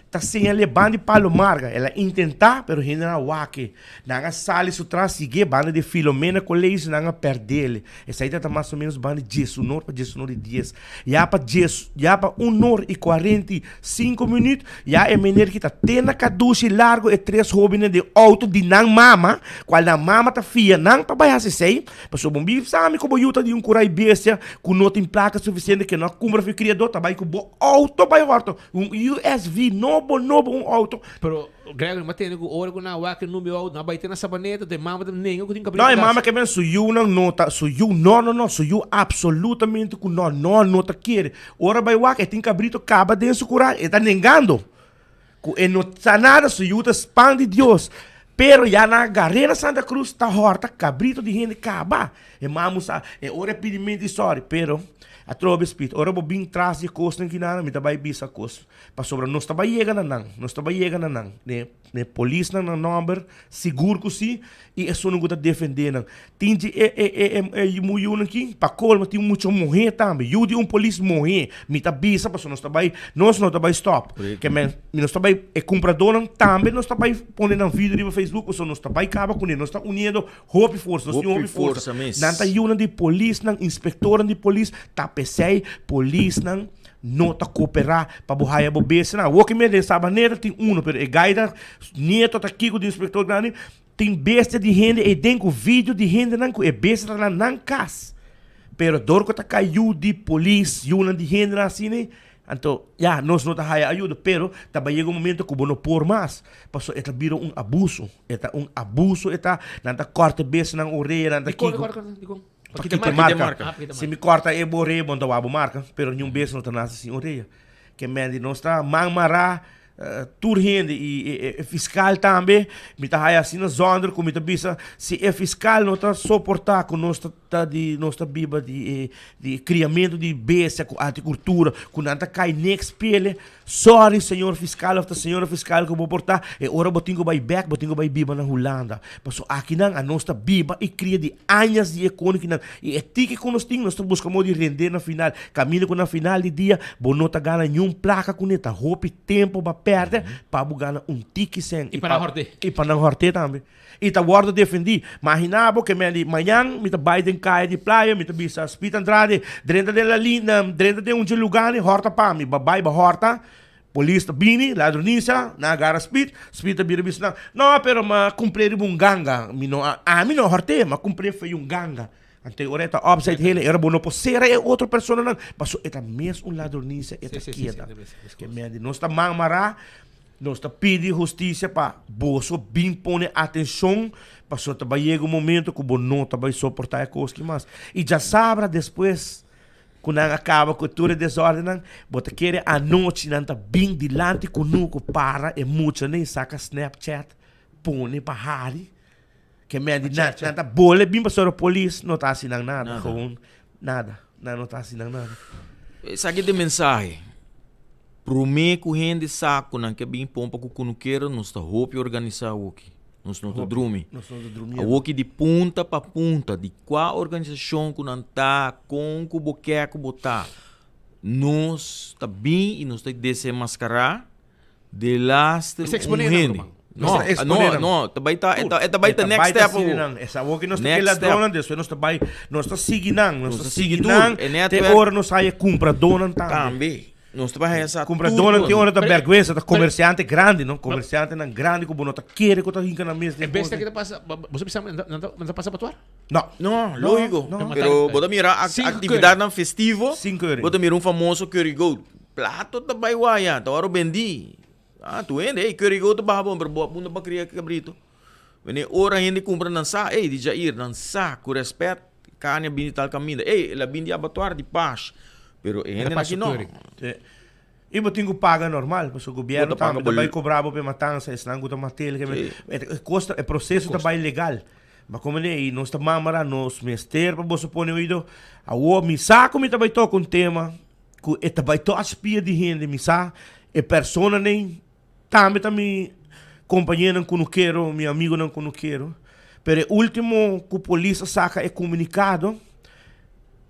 Tá sem ele bande palo marga, ela intentar, pero ainda não wake. Nanga sali sutra sigue bande de Filomena colégio nanga perdele. Essa aí tá mais ou menos bande Jesus nor para Jesus nor de 10. Já para Jesus, já para 1h45 minutos, já é menino que tá tendo caduce largo e 3 jovens de auto de nang mama, qual na mama tá fia nang para baixar se sei. Passou bom bife sabe como yuta de curai bestia com nota em placa suficiente que não cumpra fi criador tá vai com auto vai horto. USV novo auto. Pero Gregor, mas tem hora que na waka no meu na baita na sabaneta, tem mama nem eu tenho que abrir. Não, é mama que vem suyu não nota, suyu não, suyu absolutamente que não nota quer. Ora vai waka tem que abrir to caba dentro curar, e tá negando. E não tá nada suyu tá pan de Deus. Pero já na Garena Santa Cruz tá horta cabrito de gente caba. E mamos e ora pedimento de sorry, pero a trova espírito. Ora bobin traz de costa que nada, me tá vai bisa costa. Pa sobra nós tá vai chega na nang, ne polícia na number seguro que sim e é só não gosta defender não. Tinge muito aqui, pa colma tem muito morrer também. Eu de polícia morrer, me tá bisa pa nós tá vai stop. Que nós tá vai é comprador também nós tá vai poner na vídeo no Facebook, so nós tá vai acaba com ele, nós tá unido hope force, nós hope force. Nanta una de polícia, nang inspector de polícia, tá pensei polícia não tá cooperar para borrar a bobesa não. O que me dessa maneira tem pero é gaida neto tá aqui com o inspector grande tem besta de gente e tem com vídeo de gente não é besta lá não cas. Pero dorco tá caiu de polícia, una de gente assim né. Então, nós não tá haya ajuda, pero também chega um momento que não por mais. Passou, eta vira abuso, eta nanta corta besta na orelha, nanta aqui. Aqui tem marca. Se me corta é borre, bom da wabo marca, pero nenhum beijo não tá nada assim orelha. Que mende não está mangmará turhende e fiscal também, me tá aí assim na zona como tá bisa, se é fiscal não tá suportar com nossa biba de criamento de bestia com agricultura, com nada cai next pele. Sorry, senhor fiscal, ou senhora fiscal que vou portar, e ora botingo vai back, botingo vai biba na Holanda. Passo aqui não a nossa biba e cria de anos de econômica e etique que nós buscamos de render na final, caminho com na final de dia, bonota gana nenhum placa com neta, roupa tempo para perder, para ganhar tique sem e para horte. E para não horte também. E tá guarda defendi, imaginava que amanhã me tá Biden cai de praia, me tá bisa Spita Andrade, dentro da linha, dentro de lugar, horta para mim, babai ba horta. Polícia bini, ladronícia, na gara speed bira bisa não, pero ma cumprir ganga, mi no horte, ma cumprir foi ganga. Ante oreta upside hele era bono posera é outra pessoa não, passou eta mesmo ladronícia eta queda. Que me não está mangmará. Nós está pedindo justiça para bolso bem pôr atenção para só também chega um momento que o não vai suportar a coisa que mais e já sabe depois quando acaba com tudo desordem bota querer a noite não tá bem dilante com nuco para e muito nem saca Snapchat põe para Harry que me diz não tá bola bem para só a polícia não tá assinando nada nada não tá assinando nada essa aqui de mensagem Prome que gente saco não que bem pompa que não queira nós tá roupa organizar o que nós não tá dormir o que de ponta para ponta de qual organização que não tá com que boquer que botar nós tá bem e nós tá desenmascarar de last gente não também tá next step essa o que nós tá ladrona depois nós tá seguindo até hora nós sai compra dona também nós trabalhamos essa comprador tem hora da vergonha da comerciante grande não comerciante não grande como não tá querer que tá rica na mesa é besta que tá passa você precisa não passa para atuar não lógico pero bota mirar atividade não festivo bota mirar famoso curry goat plato da baiuaia tá hora vendi tu ende curry goat tá bom pero boa bunda para criar cabrito vem hora gente compra dançar de Jair dançar com respeito carne bem tal caminho ela bem de abatuar de paz pero aqui não e eu tenho que pagar normal porque o governo também cobrava para matança senão que matar custa é processo também legal Mas como nem nós está mamara, nós mester para você pôr ouvido, a o me saco me também toca um tema, que é também to aspia de gente, me sa, é persona nem também companheiro não quero, meu amigo não quero, pero o último que a polícia saca é comunicado,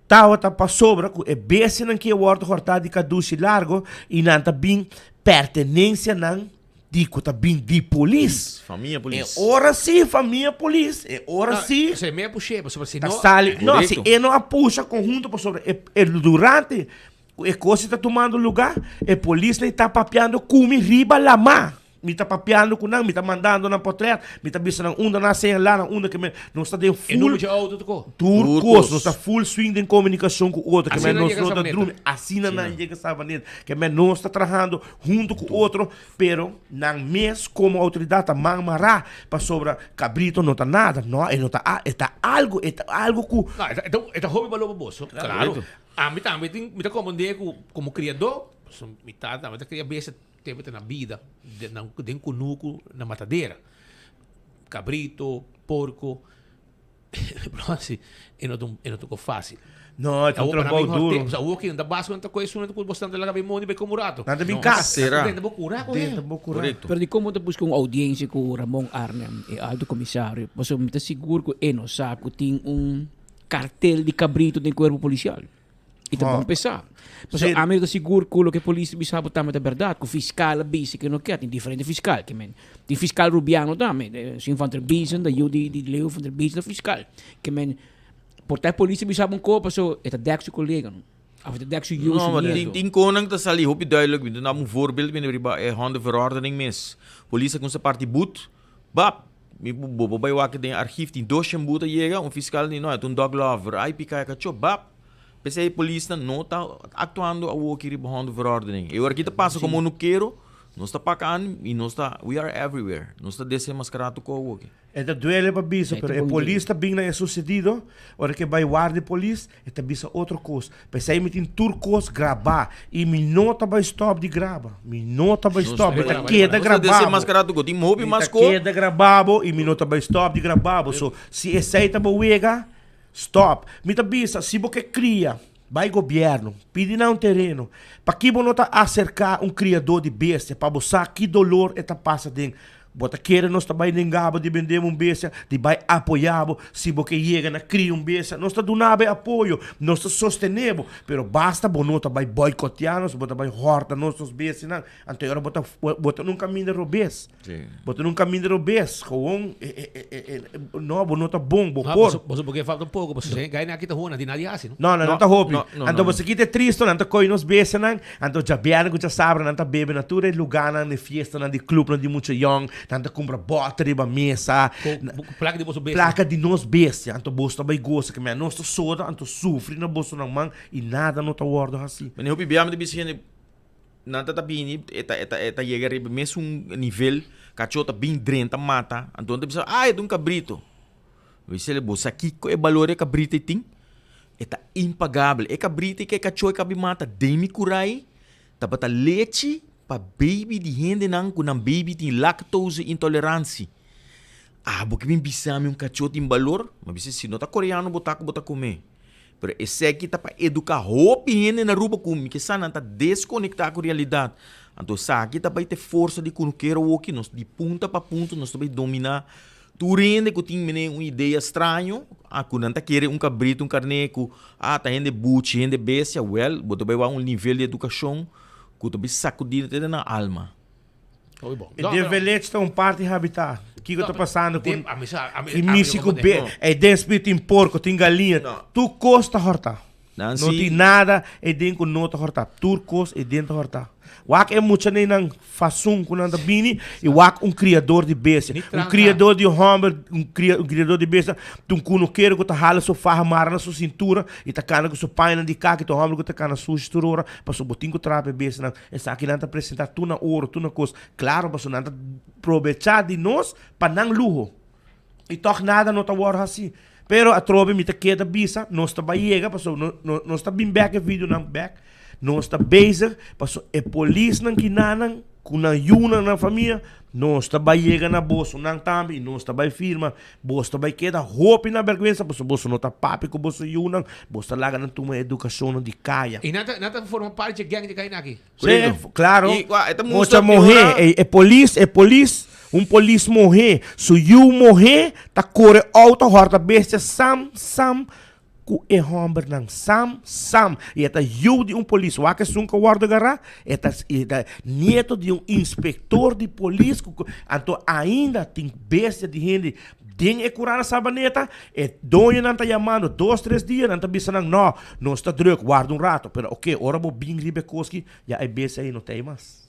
tá para sobra, é bem não que o ordo cortado de caduce largo e não tá bem pertenência não dico tá bem de polícia. Família polícia. É hora sim, família polícia. É hora sim. Se me puxei, se Tá não... sali, não, se ele não puxa conjunto por sobre, durante a coisa está tomando lugar, a polícia está papeando com riba lá má. Me está papeando com não, me está mandando na portret, me está bisando onda na senha lá, onda que não está de full. E número de auto tocou? Turcos, não está full swing em comunicação com o outro, que Assim não não está chega drum, assim não chega essa maneira, que não está trabalhando junto com o outro, pero não mês como autoridade mamara para sobre cabrito não está nada, não, não está algo que Não, então hobby valor para bolso. Claro. A mim também me comandei como criador, me também queria ver se teve na vida, dentro cunuco na matadeira. Cabrito, porco. Assim, eu não tô fácil. Não, é um trabalho duro. O que anda básico, não tá coisa, não tá bastante lá, bem money, bem como rato. Nada bem casa. Dentro da bocura, Correto. Pero de como te busca uma audiência com o Ramon Arnem, e alto comissário, você me está seguro que não sabe que tem cartel de cabrito no corpo policial. E também pensar. Mas a mim está seguro que o que a polícia sabe também é verdade, que o fiscal base que não quer, tem diferente fiscal, que men, tem fiscal rubiano também, sim van der Biesen, da Judy de Leo van der Biesen, fiscal, que men, portar a polícia sabe um copo, so é dek seu colega, não? Of de dek seu Não, mas tem koning te sali, hoop je duidelijk, we doen een voorbeeld, we hebben een verordening mis. Politie komt zijn party boet, bap. Mi bobo bij wakker den archief die doosje boete jega, een fiscal die nou, toen dog lover, IP kijk het bap. Pensei a polícia não está atuando ao que riba de verordening. Eu aqui te passa como no quero, nós está pacando e nós está, we are everywhere. Nós está desenmascarado com o que. É da duele para bisa, pero a polícia bem não é sucedido, hora que vai guarda polícia, é ta bisa outra coisa. Pensei me tem turcos gravar e me nota vai stop de grava. Me nota vai stop, tá queda gravado. Nós desenmascarado com, tem mobi masco. Queda gravado e me nota vai stop de gravado. So, se aceita boega, stop. Me tá bisa, se você cria, vai governo, pede um terreno, para que você não acercar criador de bestia, para você que dolor é passa dentro. Bota querer nós também nengaba de vender bestia, de vai apoiar, se você chega na cria bestia, nós está dando apoio, nós está sostenendo, pero basta você também boicotear nós, bota vai horta nossos bestias, não. Então agora bota num caminho de robês, bota num caminho de robês, com não, você tá bom, Você porque falta pouco, você ganha aqui tá ruim, de nada assim, não? Não tá roupa. Então você aqui tá triste, não tá coi nos bestias, não. Então já bem que já sabe, não tá bebe na tudo lugar, na de festa, na de clube, na de muito young. Tanta compra bota riba mesa, placa de bolso bestia. Placa de nós bestia, anto bolso também gosta que nós tô soda, anto sofre na bolso na mão e nada não tá guarda assim. Mas eu bibiam de bichinho, nada tá bem, eta chega riba mesmo nível, cachota bem drenta mata, então te pensa, é um cabrito. Você le bolsa aqui é valor é cabrito tem, eta impagável, é cabrito que cachoi cabi mata, demi curai, tá bata leite para baby de gente não com baby tem lactose intolerância. Porque me bisame cachorro tem valor, mas se não tá coreano botar comer. Pero esse aqui tá para educar roupa gente na rua com que sana tá desconectar com a realidade. Então essa aqui tá para ter força de quero o que nós de ponta para ponta nós também dominar. Tu rende que tem uma ideia estranha, quando tá querer cabrito, carneco, tá rende buche, rende bestia, bota vai nível de educação que tu sacudir até na alma. E de velete tem parte de habitat. O que está passando com e místico bem, é despito em porco, tem galinha. Tu costa horta. Não tem nada é dentro com nota horta. Turcos é dentro horta. Wak é muito nem não façam com nada bini e wak criador de bestia, criador de homem, criador de bestia, tu cuno quero que tá hala sua farra mara na sua cintura e tá cana com sua paina de cá que tu homem que tá cana sua estrutura para sua botinho trape bestia não, essa aqui não tá apresentar tu na ouro, tu na coisa, claro, para não tá aproveitar de nós para não luxo e toch nada não tá war assim. Pero a trobe me tá queda bisa, nós tá baiega, passou nós tá bem back vídeo não back. Nós está bezig, paso a polícia não que nanang com na yuna na família, nós também chega na bolsa, não também, nós também firma, bolsa também queda roupa na vergonha, bolsa não tá papi com bolsa yuna, bolsa lá na tua educação de caia. E nada forma parte de gang de cair aqui. Sim, claro. Mostra Mostra morrer, é polícia, polícia morrer, se eu morrer, tá corre alta, horta bestia, sam, ku e homem nang sam e eta eu de polícia o que sunca guarda garra eta neto de inspetor de polícia então ainda tem bestia de gente tem e curar a sabaneta e dono não tá chamando 2-3 dias não tá pensando não está druk guarda rato pero ok ora bo bing ribe koski já é bestia aí não tem mais.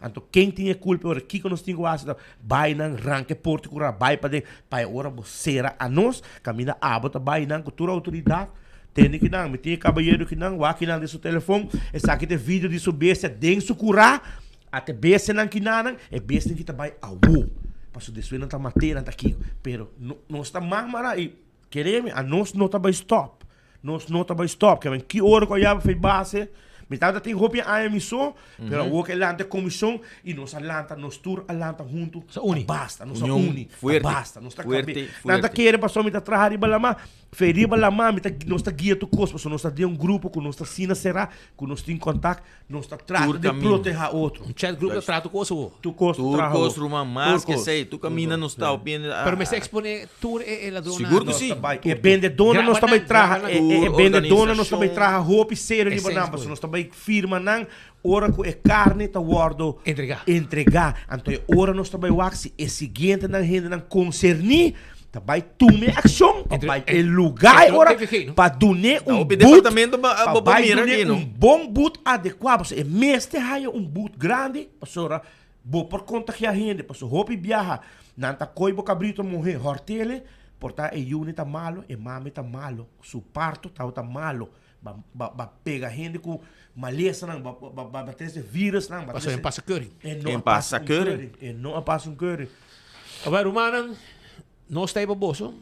Então, quem tinha culpa, ora, que nós tínhamos ácido, vai não, ranque, porte, cura, vai para dentro, para ora, você a nós, caminha, abota, vai não, com toda a autoridade, tem que não, me tem cabalheiro que não, aqui não, desse telefone, esse aqui tem vídeo de subir, dentro de curar, até besta não que não, é besta que vai a passo de não tá matéria, não tá aqui, pero, nós está mamara e, queremos, a nós não tá vai stop, que hora que eu fui base, metade tem roupa a emissão, pero o que lanta comissão e nós alanta, nós tour alanta junto, basta, nós uni, basta, nós tá cabe, nada querer passou me tá trabalhar balama, ferir balama, me tá nós tá guia tu coisa, passou nós tá de grupo, com nós tá sina será, com nós tem contato, nós tá trata de proteger outro. Chat grupo trata coisa tu coisa, uma mais que sei, tu camina não está opinião. Pero me se expone tour é la dona. Seguro que sim. É vendedora nós também traga, é vendedora nós também traga roupa séria de banana, nós também firma não, ora que é carne tá guardo entregar, então ora nós também waxi é seguinte na gente não concernir vai tomar ação, vai é lugar ora para donar um bom boot adequado, é mestre raia boot grande, para bo por conta que a gente, para roupa viaja, não tá coibo cabrito morrer, hortele, portar é unit tá malo, é mame tá malo, su parto tá malo. Pega gente com maleza, vai ter esse vírus, não. Passou em passa curry. Não passa um curry. Agora, humano, não está aí para bolso.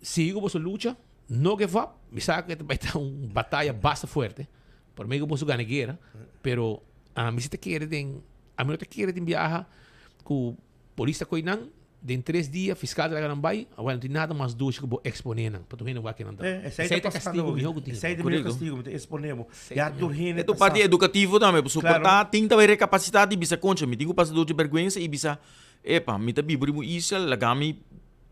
Sigo você luta, não give up. Me sabe que vai ter uma batalha bastante forte. Por meio que você ganha guerra, pero a mim te quer de viajar com polícia coinang. De 3 dias, fiscal da Ganambay, agora não tem nada mais doce que vou exponer, para tu não vai que não dá. Esse é castigo, esse é castigo, exponemos. Já dormindo. É do parte educativo também, para suportar, tem que haver capacidade de bisa concha, me tenho passador de vergonha e bisa, epa, me tá bibro isso, lagami,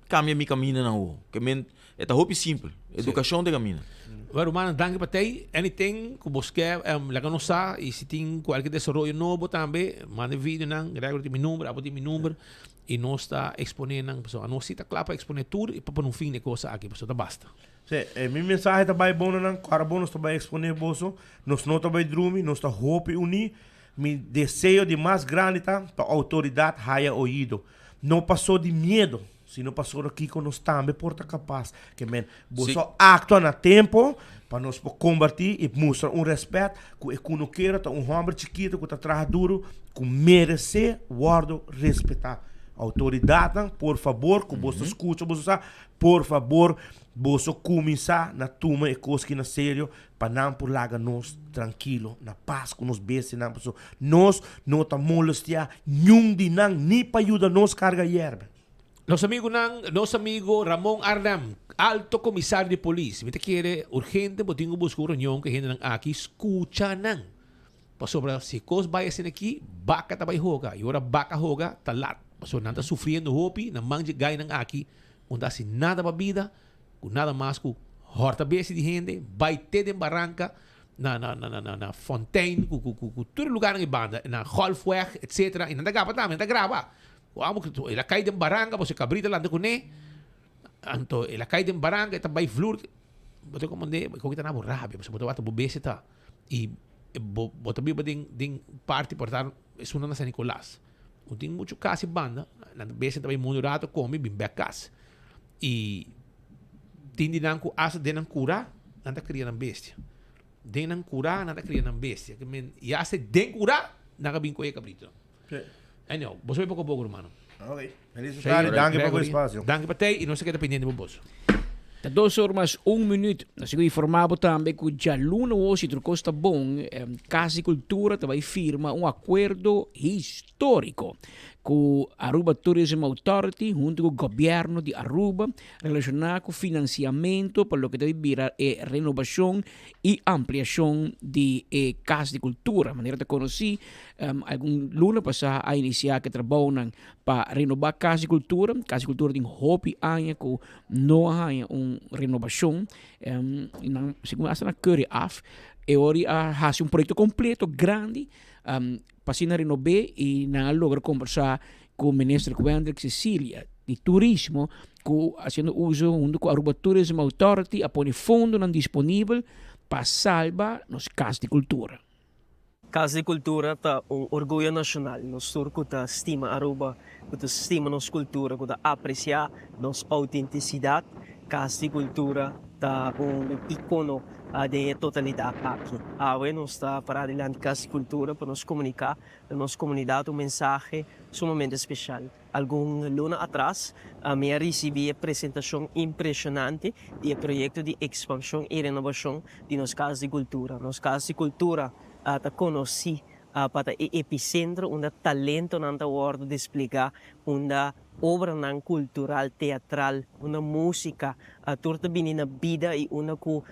cambia mi caminho na rua, que men, é tá roupa simples, educação de caminho. Agora, mano, danke para ti, anything que você quer, laga não sa, e se tem qualquer desenvolvimento novo também, manda vídeo, não, grava meu número, abota meu número. E nós está exponendo, pessoal. Nós está claro para exponer tudo e para um fim de coisa aqui, pessoal, basta. Sim, minha mensagem também é boa, não? Cara, bom, nós também exponer bolso, nós não também dormir, nós está roupa unir. Meu desejo de mais grande tá para a autoridade haja ouído. Não passou de medo, se não passou aqui com nós também porta capaz. Que men, você actua na tempo para nós combater e mostrar respeito que não queira, um homem chiquito que está atrás duro, que merece, guardo, respeitar. Autoridade, por favor, que você escuta, por favor, você começar na turma e coisa que na sério, para não por lá nós tranquilo, na paz com nós bestos, nós não estamos molestia, nenhum de nós, nem para ajudar nós carga hierba. Nosso amigo Ramon Arnam, alto comissário de polícia, me quer urgente, porque tenho buscar reunião que a gente aqui escuta não. Para sobre se coisa vai assim aqui, vaca tá vai jogar, e agora vaca joga, tá lá. So, não está sofrendo hopi, não manja gai nang aqui, não dá assim nada para vida, com nada mais com horta base de gente, vai ter de barranca, na fontaine, com todo lugar na banda, na Golfweg, etc. E não dá grava também, não dá grava. Ela cai de barranca, você cabrita lá de cone, então ela cai de barranca, está vai flor, você comandei, como que está na borrabe, você botou a bobese tá, e botou bem de parte portar, é uma na San Nicolás. Tem muito caso de banda, na vez também muito rato come bem casa. E tem de não asa de não curar, não está criando bestia. De não curar, não está criando bestia. Que men e asa de curar, não está bem com cabrito. Então, você vai pouco, irmão. Ok, feliz tarde, danke por o espaço. Danke para ti e não se queda pendente do bolso. Da 2 horas mais 1 minuto. Nós informavo também que já luna hoje do Costa Bom, Casa e Cultura também firma acordo histórico com a Aruba Tourism Authority junto com o governo de Aruba relacionado com financiamento para o que deve vir a renovação e ampliação de Casa de Cultura. Maneira de conhecer, algum luna passar a iniciar que trabalham para renovar Casa de Cultura. Casa de Cultura tem hopi anos com não há renovação. Segundo a Curry af, e hoje há um projeto completo grande para se renovar e não logra conversar com o ministro Wendrick Cecilia de turismo, fazendo uso junto com a Aruba Tourism Authority a pôr fundo disponível para salvar nos casas de cultura. Casa de Cultura é orgulho nacional. Nós turcos estima Aruba, estima nossa cultura, apreciar nossa autenticidade. Casa de Cultura é icono de totalidade aqui. Agora nós estamos para adelante Casa de Cultura para nos comunicar a nossa comunidade mensagem sumamente especial. Algum luna atrás, eu recebi a apresentação impressionante do projeto de expansão e renovação de nossa Casa de Cultura. Nossa Casa de Cultura conheci para o epicentro onde talento não está de explicar onde obra cultural, teatral, uma música, torta bem na vida e uma que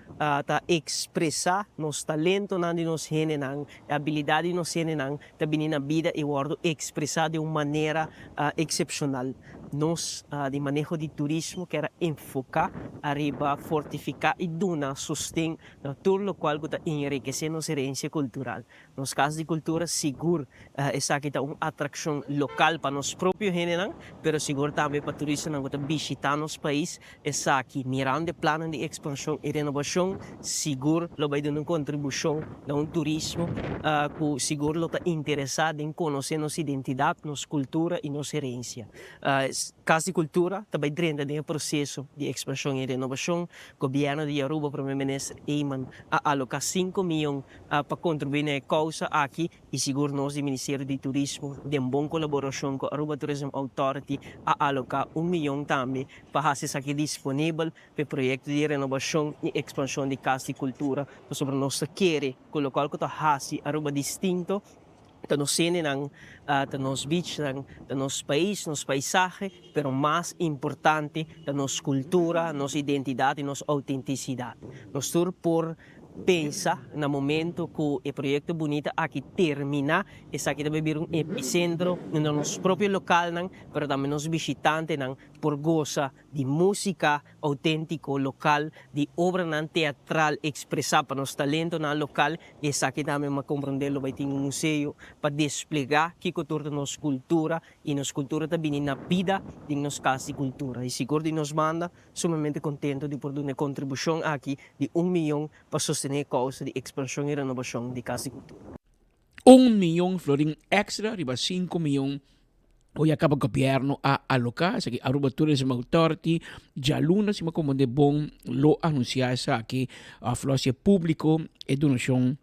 expressar nos talento de nos gene a habilidade nos gene tá bem na vida e wordo expressar de uma maneira excepcional. Nós de manejo de turismo que era enfocar, arriba fortificar e dar sustento a tudo o qual está enriquecer nossa herência cultural. Nos casos de cultura seguro essa aqui é uma atração local para nós próprios gene, pero seguro também para turistas que visitar nosso país, essa aqui, mirando o plano de expansão e renovação, seguro, vai dar uma contribuição a um turismo que seguro está interessado em conhecer nossa identidade, nossa cultura e nossa herência. Casa de Cultura também dentro do processo de expansão e renovação, o governo de Aruba, o primeiro-ministro Eyman, aloca 5 milhões para contribuir na causa aqui e seguro nós, do Ministério de Turismo, de uma boa colaboração com a Aruba Tourism Authority, alocar 1 milhão também para fazer isso aqui disponível para o projeto de renovação e expansão de Casa de Cultura, sobre nós querer colocar o que está Aruba distinto, nos cine, nos beach, nos país, nos paisajes, pero mais importante, nos cultura, nos identidade e nos autenticidade. Nós por pensa no momento que o projeto bonito aqui termina, esse aqui deve vir epicentro no nosso próprio local, mas também nos visitantes por goza de música autêntico local, de obra teatral expressar para nosso talento local, e esse aqui também vai compreender, vai ter um museu para desplegar que cultura nossa cultura e nossa cultura também na vida de nossa casa de cultura. E seguro de nos manda, sumamente contente de poder uma contribuição aqui de 1 milhão para sustentar a causa de expansão e renovação de Casa de Cultura. 1 milhão florin extra, riba 5 milhões. Hoje acaba o governo a alocar, aqui Aruba Tourism Authority, já luna se como de bom lo anunciar isso aqui a flócia público e donação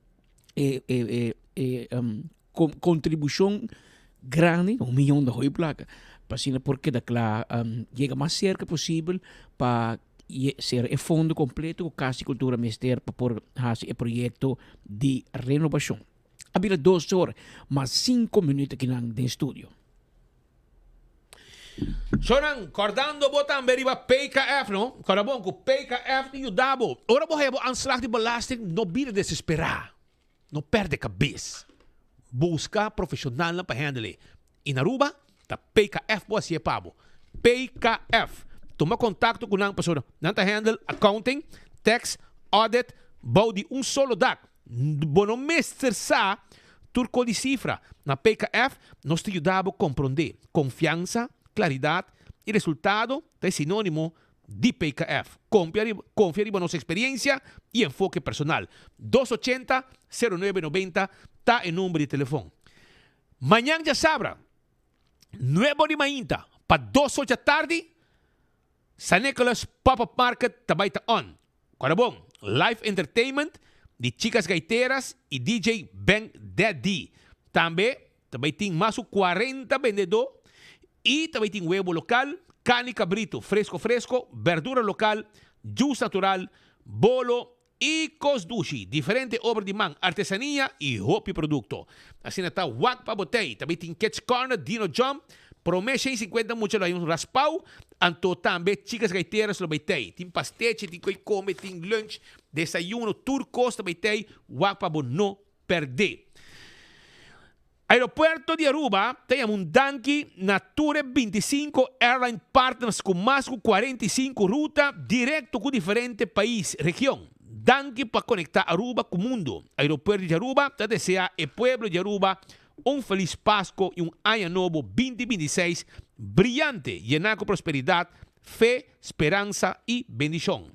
contribuição grande, 1 milhão de roi placa, para porque daquela chega mais cerca possível para ser o fundo completo com Casa de Cultura Ministério para por fazer o projeto de renovação. Havia 2 horas, mas 5 minutos aqui no estúdio. Sonan, acordando botan beriba PKF, no? Kada bom, com PKF ni Udabo. Ora bo hebo aanslag de belasting, no bira desesperar. No perde cabeça. Busca profissional na para handle. In Aruba, ta PKF bo siya pabo. PKF. Toma contato com a pessoa. Nanta handle accounting, tax, audit, bau de solo dak. Bono mestre sa, turco de cifra. Na PKF, nós te ajudamos a compreender. Confiança, claridade e resultado é sinônimo de PKF. Confia em nossa experiência e enfoque personal. 280-0990 está o número de telefone. Manhã já sabra, 9 de manhã, para 2 horas da tarde, San Nicolas Pop-Up Market também está on. Agora bom, live entertainment de chicas gaiteras e DJ Ben Daddy. Também tem mais de 40 vendedores e também tem huevo local, carne cabrito, fresco, verdura local, jus natural, bolo y cosdushi. Diferente obra de man, artesanía y hopi producto. Así está wak pa botei. Também tem Catch Corner, Dino Jump. Promete 150 muito lá um raspau. Anto também chicas gaiteiras lo beitei. Tem pastete, tem coi come, tem lunch, desayuno, turcos também tem. Wak pa bo no perder. Aeropuerto de Aruba tem um Danki Nature 25 Airline Partners com mais de 45 rutas direto com diferentes países, região. Danki para conectar Aruba com o mundo. Aeropuerto de Aruba te deseja o pueblo de Aruba feliz Páscoa e ano novo 2026 brilhante, lleno com prosperidade, fé, esperança e bendição.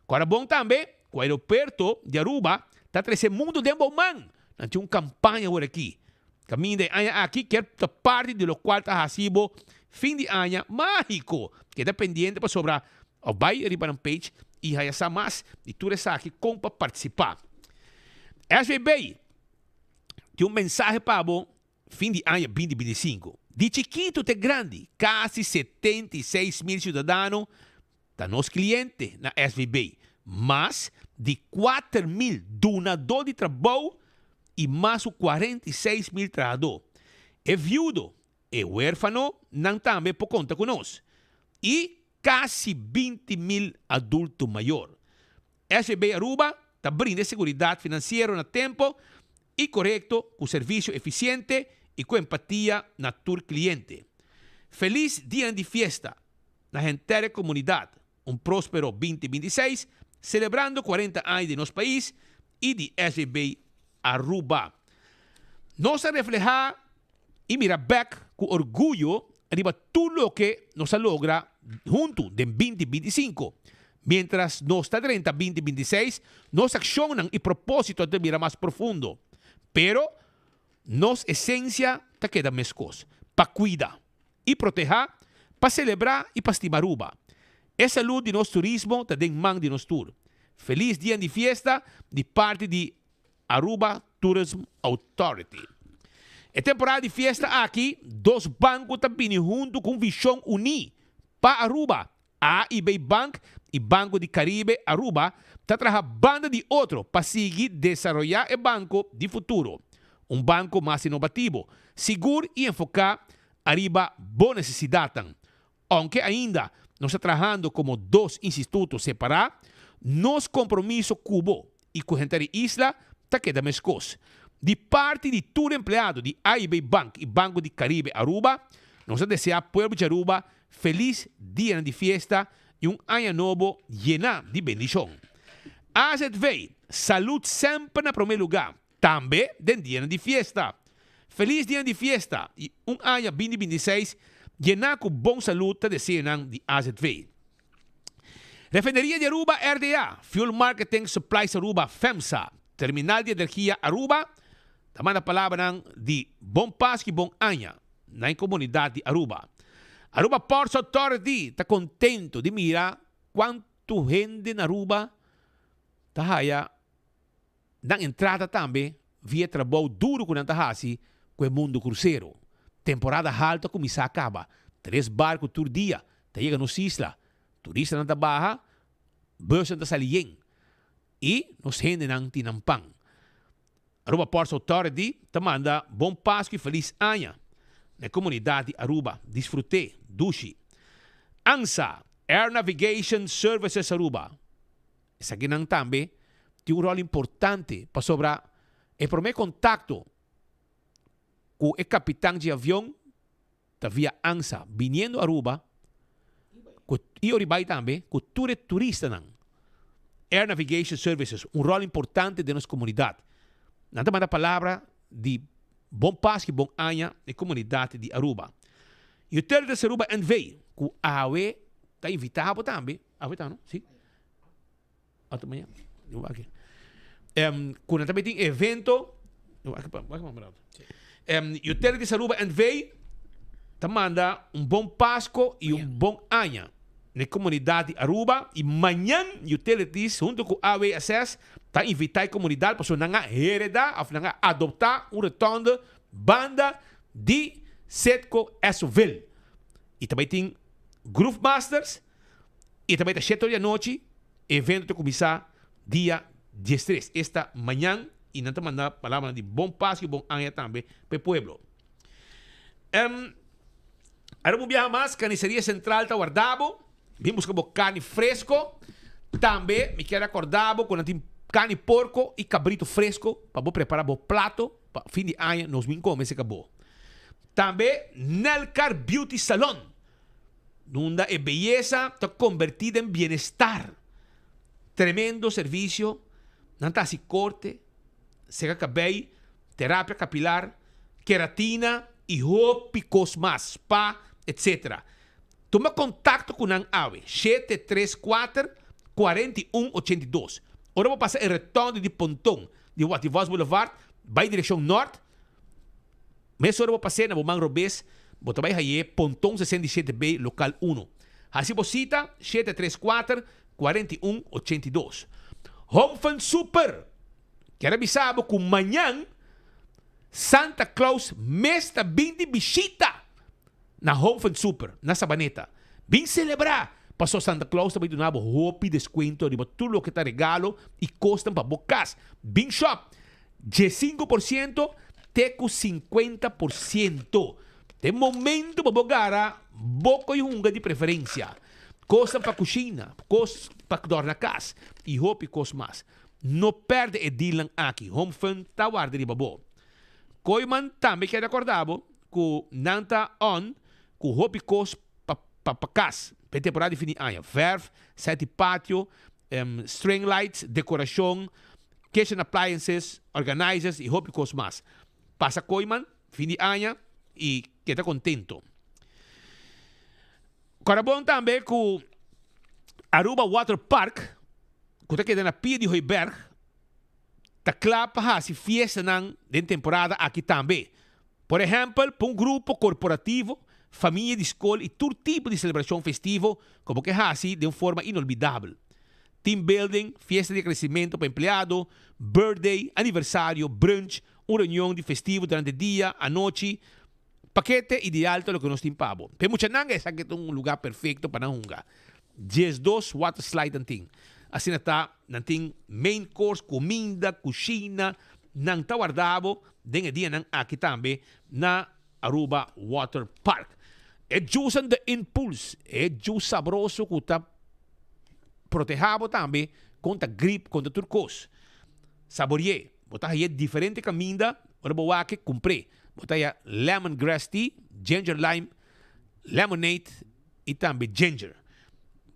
Agora bom também, o aeroporto de Aruba está trazendo mundo de bom man. Não tinha uma campanha por aqui. Caminho de ano aqui, que é parte do qual está recibo fim de ano mágico, que está pendente para sobrar o vai arriba na page e aí essa mais e tudo isso aqui como para participar. SBB tem mensagem para o fim de ano 2025. De chiquito até grande, quase 76 mil cidadãos da nosso cliente na SBB, mais de 4 mil donadores de trabalho e mais de 46 mil trabalhadores. É viúdo, é huérfano, não também por conta conosco. E quase 20 mil adultos maiores. SBB Aruba está brindando segurança financeira no tempo e correto, com serviço eficiente e com empatia na tur cliente. Feliz dia de festa na inteira comunidade. Próspero 2026, celebrando 40 anos de nosso país e de SBB Aruba. Nos refleja y mira back con orgullo arriba todo lo que nos logra junto de 2025. Mientras nos está 30 2026, nos accionan y propósito de mira más profundo. Pero nos esencia te queda mescos. Pa cuida y proteger, pa celebrar y pa estimar Aruba. Es salud de nuestro turismo, te den man de nuestro tour. Feliz día de fiesta de parte de Aruba Tourism Authority. É temporada de festa aqui, dois bancos também junto com visão unida para Aruba. A e B Bank e Banco de Caribe Aruba está trabalhando de outro para seguir desenvolver o banco de futuro. Banco mais inovativo, seguro e enfocado arriba boa necessidade. Aunque ainda não está trabalhando como dois institutos separados, nos compromisso cubo e com a gente isla está queda mescos. De parte de todo empleado de AIB Bank e Banco de Caribe Aruba, nós desejamos ao povo de Aruba feliz dia de festa e ano novo lleno de bendição. AZV, saúde sempre no primeiro lugar, também de dia de festa. Feliz dia de festa e ano 2026 lleno com boa saúde te desejam de AZV. Refineria de Aruba RDA, Fuel Marketing Supplies Aruba FEMSA, Terminal de Energia Aruba, também a palavra de bom paz e bom ano na comunidade de Aruba. Aruba Ports Authority está contento de mirar quanto gente na Aruba está na entrada também via trabalho duro com o mundo cruzeiro. Temporada alta começa a acabar. 3 barcos por dia, chega nos isla. Turista na barra, bolsa na salien. E nos gente não tinampang. Aruba Ports Authority te manda bom Páscoa e feliz ano na comunidade Aruba. Desfrute, dushi. ANSA, Air Navigation Services Aruba. Essa aqui não também tem rol importante para sobrar o primeiro contato com o capitão de avião da via ANSA, vindo a Aruba, e Oribai também, com todo turista não. Air Navigation Services, rol importante de nossa comunidade. Nada mais a palavra de bom paz e bom ano na comunidade de Aruba. E o terceiro de Aruba NV, que a AWE está invitado também. AWE está, não? Sim? Até amanhã. Quando também tem evento, e o terceiro de Aruba NV te manda bom Páscoa e bom ano na comunidade Aruba. E amanhã, Utilities, junto com a AWSS, está invitando a comunidade para não heredar, ou não adotar retorno banda de Setco Esoville. E também tem Groove Masters, e também tem 7 da noite, evento te começar dia 13, esta manhã, e não te mandar palavra de bom passo e bom ano também para o pueblo. Ahora vamos viajar mais, carniceria central está guardado, vimos como carne fresco, também me quero acordar quando tem carne porco e cabrito fresco, para preparar o prato, para fim de ano, nós vamos comer esse acabou. Também, Nelcar Beauty Salon, donde a belleza está convertida en bienestar. Tremendo servicio, nanta así corte, seca cabello, terapia capilar, queratina y picos más, spa, etc. Toma contacto con un ave, 734-4182. Ahora vou passar el retorno de Pontón, de Wativos Boulevard, vai dirección norte. Mas ahora vou passar na Bomang Robes, vou também aí, Pontón 67B, local 1. Assim você cita, 734-4182. Home Fun Super. Quero avisar que amanhã, Santa Claus me está vindo de visita na Home Fun Super, na Sabaneta. Vim celebrar. Passou Santa Claus também donava roupa e desconto de tudo o que está regalo e custam para bocas. Vim Shop, 15%, teco 50%. De momento, para bogar, boca e unga de preferência. Custam para cozinha, custam para adornar a casa e roupa e coisas mais. Não perde o deal aqui. Home Fun está guardado de babo. Coiman também quer acordar que não está on, que roupa e coisas para casa. Para temporada de fim de ano. Verf, sete pátio, string lights, decoração, kitchen appliances, organizers e roupa e coisas mais. Passa Coiman, fim de ano e queda contento. Corabon também com Aruba Water Park, que está quedando na Pia de Hoiberg, está claro para se fiesta de temporada aqui também. Por exemplo, para um grupo corporativo, família de escola e todo tipo de celebração festivo, como que assim de uma forma inolvidável. Team building, fiesta de crescimento para empleado, birthday, aniversário, brunch, uma reunião de festivo durante o dia, a noite. Paquete ideal todo lo que nós timpamos. Pero mucha nanga é que um lugar perfeito para nunga. 12 water slide nanting. Assim está, nanting main course, comida, cozinha, nang tá guardado, den dia nang aqui também na Aruba Water Park. É juice de impulse, é juice sabroso que está protegado também contra gripe, contra turcos. Saborier, botar aí diferente comida, ora boa que comprei. Botella lemongrass tea, ginger lime, lemonade e também ginger.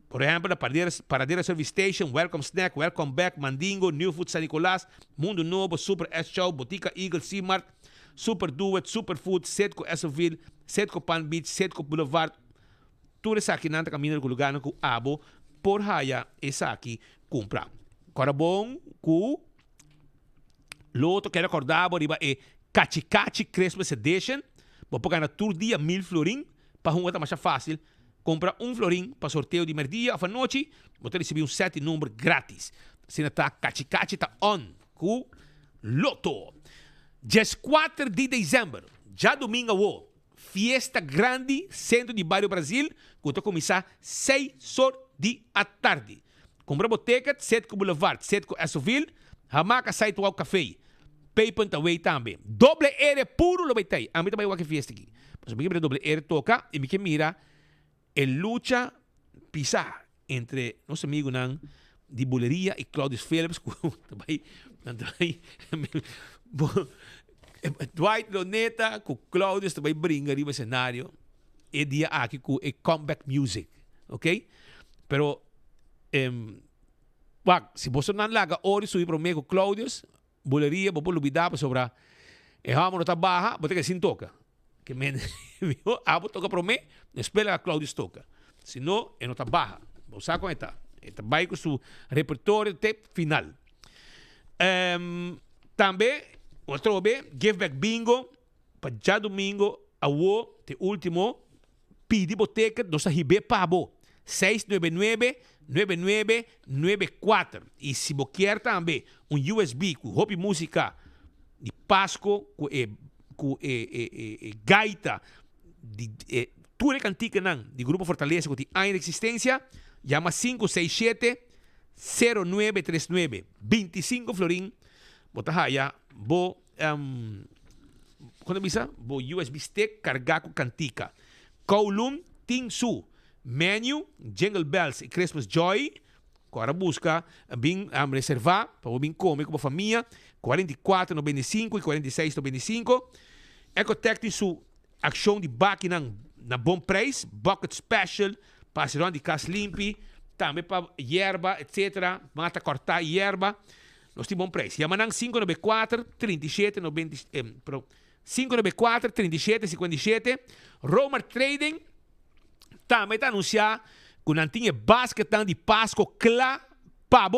Por exemplo, a Paradeira Service Station, Welcome Snack, Welcome Back, Mandingo, New Food San Nicolás, Mundo Novo, Super S-Show, Botica Eagle, C-Mart, Super Duet, Superfood, Setco Esoville, Setco Palm Beach, Setco Boulevard. Tudo isso aqui nanta caminho do lugar com abo, por haya essa aqui compra. Agora bom, com outro quero acordar, riba é Cachi Christmas Edition. Vou pegar na tour dia 1000 florim. Para uma mais fácil. Compra florim para sorteio de merdia à noite. Vou receber 7 número grátis. Se não está Cachi está on. Com Loto. Dia 4 de dezembro. Já domingo, fiesta grande, centro de Bairro Brasil. Que vai começar 6 horas da tarde. Compra boteca, Setco Boulevard, Setco Esoville. Hamaca Site Walk Café. Paypal away também. Doble R puro lo betay. A mim também vai que fiesta aqui. Mas me quebra doble R toca e me que mira el lucha pisa entre nossos amigos nan de Buleria e Claudius Phillips. Também Dwight Loneta com Claudius também brinca ali no cenário. E dia aqui com a comeback music, ok? Pero se você não laga ori subir para o meio com Claudius, Buleria, vou olvidar sobre a ramo não baja, vou ter que sin toca. Que me abo toca para mim, espera a Claudio toca. Se não, não está baja. Vou usar com esta. Esta vai com seu repertório até final. Também, outro bem, Give Back Bingo, para já domingo, a o te último, pedi boteca, nossa ribe pabo. 699-9994. E se você quer também USB com roupa música de Páscoa, com gaita, de tudo cantica de Grupo Fortaleza que tem ainda existência, chama 567 0939 25 florin bota haya bo quando bisa bo USB stick carga com cantica Kowloon Ting Su menu Jingle Bells e Christmas Joy agora busca bem reservar para bem comer com a família 44,95 e 46,95 Ecotec su ação de baki na bom preço bucket special passerão de cas limpi também para erva etc mata cortar erva nós temos bom preço Yamanang 594 37 90 594 37 57 Romer Trading também está anunciar que não tinha basket de Páscoa clá para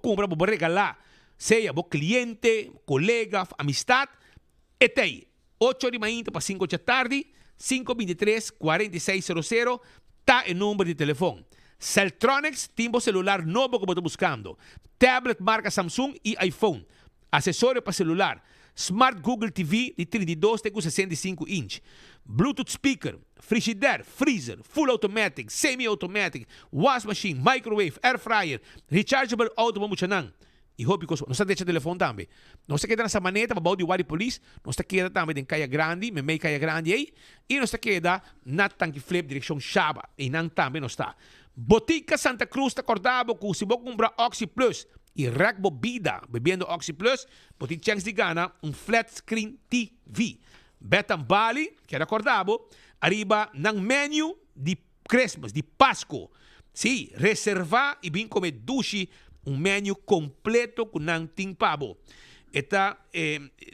comprar para regalar seja para cliente colega amistad e 8 de manhã para 5 da tarde 523 4600 tá o número de telefone Celtronics timbo celular novo que você está buscando tablet marca Samsung e iPhone acessório para celular Smart Google TV de 32 com 65 inch Bluetooth speaker frigidaire, freezer, full automatic, semi-automatic wash machine, microwave, air fryer rechargeable auto para muchanan e hope que nós temos telefone também nós queda nessa maneta para de Wadi Police nós queda também em Caia Grande me meio Caia Grande aí e nós queda na tanque flip direção Chaba e não também nós está Botica Santa Cruz está acordado que se você comprar Oxy Plus e Rec Bobida bebendo Oxy Plus você tem chance de ganhar flat screen TV Betan Bali que era acordado arriba no menu de Christmas de Páscoa sim reservar e bem comer duche menu completo com nanting pabo. Eta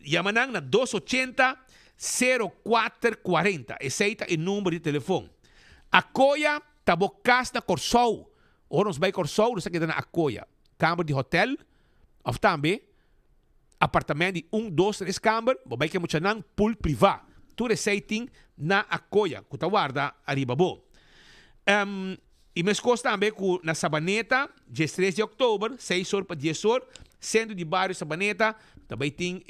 yamanang na 280 0440. Esse é o número de telefone. Akoya tabocas na Corsou. Ou nos vai Corsou, nós aqui na Akoya. Câmara de hotel, ou também apartamento de 1, 2, 3 câmaras, vai que muito nang pool privado. Tudo receiting na Akoya. Kuta guarda arriba bo. E meus costas também na Sabaneta, dia 3 de outubro, 6 horas para 10 horas, centro de bairro Sabaneta, também tem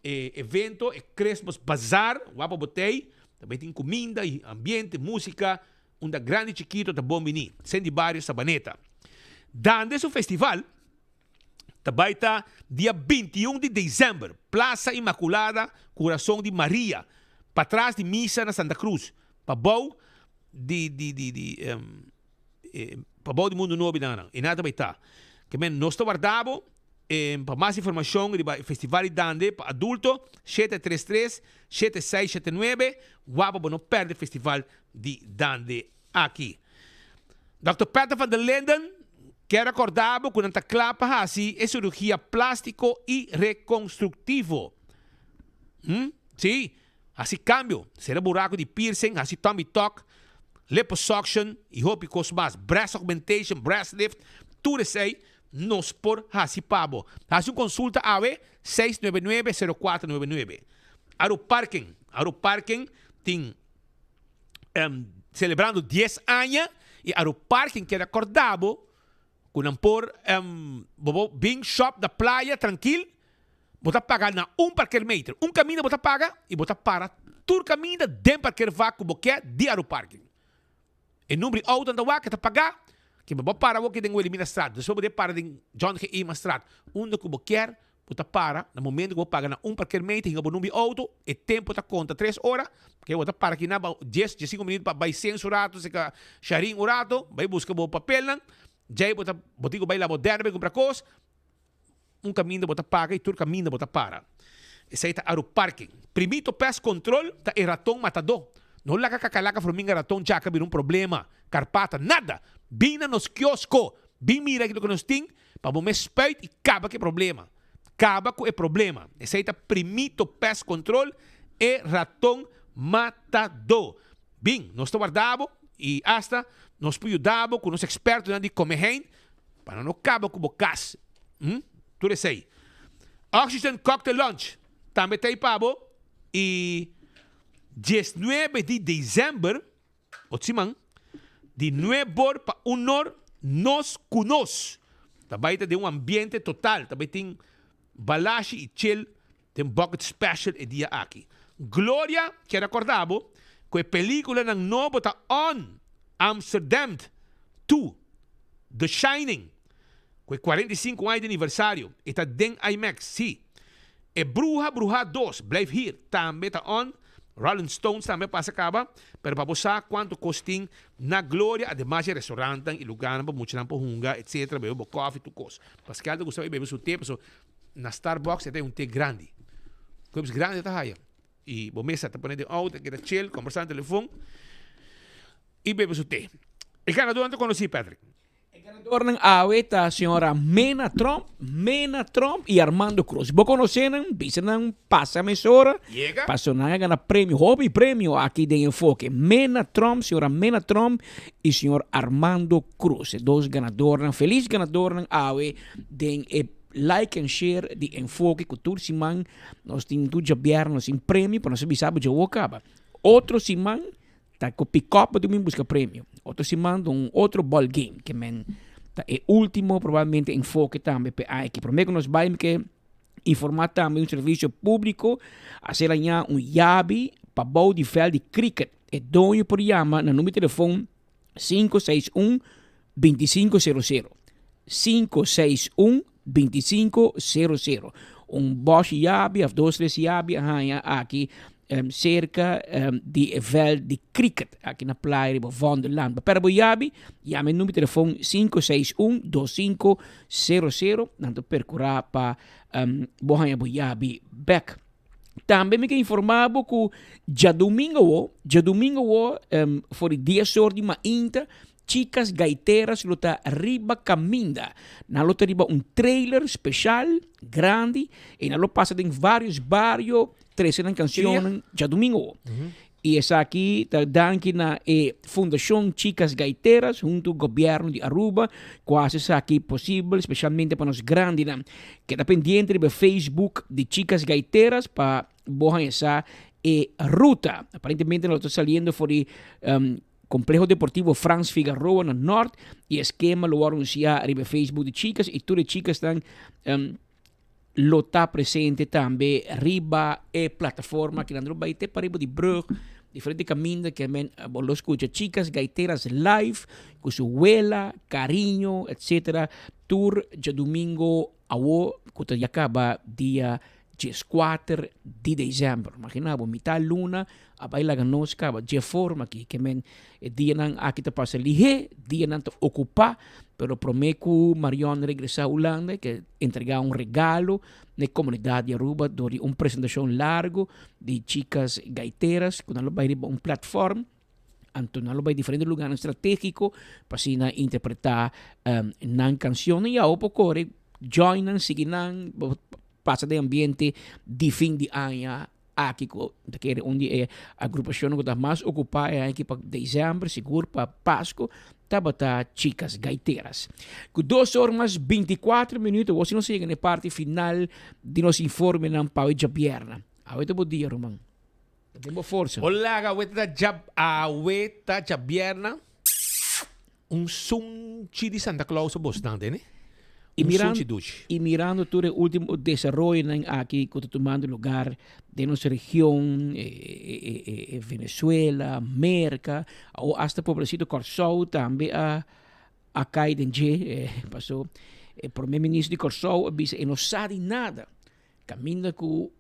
evento, Christmas Bazar, Wapa Botei, também tem comida, ambiente, música, da grande chiquito da Bombini, centro de bairro Sabaneta. Dando esse festival, também está dia 21 de dezembro, Praça Imaculada, Coração de Maria, para trás de missa na Santa Cruz, para bom para bom de mundo novo e nada vai estar. Que men nós guardamos para mais informação do festival de Dande para adulto 733 7679 guapa para não perder o festival de Dande aqui. Dr. Peter van der Linden quer acordar com a clapa assim é cirurgia plástico e reconstrutivo. Sim, assim cambio, será buraco de piercing, assim tummy tuck, liposuction e hope mais breast augmentation, breast lift, tudo isso aí nos por assim pabo. Assim consulta a 699-0499. Aro Parking tem celebrando 10 anos e Aro Parking quer acordado com por bem shop da praia tranquilo. Você paga na parquímetro. Caminho você paga e você para todo caminho dentro parqueiro vácuo que de Aro Parking. E número de auto da que está pagar que você para o que tem o elimina estrada. Se você para em John que ima estrada, onde que você quer, você para no momento que você paga na parquímetro, e o número de auto, e tempo está conta 3 horas, que você para aqui na 10, 15 minutos para vai 100 rato, se ka sharing o rato, vai buscar o papel, já você vai lá moderno, vai comprar coisa, caminho você paga e todo caminho você para. Esse aí está Aro Parking. Primeiro pest control, está o ratão matador. Não lá cacalaca formiga ratão já que um problema, carpata, nada. Bina nos quiosco, bem mira aquilo que nós temos, para você espelho e acaba com o problema. Acaba com o problema. Esse aí está primeiro pest control e ratão matador. Bem, nós guardamos e hasta nós ajudamos com os expertos de comer para não acabar com o bocas. Tudo isso aí. Oxygen Cocktail Lunch. Também tem pabo. E 19 de dezembro, de 9 horas para 1 hora, nós conosco. Também tem ambiente total. Também tem balache e chill. Tem bucket special e dia aqui. Glória, que recordamos, que a película ng novo está on Amsterdam 2, The Shining. com 45 anos de aniversário. Está Den IMAX, sim. E Bruja 2, Blijf Hier, também está on. Rolling Stones também passa acaba. Pero para você, quanto costing na glória, además de restaurante e lugar, para muito tempo hunga, etc. Bebe coffee, tu coisa. Mas que alguém gostaria de beber seu té, na Starbucks tem té grande. Coisas grande está aí. E você mesa está ponendo out, que está chill, conversando no telefone e bebe seu té. E cara, tu antes conheci, Patrick. Tornan aweta a senhora Mena Trump e Armando Cruz. Vos conocen, dicen, pasa mesora, Llega. pasó a ganar premio, hobby premio aquí de Enfoque. Mena Trump, señora Mena Trump y señor Armando Cruz. Dos ganadores, feliz ganador awe de like and share de Enfoque Cultura Simán. Nos tienen tu viernes sin premio, pero no se sabe yo acaba. Otro Simán, tá com pick-up de mim busca prêmio. Outro Simán de outro ball game que é último provavelmente Enfoque também para que prometo nos vai que informar também serviço público a ser amanhã yabi para bom de fel de cricket é dono por chama no número de telefone 561 2500 561 2500 boss yabi of 2-3 yabi aqui cerca de vel de cricket aqui na praia de Vonderland. Para Boyabi, chame o número de telefone 561-2500, tanto percorrer para Boyabi back. Também me informavo que já domingo, foi dia sorte uma inta, chicas gaiteras luta riba caminda. Na luta riba trailer especial, grande, e na luta passa em vários barrios, 13 canções, já domingo. E essa aqui está dando na Fundação Chicas Gaiteras, junto ao governo de Aruba, quase isso aqui possível, especialmente para os grandes, que está pendente do Facebook de Chicas Gaiteras, para borrar essa ruta. Aparentemente, nós estamos saindo por Complejo Deportivo Franz Figueroa no norte, e esquema lo anunciar no Facebook de Chicas, e todas as chicas estão lo está presente também riba plataforma que andam baite para riba de Brug, diferente caminho que lo escucha chicas gaiteras live com sua abuela, carinho, etc. Tour de domingo awo que já acaba dia 14 de dezembro. Imagina, mitad luna, a bailar nos acaba de forma aqui que dia não aqui te passa lihe, dia não te ocupa, pero prometo Marion regresa a Holanda que entregar regalo na comunidade de Aruba durante uma apresentação largo de chicas gaiteras quando ela vai para plataforma. Então, ela vai em diferentes lugares estratégicos para assim, interpretar na canção e ao pouco joinam, seguem, passa de ambiente de fim de ano aqui, onde é a agrupação que está mais ocupada aqui para dezembro, seguro para Páscoa, está chicas gaiteras. Com 2 horas 24 minutos, você não chega na parte final de nosso informe na Paulo de Pierna. Agora bom dia, Romão. Temos força. Olá, aweta Javierna. Sunchi de Santa Claus bastante, né? E mirando todo o último desenvolvimento aqui que está tomando lugar de nossa região, Venezuela, América, ou hasta pobrecito Corsou também a caída passou o primeiro-ministro de Corsou disse que não sabe nada. Caminha com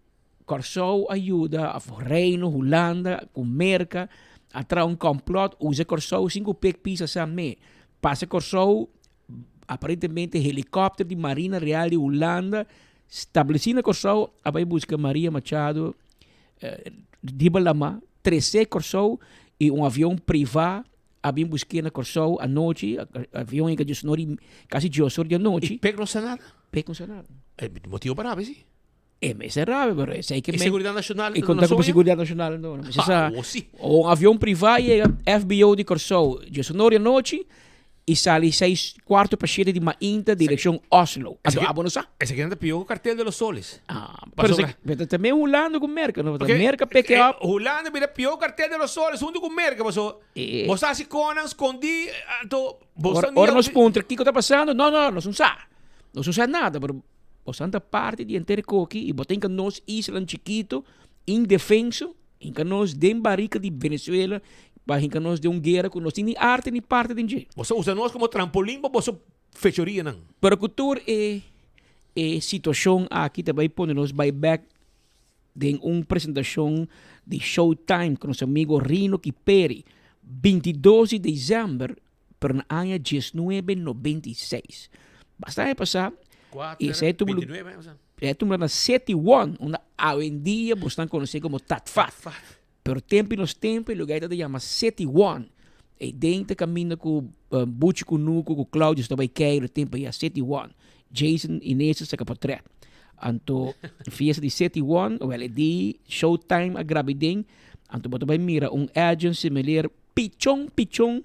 Corsou ajuda a Reino, Holanda, com América, a trazer complot, usa Corsou 5 pisas a me. Passa Corsou aparentemente helicóptero de Marina Real de Holanda estabelecida Corsou, vai buscar Maria Machado de Balama, 13 Corsou e avião privado havia buscar na Corsou à noite, avião em que quase 10 horas da noite. E pega não sei nada? Pega não sei nada. É motivo para a sim. É cerrado, pero sei que Seguridade Nacional. E conta com Seguridade Nacional não. O avião privado e FBO de Corsou, 10 horas da noite. E sai 6:15 para 7 de Mainta, direção Oslo. Esse aqui anda pior o cartel de los soles. Mas também Holanda com Merca, não? Merca PK. Holanda vira pior o cartel de los soles, junto com Merca. Você se conan, escondi. Ora nos pontos, o que está passando? Não sabe. Não sabe nada, mas você anda parte de inteiro coqui e botem que nós, Isla chiquito, indefenso, em que nós, de barrica de Venezuela, para que nós de guerra que nós temos arte nem parte de gente. Você usa nós como trampolim para você fechoria nang. Pero cultura situação aqui também pode-nos vai back de uma apresentação de Showtime com nosso amigo Rino Kiperi, 22 de dezembro, para o ano 1996. Basta passar. E esse é tu na 71, onde hoje em dia você conhece como Tatfat. Pero tempo nos tempo, o lugar te chama 71. E dentro caminha com Butch Kunuko, com Claudio, está vai cair o tempo já 71. Jason Inês se capotret. Anto fiesta de 71, ou ela de Showtime a gravidez, anto você vai mirar agency similar pichong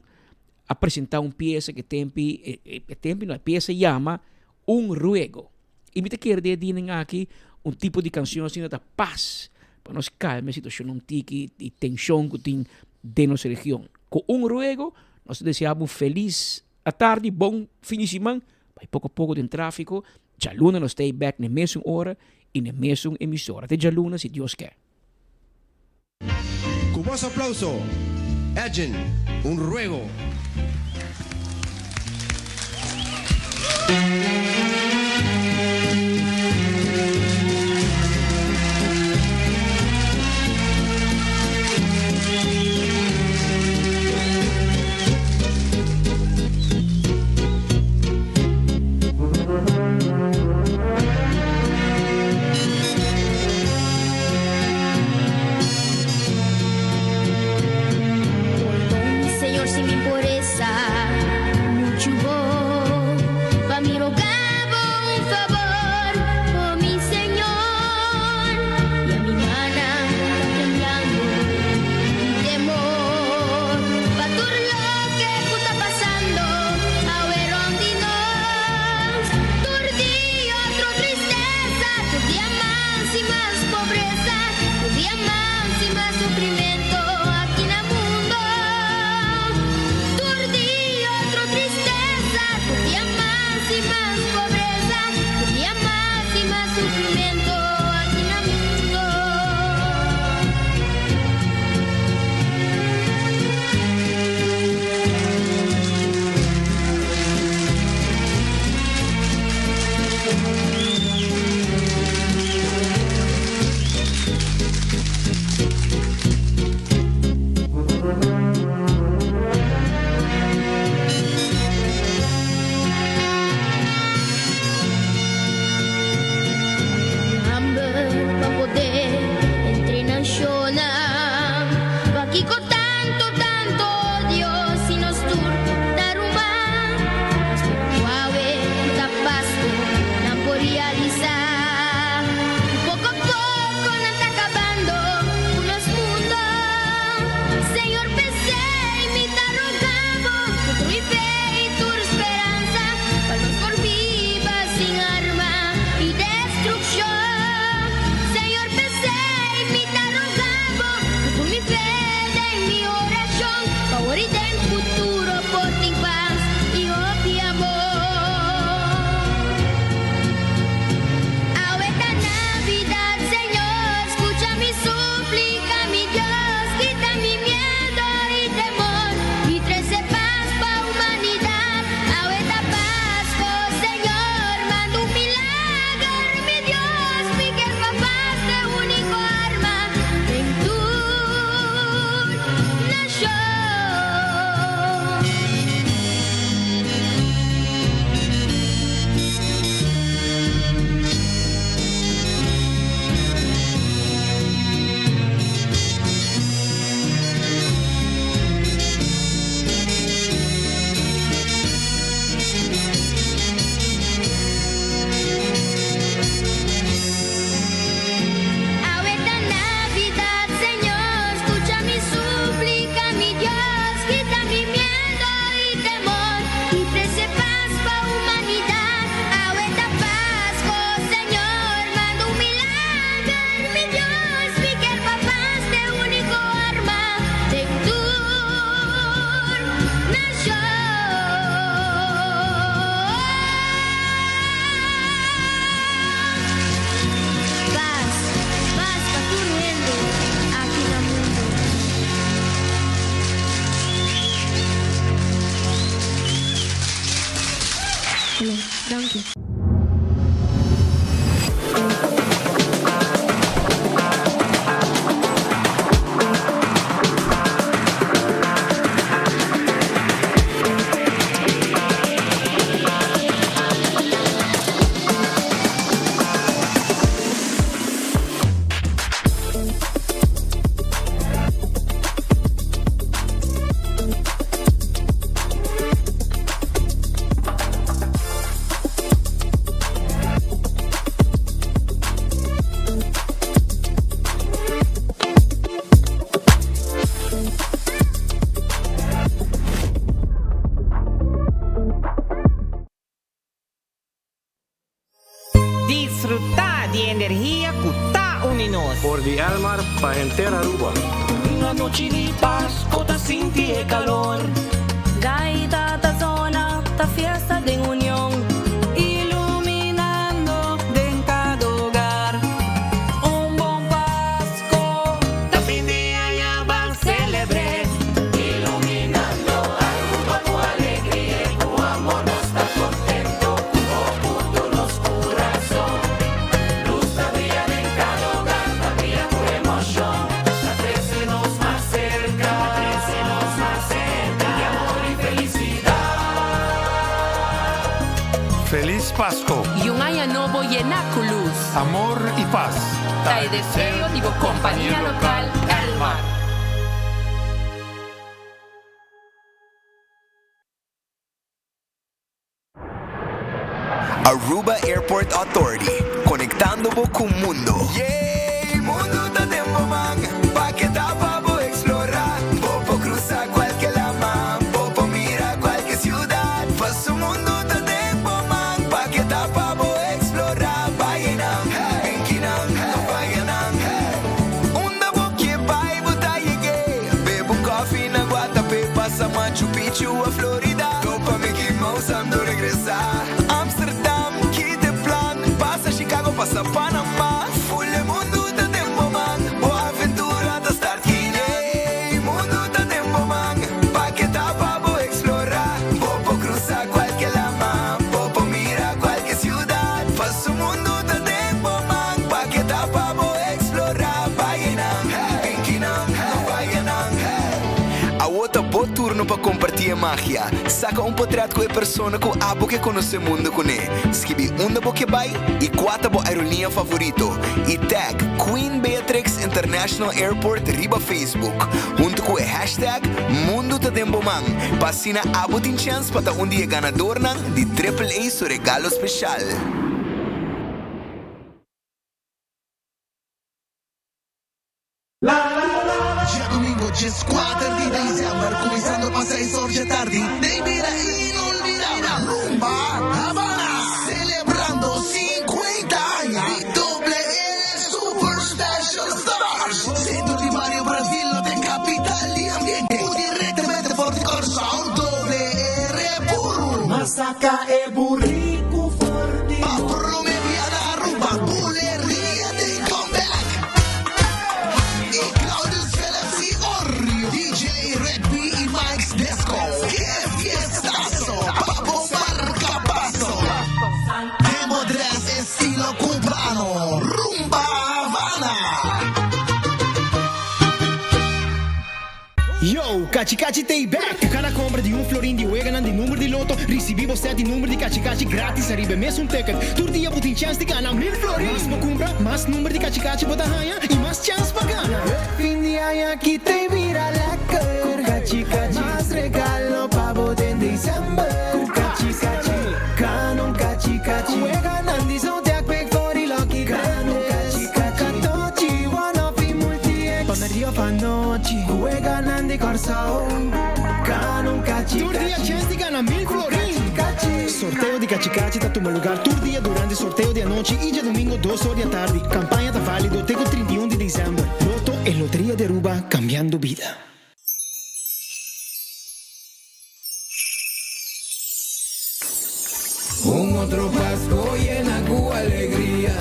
apresentar peça que tempo na peça chama Ruego. E me te quer dizer aqui tipo de canção assim da paz, para nos calmar a situação não tique e tensão que tem de nossa região. Com Ruego, nós desejamos feliz a tarde, bom fim de semana, vai pouco a pouco de tráfico, já luna nós stay back na mesma hora e na mesma emissora. Até já luna, se Deus quer. Con voz aplauso, Agent, Ruego. Señor, sin mi impureza, mucho pa' mi rogar. Dank je. Disfruta de energía Kuta Uninos. Por di Almar pa entera Aruba. Una noche de paz, cota sinti e calor. Gaita ta zona, ta fiesta de unión. Iluminando de cada hogar. Un buen Pasco, Ta fin de año van celebre. Iluminando Aruba tu alegría, tu amor no está contento. Tu oculto los corazón. Luz ta brilla en cada hogar, ta brilla tu emoción. Ta trecenos más cerca, de amor y felicidad. Feliz Pasco, y un año nuevo llena con luz. amor y paz. Te deseo, digo, compañía local, Elmar. Aruba Airport Authority, conectando con el mundo. Yay, mundo está tempo man, pa que tapa vou explorar, vou cruzar cualquier lama, vou mirar cualquier ciudad. Faz o mundo está tempo man, pa que tapa vou explorar. Bayenam, Enkinam, Bayenam, unda boque pai bota llegué, bebo coffee na Guatapé, passa Machu Picchu a Florida, topa Mickey Mouse ando regressar. Amsterdam, quite plan, passa Chicago, passa Panamá, full mundo tá tempo man, boa aventura da start guinei, mundo tá tempo man, pa que tapa vou explorar, vou cruzar qualquer lama, vou mirar qualquer ciudad, faz o mundo tá tempo man, pa que tapa vou explorar, Bayenam, Enkinam, Bayenam, a outra bom turno para compartilhar magia. Saca portrait com a persona com a boca que conhece o mundo com ele. Escreve da boca vai e 4 bo aerolinha favorito. E tag Queen Beatrix International Airport riba Facebook. Junto com o hashtag Mundo ta Tempo Man. Passina abo tem chance para um dia ganador de AAA seu regalo especial. Ya domingo 4 di dicembre, começando a passar 6 horas da tarde, de vida inolvidável, Rumba Havana, celebrando 50 anos de doble Super Special Stars, centro de Mário Brasil, de capital e ambiente, diretamente forte Corsão, doble R puro, Masaca e burrico forte, Papro me viada Rumba, buleria de comeback, e Claudius Phillips e Orrio, DJ Red B e Mike's Disco, que fiestazo, pa bombar capazo, Demo Dress estilo cubano, Rumba Havana. Yo, Cachi Cachi Tay back. Cada compra de florim de Weganan de número de loto, recebemos 7 número de Cachi Cachi grátis, arriba mesmo ticket. Tur dia botin chance de ganhar 1000 florim. Mas compra, mais número de Cachi Cachi bota ganha e mais chance para ganhar. Fim de ano aqui tem vira lecker. Cachi Cachi, mais regalo para botar em dezembro. Cachi Cachi, canon Cachi Cachi. Weganan de são tech big for the lucky canon Cachi Cachi. Catochi, one of the multi-ex. Pamerio panochi, Weganan de Corsao. Canon Cachi Cachi. Tur dia chance de ganhar 1000 florim. Sorteio de Cachi Cachi tá tomando lugar tur dia durante sorteio de noite e dia domingo 2 horas da tarde. Campanha tá válido até o 31 de dezembro. Loto e Loteria de Aruba, cambiando vida. Un otro Pasco llena con alegría,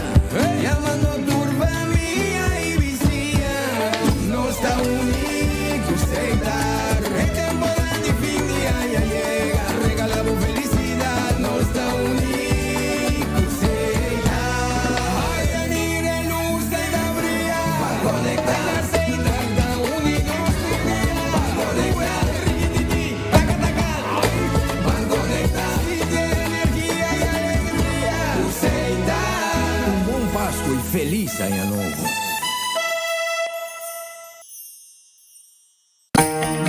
llamando turba mía y vicía. No está único estar, el tempo de fin de año llega, regalamos felicidad. No está único Feliz Ano Novo.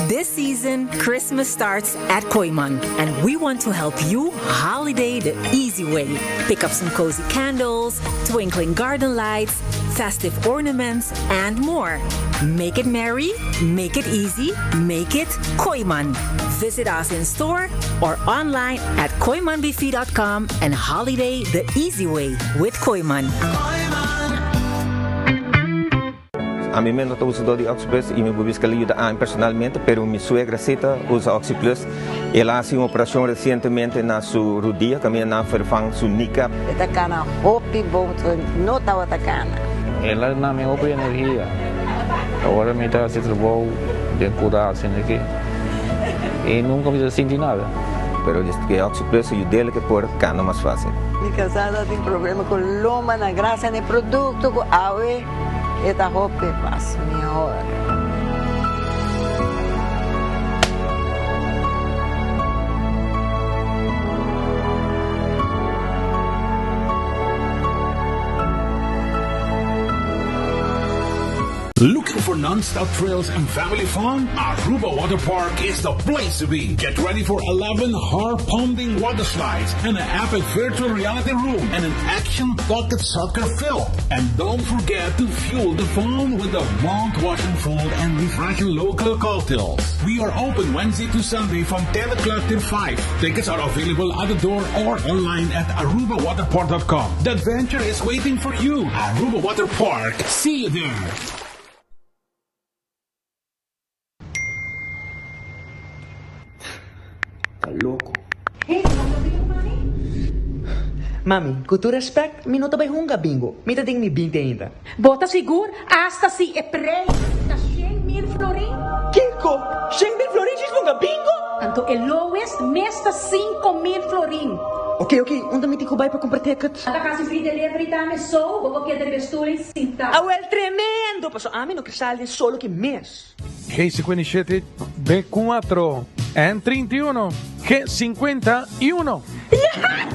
This season, Christmas starts at Koiman, and we want to help you holiday the easy way. Pick up some cozy candles, twinkling garden lights, festive ornaments, and more. Make it merry, make it easy, make it Koiman. Visit us in store or online at koimanbv.com and holiday the easy way with Koiman. A mim não estou usando Oxyplus e me busca ajuda personalmente, pero minha suegra Cita usa Oxyplus. Ela fez uma operação recentemente na sua rodilha, que na vervang sua kneecap. Esta cana hopi bom, não estava atacando. Ela na minha hopi energia. Agora me está se trabalhou de curar assim aqui. E nunca me senti nada. Pero desde que Oxyplus ajuda ele que por cana mais fácil. Minha casada tem problema com loma na graça de produto com ave. Esta roupa passa minha hora. Looking for non-stop thrills and family fun? Aruba Water Park is the place to be. Get ready for 11 heart-pounding water slides and an epic virtual reality room and an action-pocket soccer field. And don't forget to fuel the fun with the mouth-washing food and refreshing local cocktails. We are open Wednesday to Sunday from 10 o'clock till 5. Tickets are available at the door or online at arubawaterpark.com. The adventure is waiting for you. Aruba Water Park. See you there. Louco. Mami, com todo respeito, me não tá bem runga bingo. Me tá tem me binte ainda. Bota seguro, hasta si é prei. Tá 100,000 florin. Kiko, 100,000 florin diz runga bingo? Tanto é lowest, mesta 5,000 florin. Ok, onde me tem que ir para comprar tickets? A casa free delivery também só, vou que de vestuário cinta. Ah, well, tremendo! Passo a mim não que sale solo que mês. G57, B4, N31, G51. Bingo, minha cara!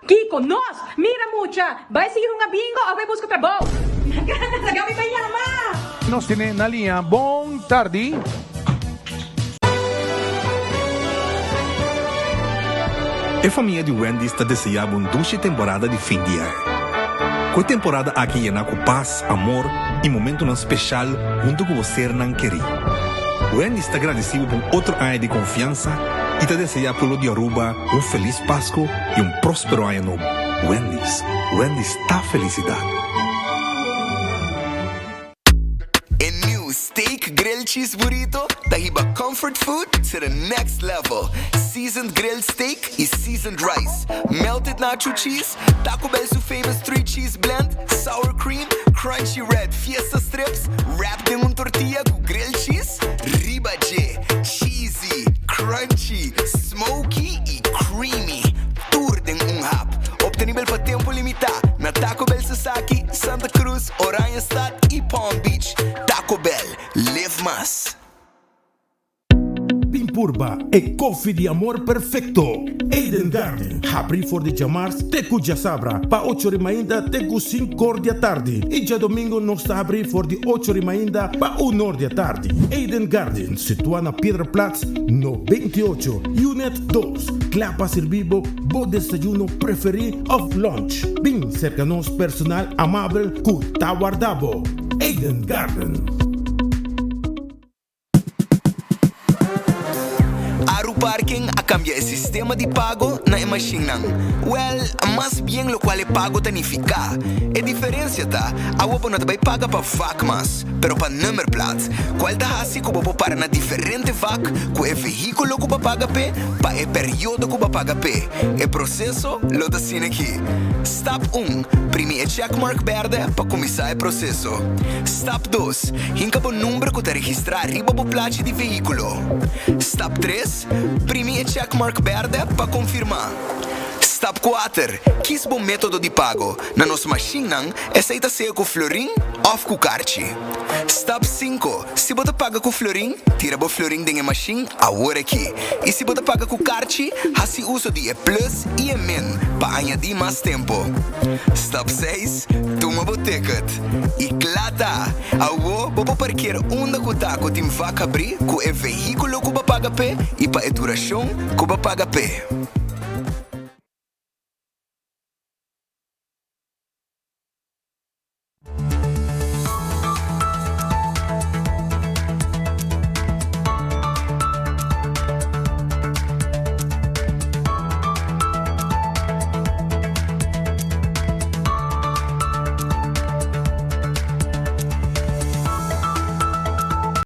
Kiko, nós, mira mucha. Vai seguir uma bingo ou vai buscar trabalho? Minha cara, sabe vai chamar. Nos tiene na linha, bom tarde. A família de Wendy está desejando uma dulce temporada de fim de ano. Com a temporada aqui na com paz, amor e momento não especial junto com você não querer. Wendy está agradecido por outro ano de confiança e te deseja pelo de Aruba feliz Páscoa e próspero ano novo. Wendy está felicidade. Steak grilled cheese burrito, tahiba comfort food to the next level. Seasoned grilled steak is seasoned rice. Melted nacho cheese, Taco Bell's famous 3-cheese blend, sour cream, crunchy red fiesta strips, wrapped in tortilla with grilled cheese, ribaje, cheesy, crunchy, smoky e creamy. Tour den hap. Obtenível para tempo limitado na Taco Bell Sasaki, Santa Cruz, Oranjestad e Palm Beach. Taco Bell, live más. Pimpurba e coffee de amor perfecto. Eden Garden. Abri for de chamars, teku já sabra. Pa 8h ainda, teku 5h da tarde. E já domingo nós está abri for de 8h ainda, pa 1h da tarde. Eden Garden, situado na Piedraplatz, no 28. Unit 2. Clapa servibo, bo desayuno preferi of lunch. Bem cerca nos personal amável, cu tawardabo. Eden Garden. Parking a cambia el sistema de pago na machine. Well, más bien lo cual pago tanifica. A diferencia ta, a wopo não vai paga pa vac mas, pero pa nummerplaats. Qual ta hasi ko bopo para na diferente vac, ko e veículo ko pa paga pe, pa e periodo ko pa paga pe. E processo lo da sin aqui. Step 1, primi e checkmark verde pa começar o processo. Step 2, hinca po número ko ta registrar riba po placa de veículo. Step 3, primi e checkmark verde para confirmar. Step 4. Kies bom método de pago. Na nossa machine, aceita ser com florim ou com cartão. Step 5. Se você paga com florim, tira o florim da machine agora aqui. E se você paga com cartão, assim uso de plus e min para añadir mais tempo. Step 6. Toma o ticket. E clata, agora você parquear onde você está, que tem vaca abrir, com o veículo que você paga pé e para a duração que você paga pé.